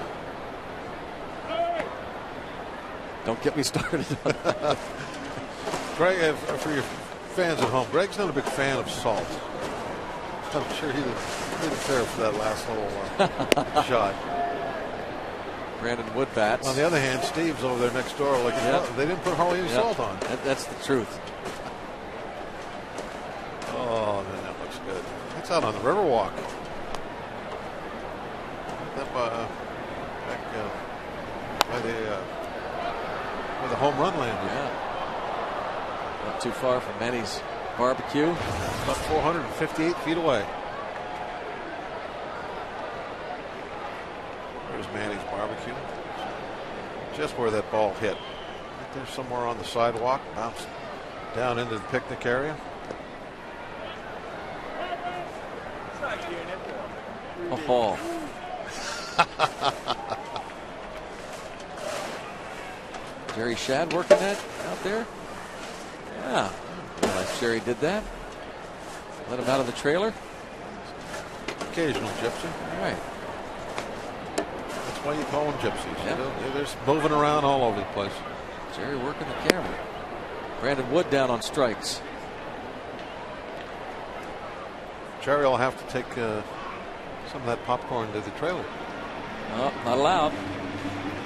Don't get me started. Greg, for your fans at home, Greg's not a big fan of salt. I'm sure he didn't care for that last little shot. Brandon Wood bats. On the other hand, Steve's over there next door. Like they didn't put hardly any salt on. That's the truth. Oh, man, that looks good. That's out on the Riverwalk. That back where the home run landed. Yeah. Not too far from Manny's barbecue. About 458 feet away. There's Manny's barbecue. Just where that ball hit. Right there somewhere on the sidewalk. Bounced down into the picnic area. Oh. Jerry Shad working that out there. Yeah. Realize Jerry did that. Let him out of the trailer. Occasional gypsy. All right. That's why you call them gypsies. Yep. They're just moving around all over the place. Jerry working the camera. Brandon Wood down on strikes. Jerry will have to take some of that popcorn to the trailer. Oh, not allowed.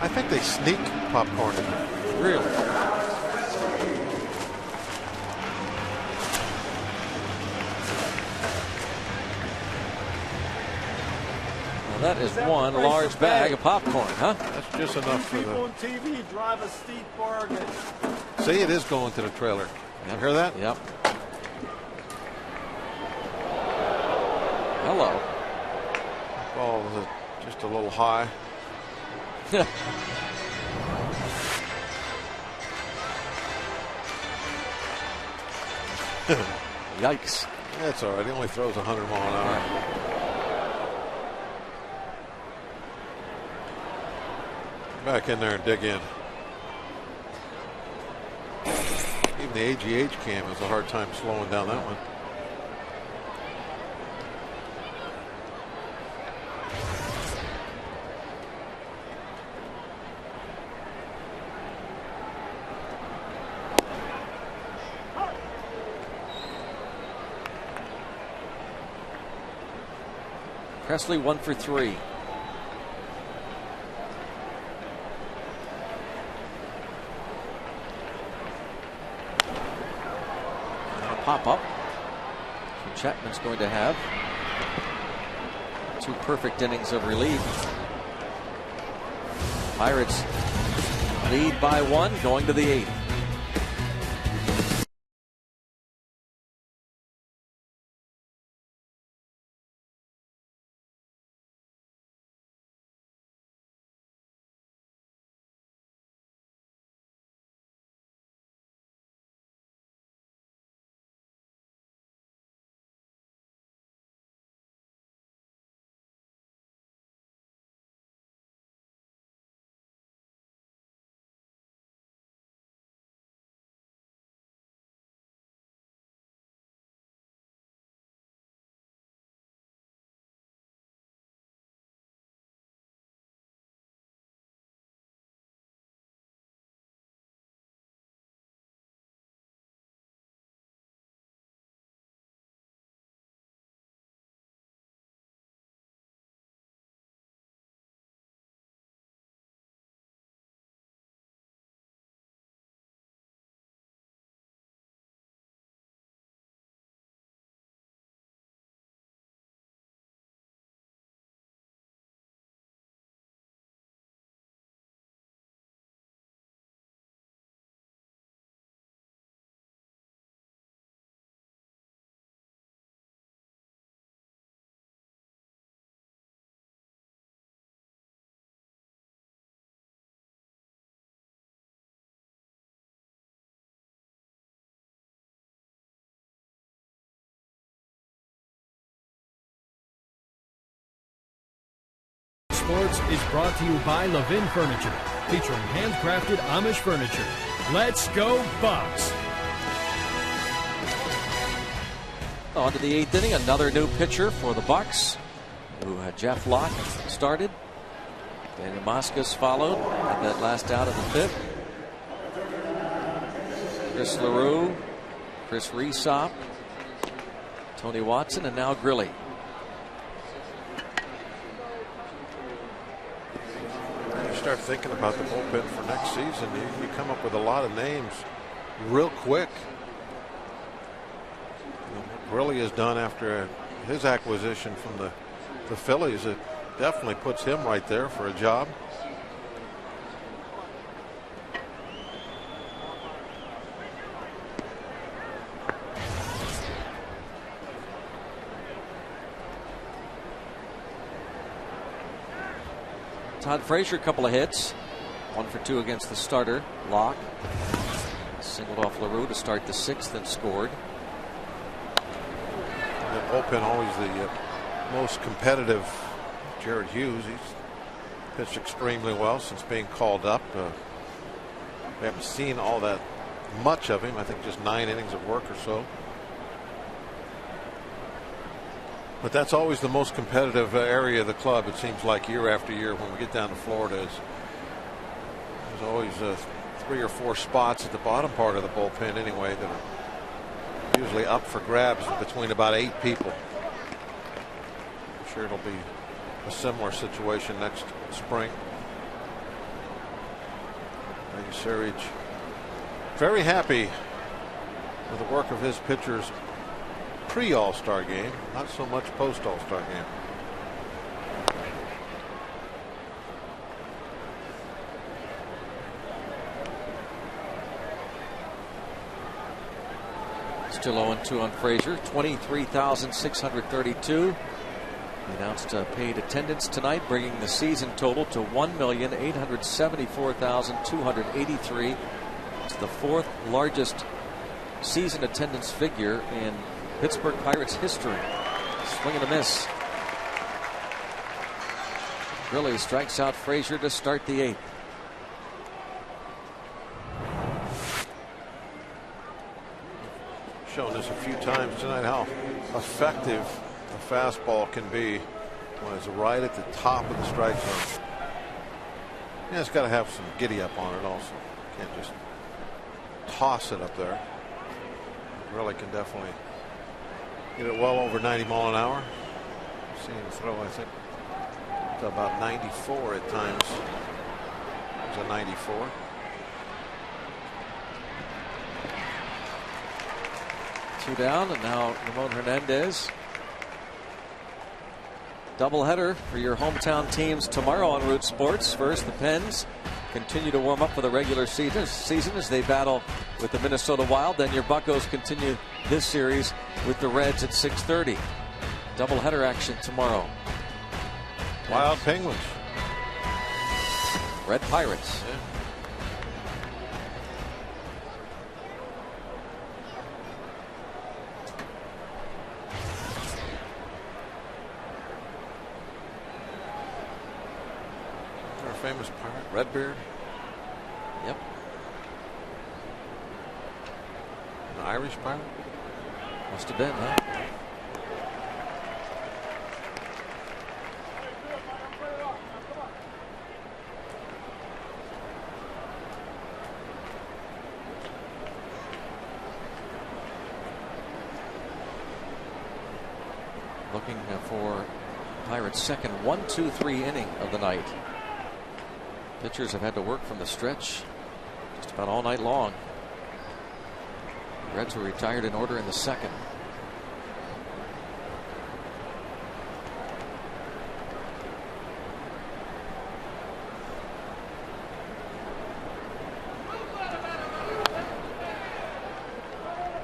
I think they sneak popcorn in there. Really? Well, that is one large bag of popcorn, huh? That's just enough for People on TV drive a steep bargain. See, it is going to the trailer. Yep. You hear that? Yep. Hello. Ball was just a little high. Yikes. That's all right. He only throws 100 mile an hour. Back in there and dig in. Even the AGH cam has a hard time slowing down that one. Presley 1 for 3. Pop up. So Chapman's going to have 2 perfect innings of relief. Pirates lead by 1 going to the 8th. Sports is brought to you by Levin Furniture, featuring handcrafted Amish furniture. Let's go Bucks! On to the 8th inning, another new pitcher for the Bucks, who had Jeff Locke started. Daniel Moscas followed at that last out of the 5th. Chris LaRue, Chris Resop, Tony Watson, and now Grilly. Start thinking about the bullpen for next season, you come up with a lot of names real quick. What Grilly has done after his acquisition from the Phillies, it definitely puts him right there for a job. Todd Frazier, a couple of hits. 1 for 2 against the starter, Locke. Singled off LaRue to start the 6th and scored. The bullpen always the most competitive. Jared Hughes, he's pitched extremely well since being called up. We haven't seen all that much of him. I think just 9 innings of work or so. But that's always the most competitive area of the club, it seems like, year after year. When we get down to Florida, there's always 3 or 4 spots at the bottom part of the bullpen anyway that are usually up for grabs between about 8 people. I'm sure it'll be a similar situation next spring. Serich very happy with the work of his pitchers pre-All-Star game, not so much post-All-Star game. Still 0-2 on Frazier. 23,632. He announced paid attendance tonight, bringing the season total to 1,874,283. It's the 4th largest season attendance figure in Pittsburgh Pirates history. Swing and a miss. Grilli strikes out Frazier to start the 8th. Shown this a few times tonight how effective a fastball can be when it's right at the top of the strike zone. Yeah, it's got to have some giddy up on it also. Can't just toss it up there. Really can definitely get it well over 90 mile an hour. I've seen him throw, I think, to about 94 at times. It was a 94. Two down, and now Ramon Hernandez. Doubleheader for your hometown teams tomorrow on Root Sports. First, the Pens continue to warm up for the regular season as they battle with the Minnesota Wild. Then your Buccos continue this series with the Reds at 6:30. Doubleheader action tomorrow. Wild Penguins. Red Pirates. Yeah. Famous pirate, Redbeard. Yep. An Irish pirate? Must have been, huh? Looking for Pirates' second 1-2-3 inning of the night. Pitchers have had to work from the stretch just about all night long. The Reds were retired in order in the second.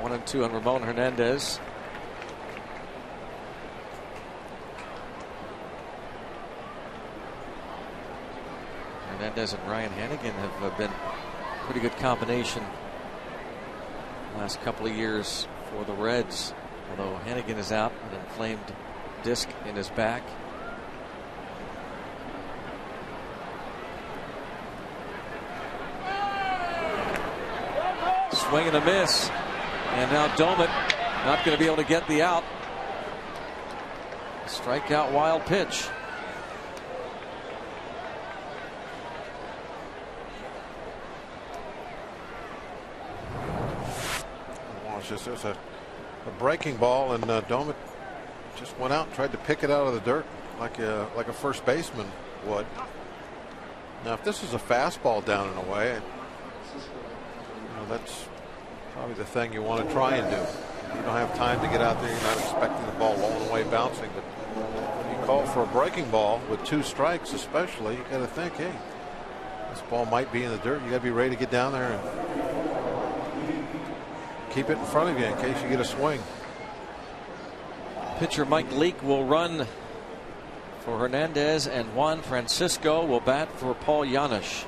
One and two on Ramon Hernandez. Hernandez and Ryan Hannigan have been a pretty good combination the last couple of years for the Reds, although Hannigan is out with an inflamed disc in his back. Swing and a miss, and now Domit not going to be able to get the out. Strikeout wild pitch. There's a breaking ball, and Domit just went out and tried to pick it out of the dirt like a first baseman would. Now, if this is a fastball down and away, that's probably the thing you want to try and do. You don't have time to get out there. You're not expecting the ball rolling away bouncing, but when you call for a breaking ball with 2 strikes, especially, you got to think, hey, this ball might be in the dirt. You got to be ready to get down there and keep it in front of you in case you get a swing. Pitcher Mike Leake will run for Hernandez, and Juan Francisco will bat for Paul Janisch.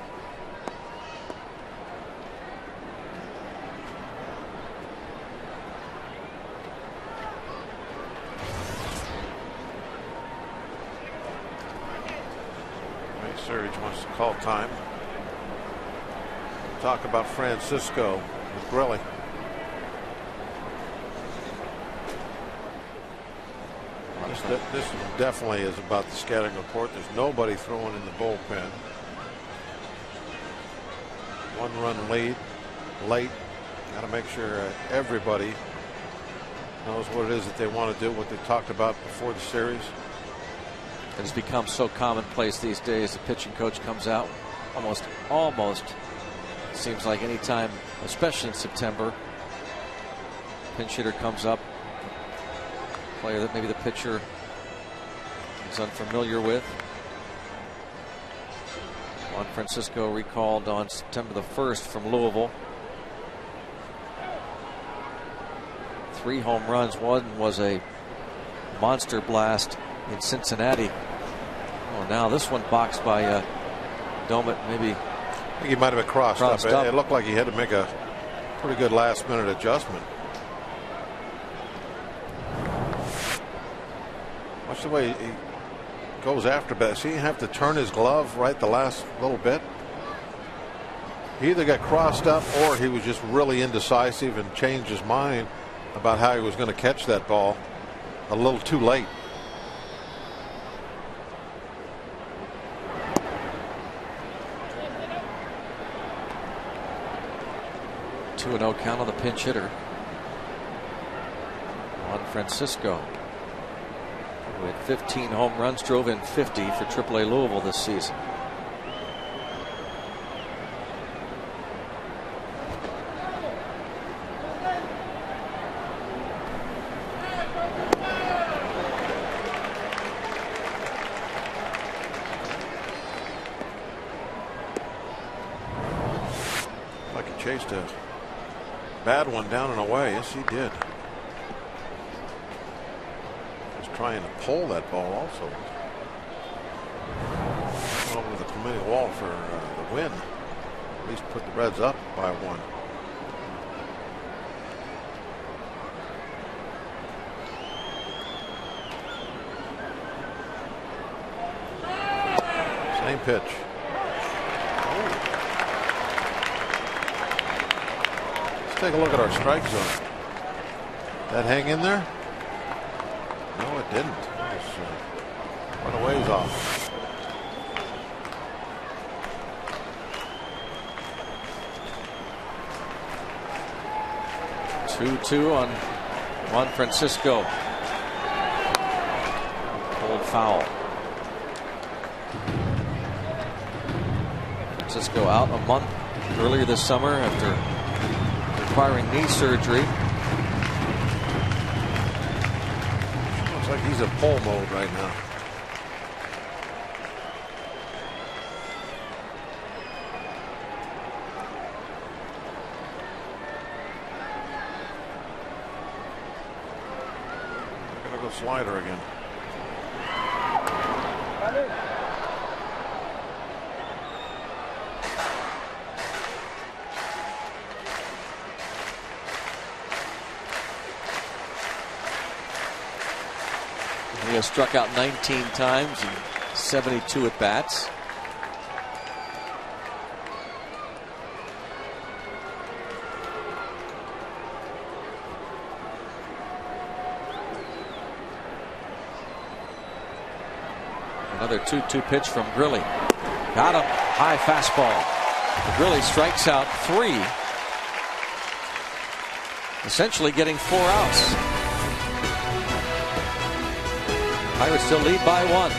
Ray Surge wants to call time. Talk about Francisco with Grilli. This definitely is about the scouting report. There's nobody throwing in the bullpen. 1-run lead late. Got to make sure everybody knows what it is that they want to do, what they talked about before the series. It has become so commonplace these days. The pitching coach comes out almost seems like any time, especially in September. Pinch hitter comes up, player that maybe the pitcher is unfamiliar with. Juan Francisco recalled on September the 1st from Louisville. 3 home runs. One was a monster blast in Cincinnati. Oh, now this one boxed by Domit. Maybe I think he might have been crossed up. It looked like he had to make a Pretty good last-minute adjustment. Watch the way he goes after that. See, he have to turn his glove right the last little bit. He either got crossed up or he was just really indecisive and changed his mind about how he was going to catch that ball a little too late. 2-0 count on the pinch hitter. Juan Francisco, who had 15 home runs, drove in 50 for AAA Louisville this season. Like he chased a bad one down and away. Yes, he did. He's trying to pull that ball also. Over the Clemente wall for the win. At least put the Reds up by 1. Same pitch. Take a look at our strike zone. That hang in there? No, it didn't. It was quite a ways off. Two on Juan Francisco. Pulled foul. Francisco out a month earlier this summer after requiring knee surgery. Looks like he's in pull mode right now. They're gonna go slider again. He has struck out 19 times and 72 at bats. Another 2-2 pitch from Grilli. Got him. High fastball. Grilli strikes out 3. Essentially getting 4 outs. Pirates still lead by 1.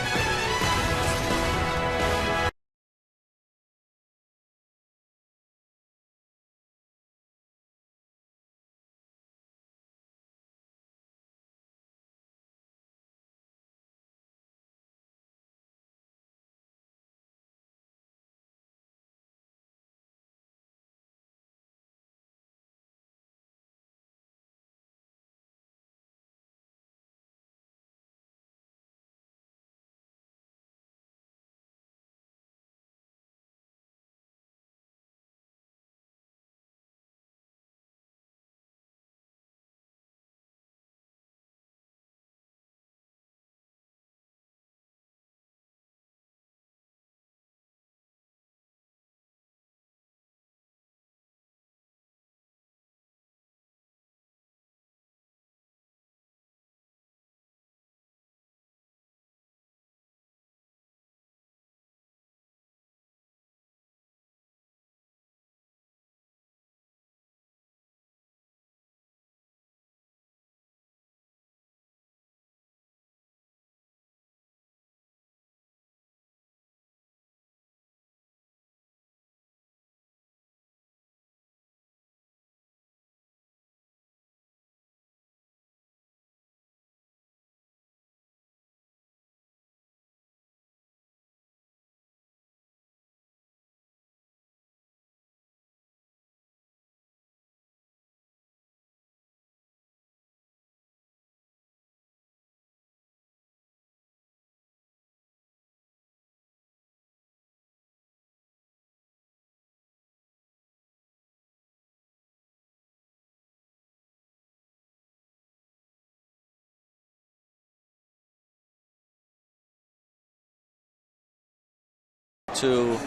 into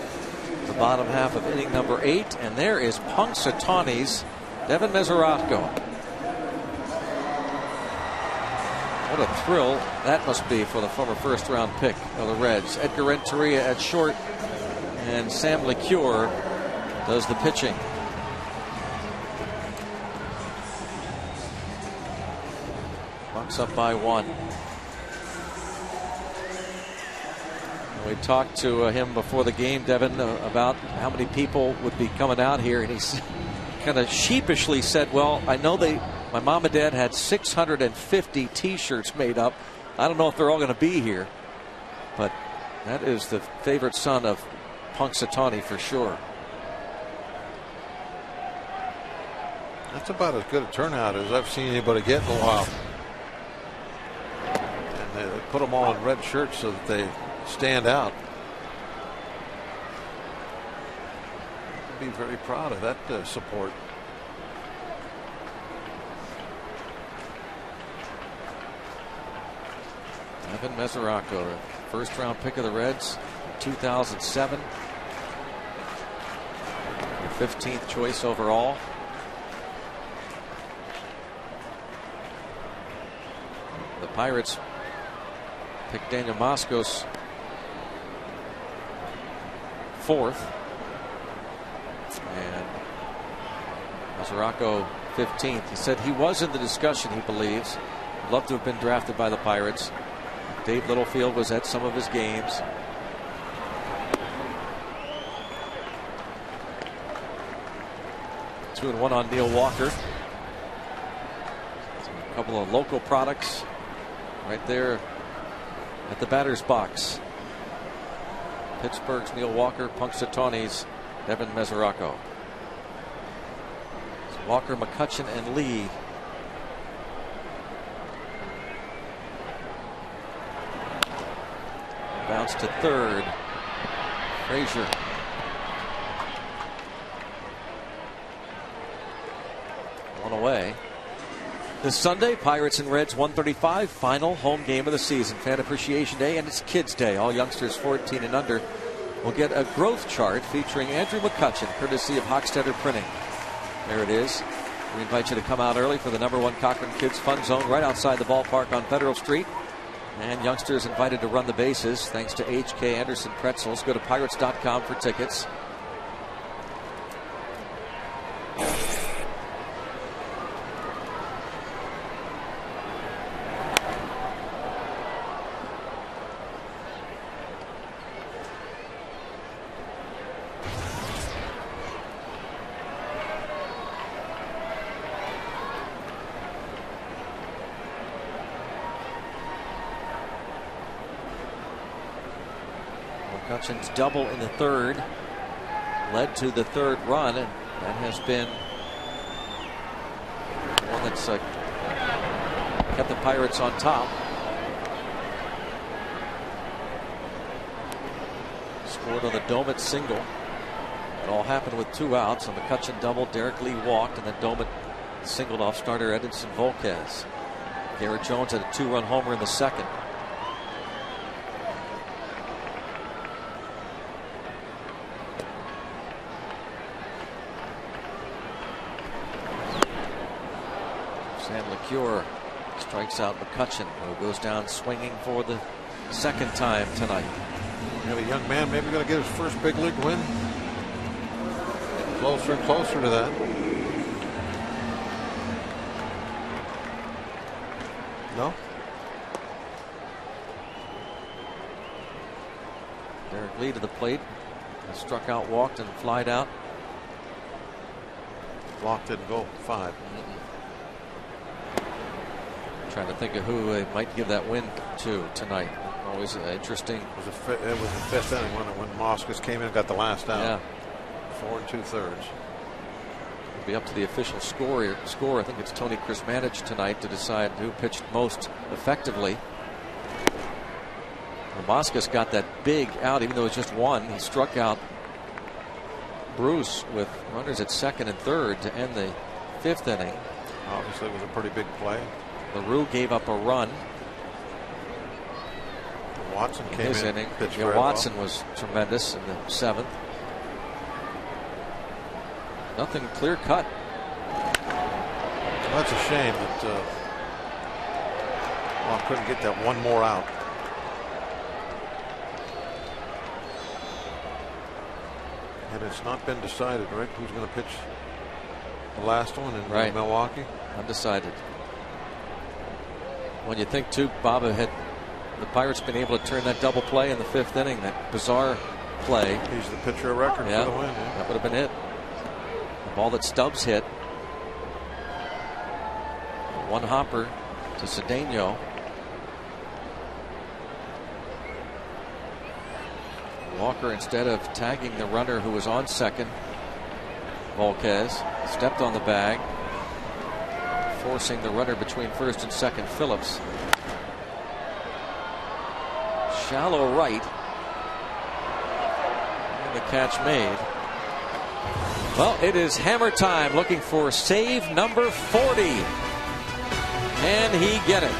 the bottom half of inning number 8, and there is Punxsutawney's Devin Mesoraco. What a thrill that must be for the former first-round pick of the Reds. Edgar Renteria at short, and Sam LeCure does the pitching. Bucks up by 1. We talked to him before the game, Devin, about how many people would be coming out here, and he kind of sheepishly said, well, I know my mom and dad had 650 t-shirts made up. I don't know if they're all going to be here, but that is the favorite son of Punxsutawney for sure. That's about as good a turnout as I've seen anybody get in a while. And they put them all in red shirts so that they stand out. I'd be very proud of that support. Devin Mesoraco, first-round pick of the Reds, 2007. The 15th choice overall. The Pirates picked Daniel Moscos 4th, and Mesoraco 15th. He said he was in the discussion, he believes. Would love to have been drafted by the Pirates. Dave Littlefield was at some of his games. Two and 1 on Neil Walker. A couple of local products right there at the batter's box. Pittsburgh's Neil Walker, Punxsutawney's Devin Mesoraco. Walker, McCutchen, and Lee. Bounce to third. Frazier. One away. This Sunday, Pirates and Reds 135, final home game of the season. Fan Appreciation Day, and it's Kids Day. All youngsters 14 and under will get a growth chart featuring Andrew McCutchen, courtesy of Hochstetter Printing. There it is. We invite you to come out early for the #1 Cochran Kids Fun Zone right outside the ballpark on Federal Street. And youngsters invited to run the bases thanks to H.K. Anderson Pretzels. Go to Pirates.com for tickets. McCutchen's double in the third led to the third run, and that has been one that's kept the Pirates on top. Scored on the Domet single. It all happened with 2 outs. On McCutchen doubled, Derek Lee walked, and then Domet singled off starter Edinson Volquez. Garrett Jones had a 2-run homer in the second. Sam LeCure strikes out McCutchen, who goes down swinging for the second time tonight. You have a young man maybe going to get his first big league win. Getting closer and closer to that. No? Derek Lee to the plate. Struck out, walked, and flied out. Walk didn't go 5. Trying to think of who they might give that win to tonight. Always interesting. It was the 5th inning when Moscos came in and got the last out. Yeah. 4 2/3. It'll be up to the official score. I think it's Tony Krismanich tonight to decide who pitched most effectively. Well, Moscos got that big out, even though it was just one. He struck out Bruce with runners at second and third to end the 5th inning. Obviously, it was a pretty big play. LaRue gave up a run. Watson came his in. inning. Pitched Yeah, very Watson well. was tremendous in the 7th. Nothing clear cut. Well, that's a shame that Long couldn't get that one more out. And it's not been decided, right? Who's going to pitch the last one in Milwaukee? Undecided. When you think too, Bob, had the Pirates been able to turn that double play in the 5th inning, that bizarre play. He's the pitcher of record for the win. Yeah. That would have been it. The ball that Stubbs hit. One hopper to Cedeno. Walker, instead of tagging the runner who was on second, Volquez, stepped on the bag, forcing the runner between first and second, Phillips. Shallow right. And the catch made. Well, it is hammer time, looking for save number 40. And he get it.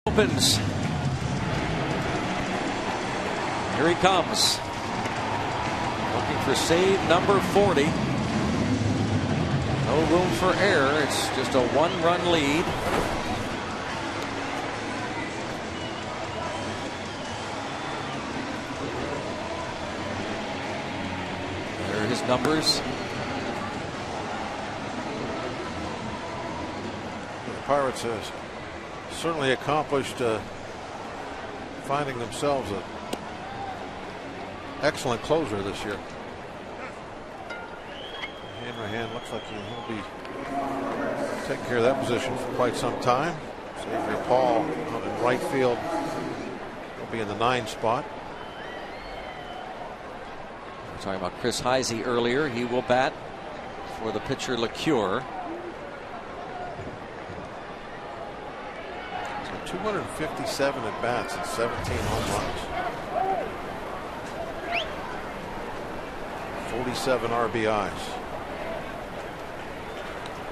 Opens. Here he comes. Looking for save number 40. No room for error. It's just a 1-run lead. There are his numbers. The Pirates has certainly accomplished finding themselves an excellent closer this year. Hanrahan looks like he'll be taking care of that position for quite some time. Xavier Paul out in right field will be in the 9 spot. We were talking about Chris Heisey earlier. He will bat for the pitcher LeCure. 257 at bats and 17 home runs. 47 RBIs.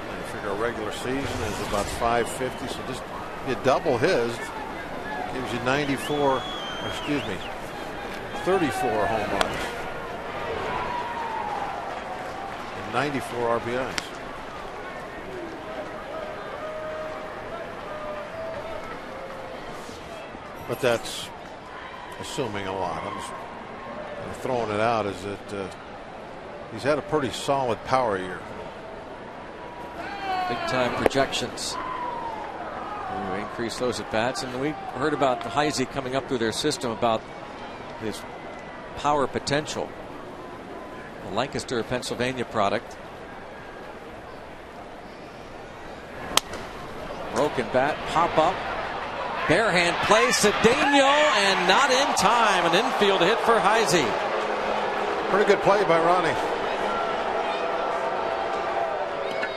You figure a regular season is about 550, so just you double his, gives you 34 home runs and 94 RBIs. But that's assuming a lot. I'm just throwing it out is that he's had a pretty solid power year. Big time projections. We increase those at bats, and we heard about the Heisey coming up through their system about his power potential. The Lancaster, Pennsylvania product. Broken bat, pop up. Bare hand play, Cedeno, and not in time. An infield hit for Heisey. Pretty good play by Ronnie.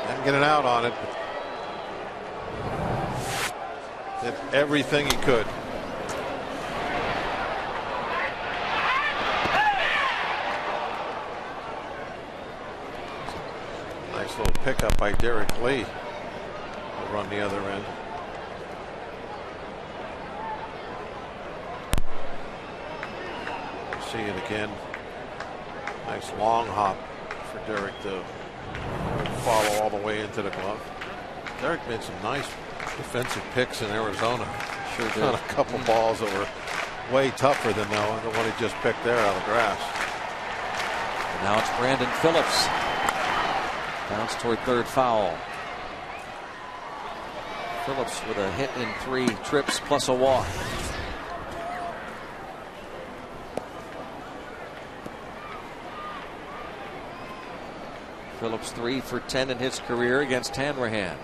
Didn't get an out on it, but did everything he could. Nice little pickup by Derek Lee. Over on the other end. See it again. Nice long hop for Derek to follow all the way into the glove. Derek made some nice defensive picks in Arizona. Sure did. On a couple balls that were way tougher than the one he just picked there out of the grass. And now it's Brandon Phillips. Bounce toward third foul. Phillips with a hit in 3 trips plus a walk. Phillips 3 for 10 in his career against Hanrahan.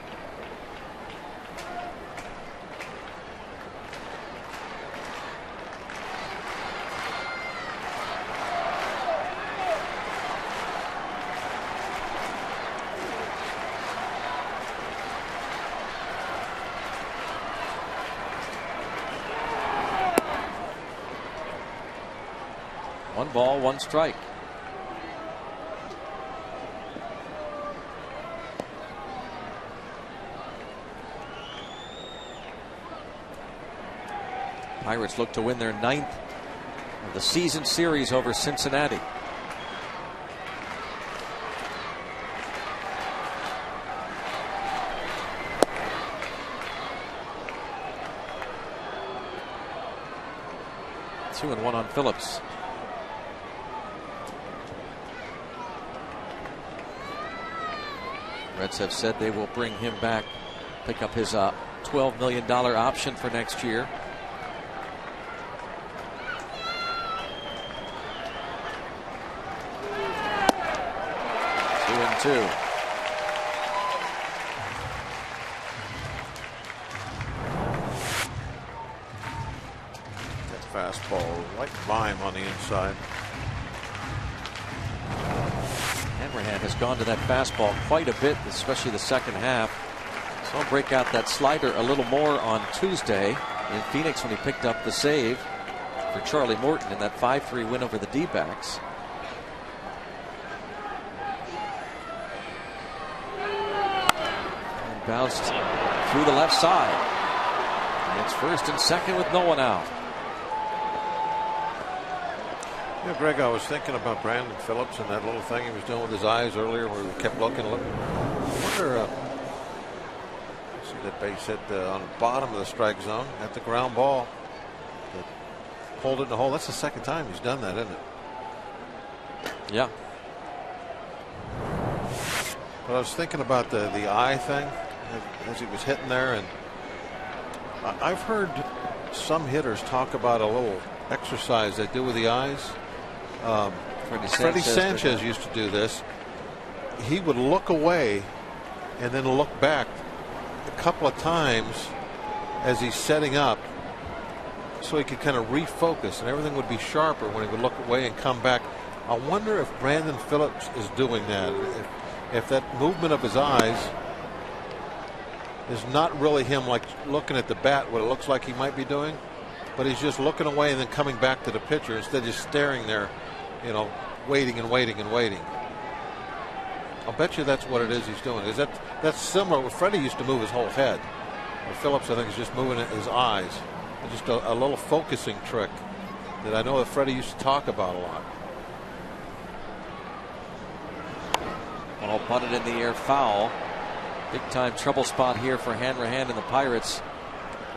One ball, one strike. Pirates look to win their 9th of the season series over Cincinnati. Two and one on Phillips. Reds have said they will bring him back, pick up his $12 million option for next year. 2-2. That fastball right by him on the inside. Hanrahan has gone to that fastball quite a bit, especially the second half. So I'll break out that slider a little more on Tuesday in Phoenix when he picked up the save for Charlie Morton in that 5-3 win over the D-backs. And bounced through the left side. And it's first and second with no one out. Yeah, Greg, I was thinking about Brandon Phillips and that little thing he was doing with his eyes earlier where he kept looking. I wonder, see that base hit on the bottom of the strike zone at the ground ball that pulled it in the hole. That's the second time he's done that, isn't it? Yeah. But I was thinking about the eye thing as he was hitting there, and I've heard some hitters talk about a little exercise they do with the eyes. Freddie Sanchez used to do this. He would look away and then look back a couple of times as he's setting up so he could kind of refocus and everything would be sharper when he would look away and come back. I wonder if Brandon Phillips is doing that. If that movement of his eyes is not really him like looking at the bat, what it looks like he might be doing, but he's just looking away and then coming back to the pitcher instead of just staring there, you know, waiting and waiting and waiting. I'll bet you that's what it is he's doing. That's similar. Freddie used to move his whole head. Well, Phillips, I think, is just moving his eyes. Just a little focusing trick that I know that Freddie used to talk about a lot. Ball punted in the air, foul. Big time trouble spot here for Hanrahan and the Pirates,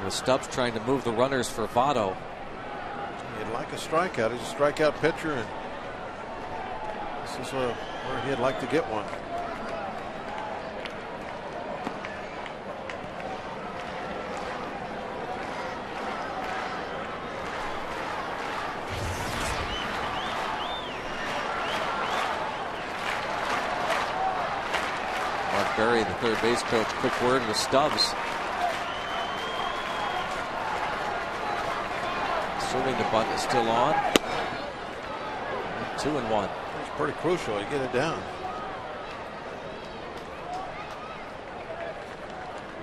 with Stubbs trying to move the runners for Votto. He'd like a strikeout. He's a strikeout pitcher, and this is where he'd like to get one. Mark Berry, the third base coach, quick word with Stubbs. Assuming the bunt is still on. 2-1. It's pretty crucial to get it down.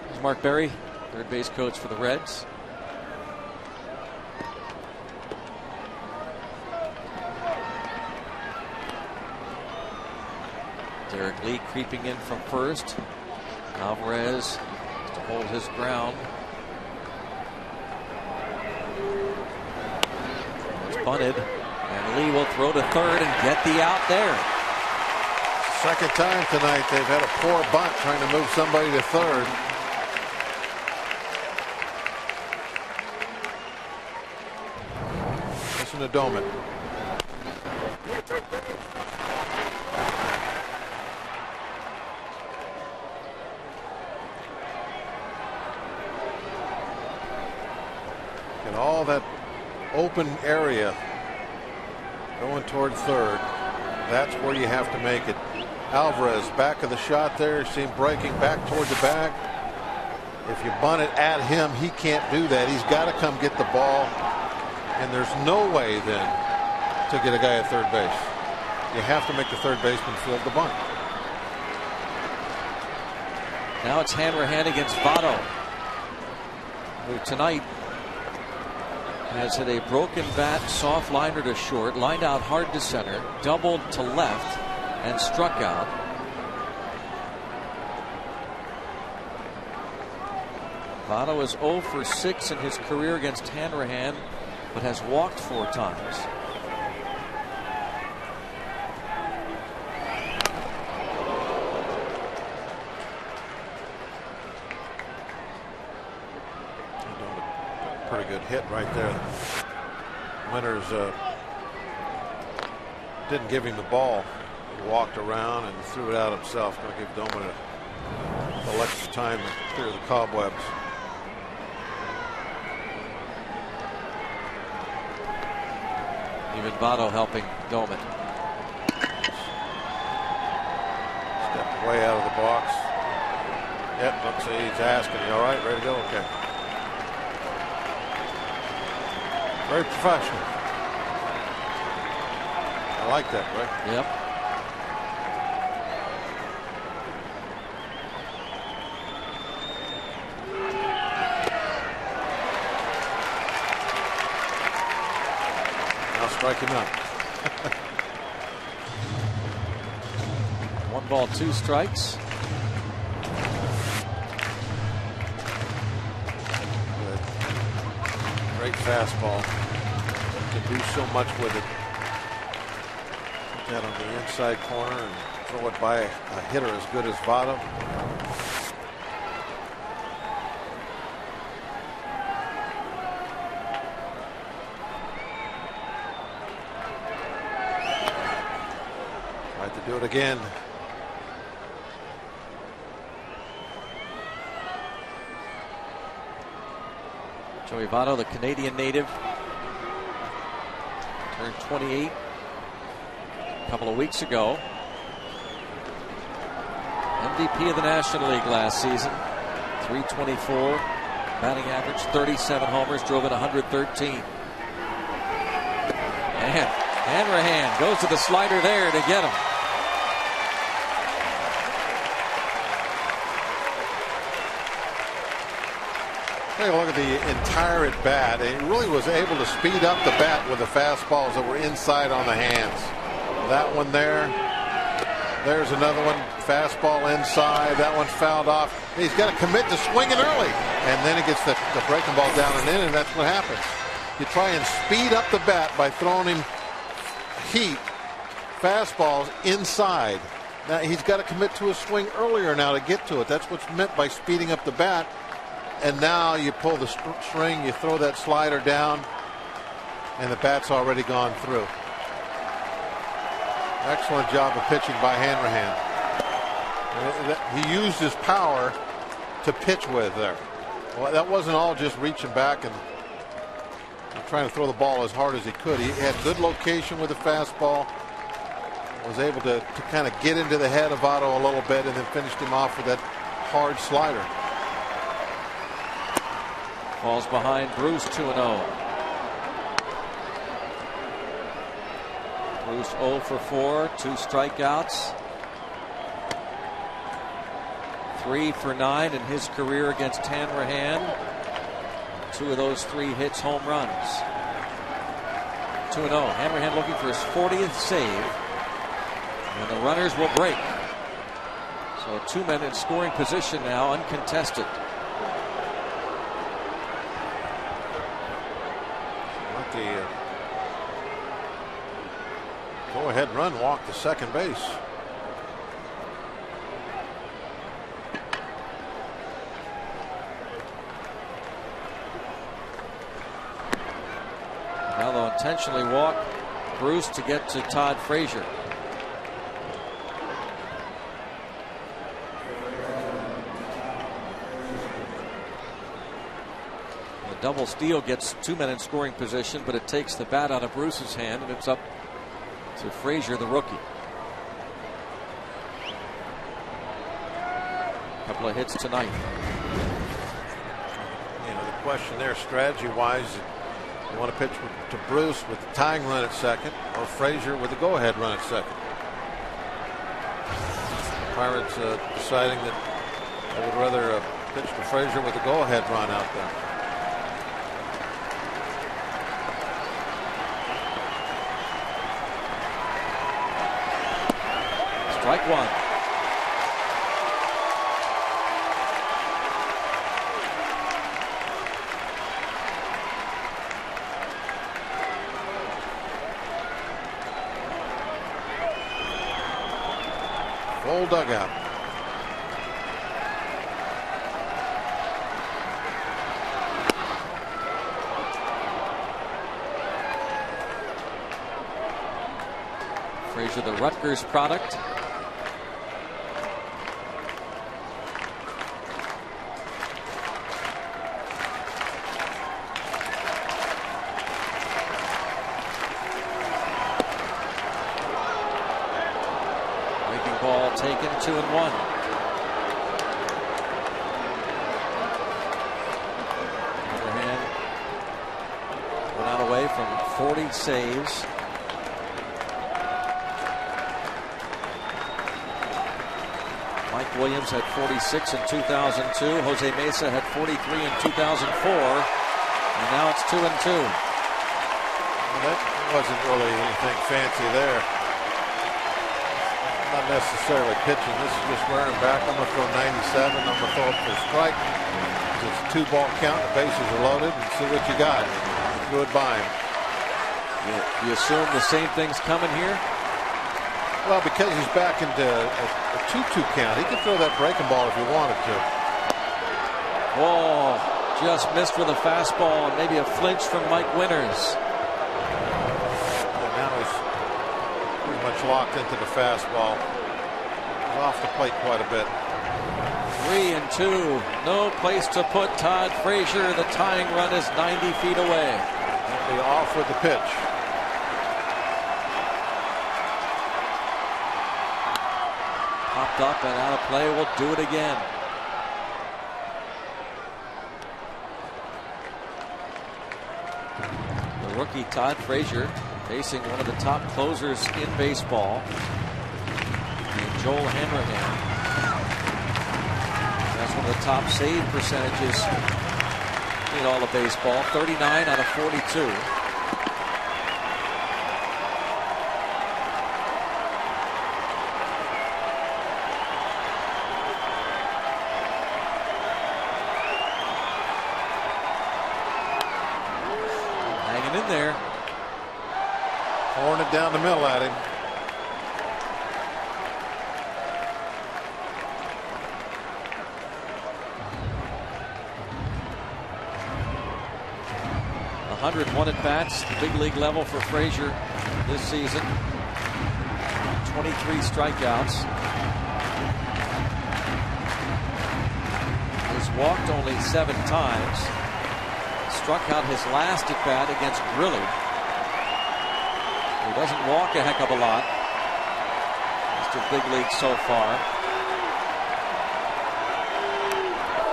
Here's Mark Berry, third base coach for the Reds. Derek Lee creeping in from first. Alvarez to hold his ground. It's bunted, and Lee will throw to third and get the out there. Second time tonight they've had a poor bunt trying to move somebody to third. Listen to Doman. And all that open area going toward third. That's where you have to make it. Alvarez back of the shot there. See him breaking back toward the bag. If you bunt it at him, he can't do that. He's got to come get the ball. And there's no way then to get a guy at third base. You have to make the third baseman field the bunt. Now it's Hanrahan against Votto, who tonight has hit a broken bat, soft liner to short, lined out hard to center, doubled to left, and struck out. Votto is 0 for 6 in his career against Hanrahan, but has walked 4 times. Pretty good hit right there. Winters didn't give him the ball. He walked around and threw it out himself. Going to give Doman a little extra time to clear the cobwebs. Even Votto helping Doman. Stepped way out of the box. Yep, let's see, he's asking, you all right? Ready to go? Okay. Very professional. I like that, right? Yep. Now strike him out. 1 ball, 2 strikes. Great fastball. Can do so much with it. Put that on the inside corner and throw it by a hitter as good as Votto. Tried to do it again. Joey Votto, the Canadian native, turned 28 a couple of weeks ago. MVP of the National League last season. 324 batting average, 37 homers, drove in 113. And Hanrahan goes to the slider there to get him. Take a look at the entire at bat. He really was able to speed up the bat with the fastballs that were inside on the hands. That one there. There's another one. Fastball inside. That one fouled off. He's got to commit to swinging early. And then he gets the breaking ball down and in, and that's what happens. You try and speed up the bat by throwing him heat, fastballs inside. Now he's got to commit to a swing earlier now to get to it. That's what's meant by speeding up the bat. And now you pull the string, you throw that slider down, and the bat's already gone through. Excellent job of pitching by Hanrahan. He used his power to pitch with there. Well, that wasn't all just reaching back and trying to throw the ball as hard as he could. He had good location with the fastball, was able to kind of get into the head of Votto a little bit, and then finished him off with that hard slider. Falls behind Bruce, 2-0. Bruce 0 for 4, 2 strikeouts. 3 for 9 in his career against Hanrahan. 2 of those 3 hits home runs. 2-0. Hanrahan looking for his 40th save. And the runners will break. So 2 men in scoring position now, uncontested. Lucky go-ahead run walk to second base. Now they'll intentionally walk Bruce to get to Todd Frazier. The double steal gets 2 men in scoring position, but it takes the bat out of Bruce's hand, and it's up to Frazier, the rookie. A couple of hits tonight. You know, the question there, strategy-wise, you want to pitch to Bruce with the tying run at second, or Frazier with the go-ahead run at second. Pirates deciding that they would rather pitch to Frazier with the go-ahead run out there. Strike one. Full dugout. Frazier, the Rutgers product. Ball taken, 2-1. Hanrahan went out away from 40 saves. Mike Williams had 46 in 2002. Jose Mesa had 43 in 2004. And now it's 2-2. Well, that wasn't really anything fancy there. Not necessarily pitching. This is just wearing back. I'm going to throw 97. I'm going to throw it for a strike. It's a 2-ball count. The bases are loaded. And see what you got. Do it by him. You assume the same thing's coming here? Well, because he's back into a 2-2 count, he can throw that breaking ball if he wanted to. Oh, just missed with a fastball and maybe a flinch from Mike Winters. And now he's pretty much locked into the fastball. He's off the plate quite a bit. 3-2. No place to put Todd Frazier. The tying run is 90 feet away. He'll be off with the pitch. Popped up and out of play. We'll do it again. The rookie Todd Frazier facing one of the top closers in baseball, Joel Hanrahan. That's one of the top save percentages in all of baseball, 39 out of 42. In there, pouring it down the middle at him. a 101 at bats, the big league level for Frazier this season. 23 strikeouts. He's walked only 7 times. Struck out his last at bat against Grilly. He doesn't walk a heck of a lot. Mr. Big League so far.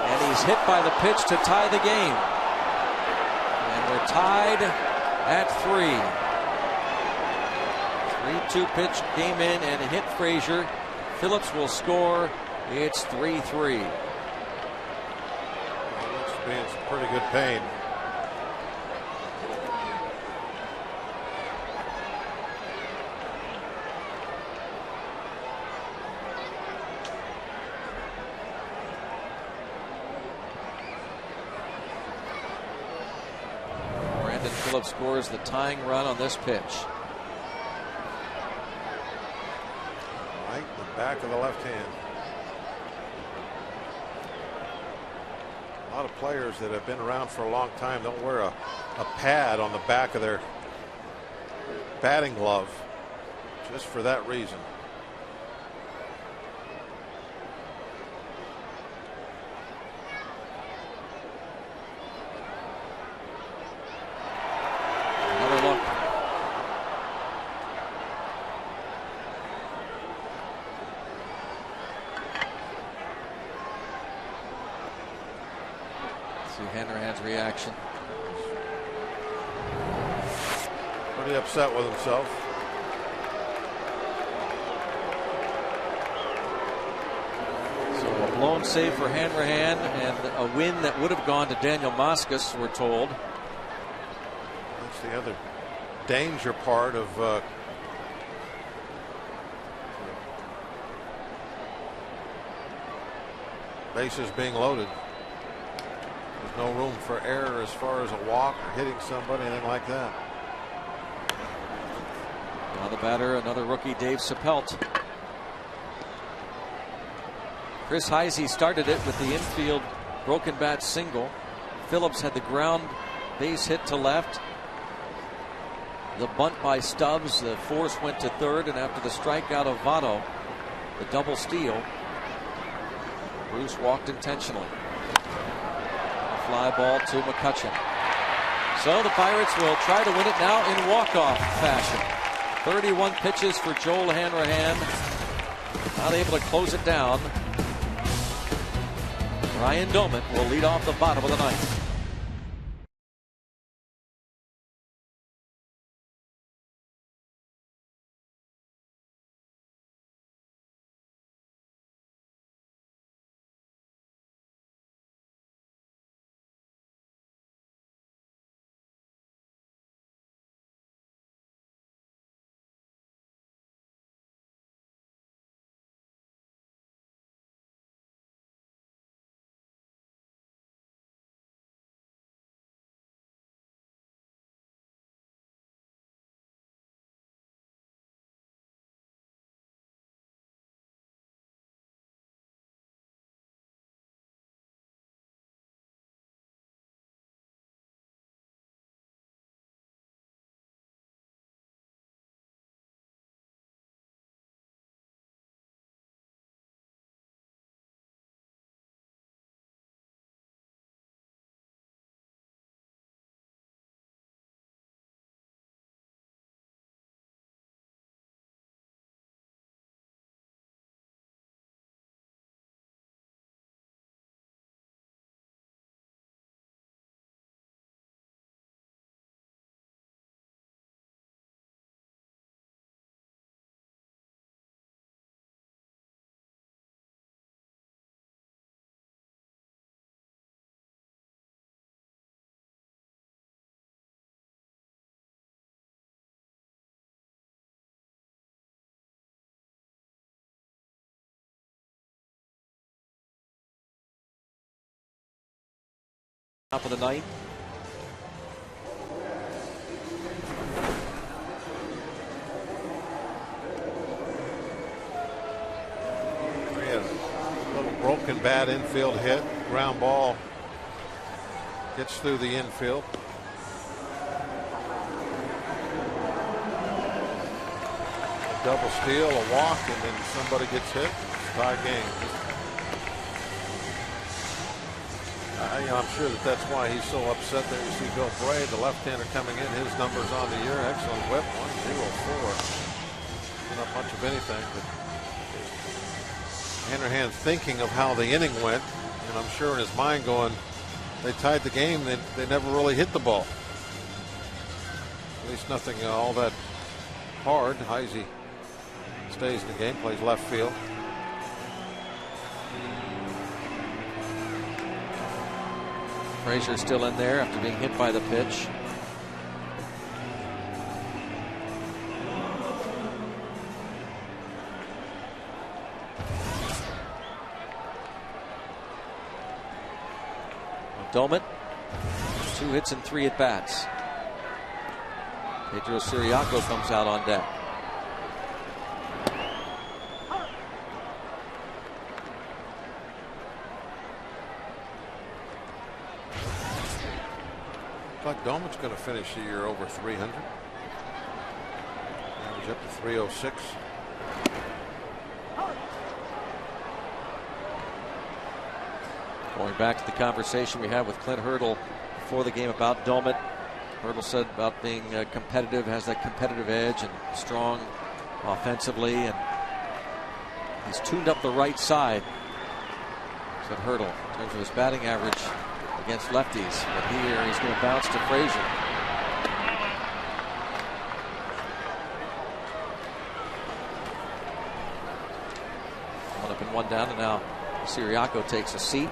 And he's hit by the pitch to tie the game. And we're tied at 3. 3-2 pitch came in and hit Frazier. Phillips will score. It's 3-3. Looks to be in some pretty good pain. Phillips scores the tying run on this pitch. Right in the back of the left hand. A lot of players that have been around for a long time don't wear a pad on the back of their batting glove just for that reason. Hanrahan's reaction. Pretty upset with himself. So a blown save for Hanrahan and a win that would have gone to Daniel Mascus, we're told. That's the other danger part of bases being loaded. There's no room for error as far as a walk or hitting somebody, anything like that. Now the batter, another rookie, Dave Sapelt. Chris Heisey started it with the infield broken bat single. Phillips had the ground base hit to left. The bunt by Stubbs, the force went to third, and after the strikeout of Votto, the double steal, Bruce walked intentionally. Fly ball to McCutchen. So the Pirates will try to win it now in walk-off fashion. 31 pitches for Joel Hanrahan. Not able to close it down. Ryan Doman will lead off the bottom of the ninth. Top of the ninth. We had a little broken bat infield hit. Ground ball gets through the infield. A double steal, a walk, and then somebody gets hit. It's a tie game. I'm sure that's why he's so upset there. You see Bill Bray, the left-hander coming in. His numbers on the year, excellent whip, 104. Not much of anything, but Hanrahan thinking of how the inning went, and I'm sure in his mind going, they tied the game. They never really hit the ball. At least nothing all that hard. Heisey stays in the game, plays left field. Frazier still in there after being hit by the pitch. Domet, 2 hits and 3 at bats. Pedro Ciriaco comes out on deck. Looks like Domet's going to finish the year over 300. Average up to 306. Going back to the conversation we had with Clint Hurdle before the game about Domet. Hurdle said about being competitive, has that competitive edge and strong offensively, and he's tuned up the right side, said Hurdle, in terms of his batting average against lefties. But here he's going to bounce to Frazier. One up and one down, and now Ciriaco takes a seat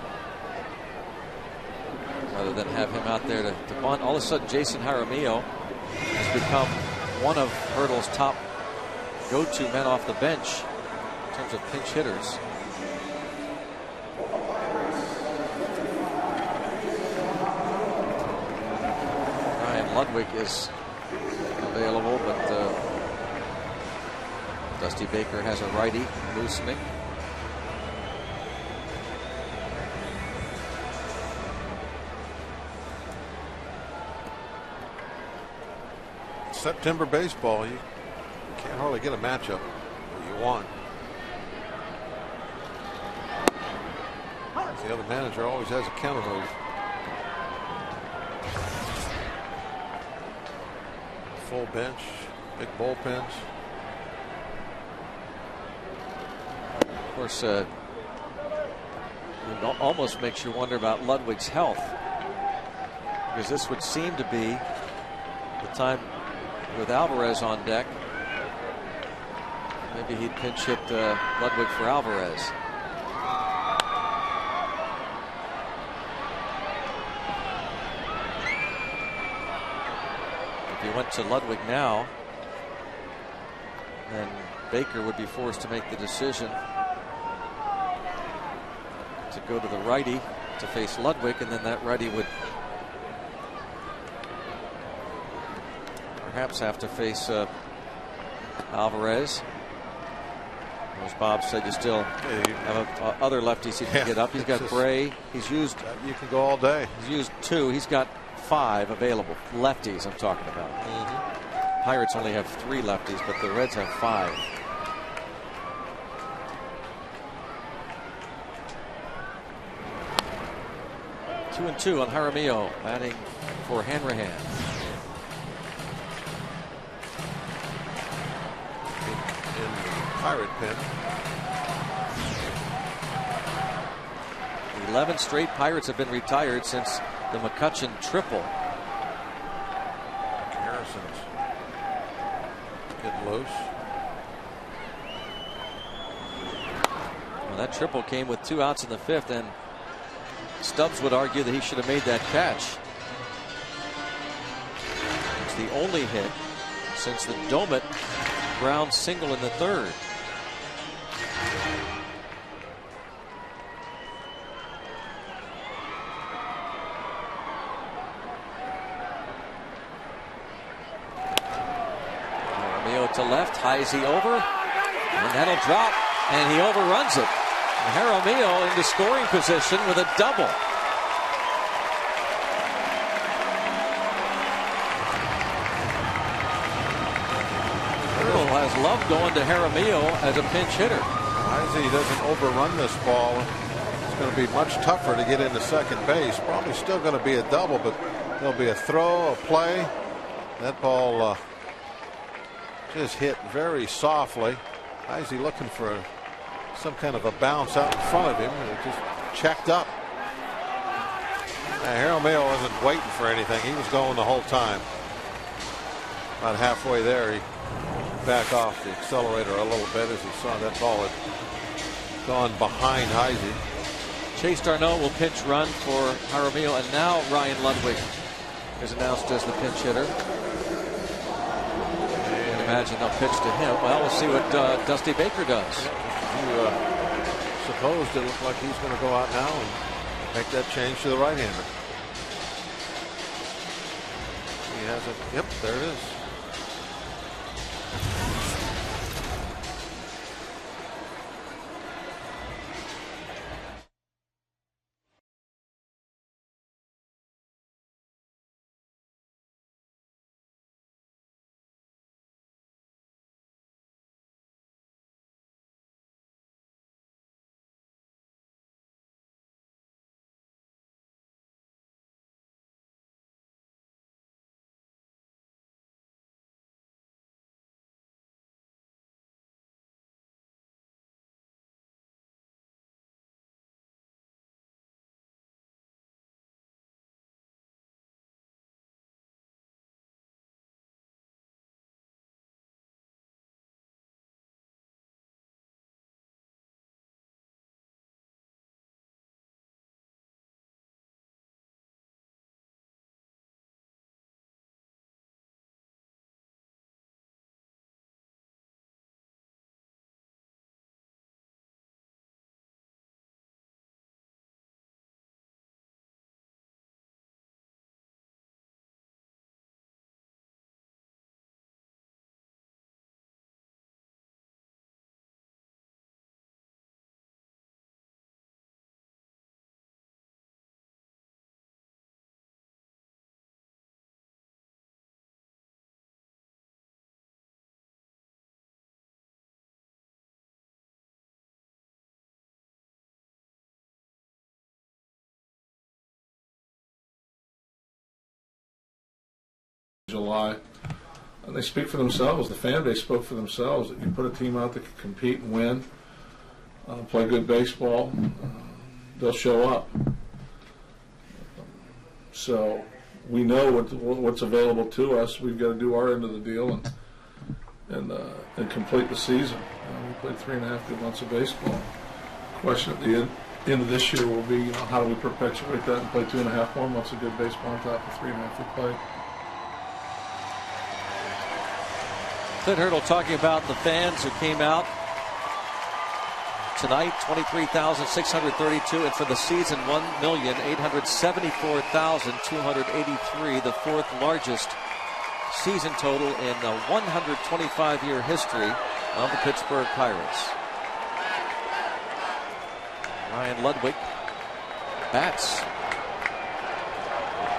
rather than have him out there to bunt. All of a sudden, Jason Jaramillo has become one of Hurdle's top go-to men off the bench in terms of pinch hitters. Ryan Ludwig is available, but Dusty Baker has a righty loosening. September baseball, you can't hardly get a matchup that you want. The other manager always has a counter move. Full bench, big bullpens. Of course, it almost makes you wonder about Ludwig's health, because this would seem to be the time with Alvarez on deck. Maybe he'd pinch hit Ludwig for Alvarez. If he went to Ludwig now, then Baker would be forced to make the decision to go to the righty to face Ludwig, and then that righty would perhaps have to face Alvarez. As Bob said, you still have other lefties he can get up. He's got Bray. He's used. You can go all day. He's used 2. He's got 5 available. Lefties, I'm talking about. Pirates only have 3 lefties, but the Reds have 5. Two and 2 on Jaramillo, batting for Hanrahan. Pirate pen. 11 straight Pirates have been retired since the McCutcheon triple. Harrison's getting loose. Well, that triple came with 2 outs in the 5th, and Stubbs would argue that he should have made that catch. It's the only hit since the Domet ground single in the 3rd. Jaramillo to left, Heisey over, and that'll drop, and he overruns it. Jaramillo into scoring position with a double. Hurdle has loved going to Jaramillo as a pinch hitter. Heisey doesn't overrun this ball. It's going to be much tougher to get into second base. Probably still going to be a double, but there'll be a throw, a play. That ball just hit very softly. Heisey looking for some kind of a bounce out in front of him, and it just checked up. Jaramillo wasn't waiting for anything. He was going the whole time. About halfway there, he back off the accelerator a little bit as he saw that ball had gone behind Heisey. Chase Darno will pinch run for Jaramillo, and now Ryan Ludwig is announced as the pinch hitter. And imagine they'll pitch to him. Well, we'll see what Dusty Baker does. You supposed it looked like he's going to go out now and make that change to the right-hander. He has it. Yep, there it is. July. And they speak for themselves. The fan base spoke for themselves. That you put a team out that can compete and win, play good baseball, they'll show up. So we know what's available to us. We've got to do our end of the deal and complete the season. We played 3.5 good months of baseball. The question at the end of this year will be, how do we perpetuate that and play 2.5 more months of good baseball on top of 3.5 we played. Clint Hurdle talking about the fans who came out tonight, 23,632, and for the season, 1,874,283, the fourth largest season total in the 125-year history of the Pittsburgh Pirates. Ryan Ludwig bats.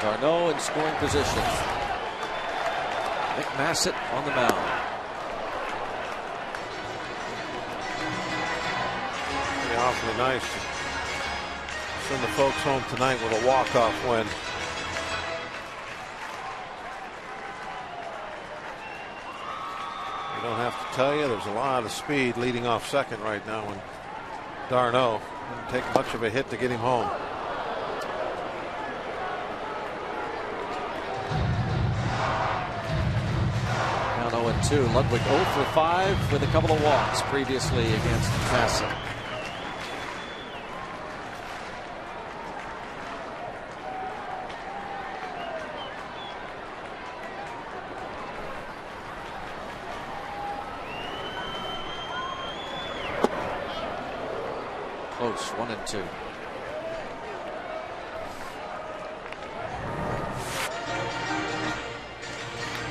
Darno in scoring position. Nick Massett on the mound. Awfully nice to send the folks home tonight with a walk-off win. You don't have to tell you, there's a lot of speed leading off second right now, and Darno didn't take much of a hit to get him home. Now 0-2. Ludwig 0 for 5 with a couple of walks previously against Massett. Close, 1-2.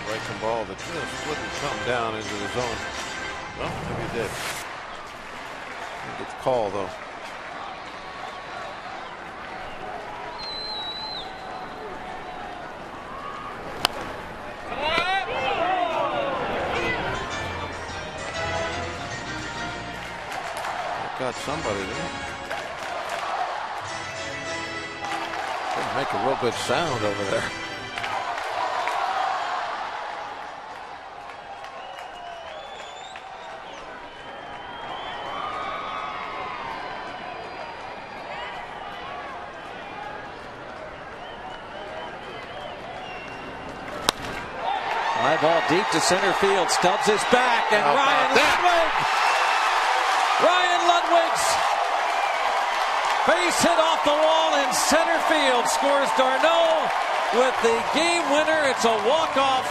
Breaking ball that just wouldn't come down into the zone. Well, maybe it did. Didn't get the call though. Got somebody there. Didn't make a real good sound over there. High ball deep to center field. Stubbs is back, and Ryan Ludwig's base hit off the wall in center field. Scores Darno with the game winner. It's a walk-off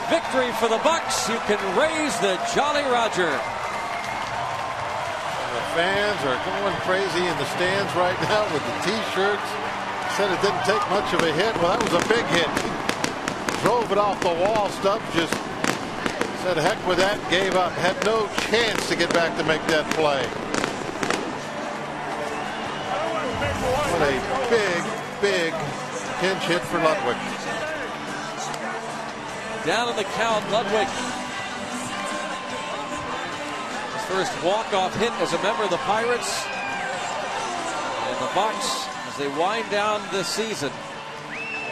victory for the Bucks. You can raise the Jolly Roger. The fans are going crazy in the stands right now with the T-shirts. Said it didn't take much of a hit. Well, that was a big hit. Drove it off the wall. Stubbs just said heck with that, gave up. Had no chance to get back to make that play. What a big pinch hit for Ludwig. Down in the count, Ludwig. His first walk-off hit as a member of the Pirates. And the Bucks, as they wind down this season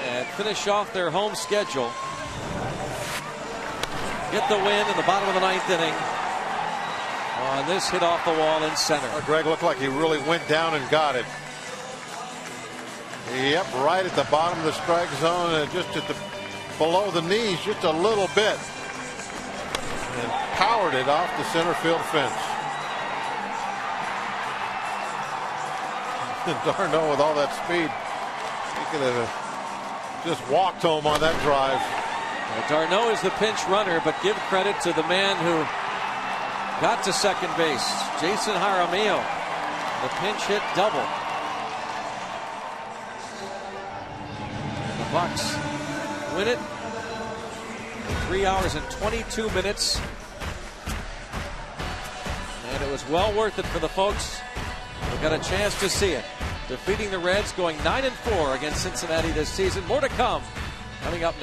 and finish off their home schedule, get the win in the bottom of the ninth inning on this hit off the wall in center. Greg looked like he really went down and got it. Yep, right at the bottom of the strike zone, and just at the below the knees, just a little bit, and powered it off the center field fence. Darno with all that speed, he could have just walked home on that drive. Darno is the pinch runner, but give credit to the man who got to second base, Jason Jaramillo. The pinch hit double. And the Bucks win it in 3 hours and 22 minutes. And it was well worth it for the folks who got a chance to see it. Defeating the Reds, going 9-4 against Cincinnati this season. More to come coming up next.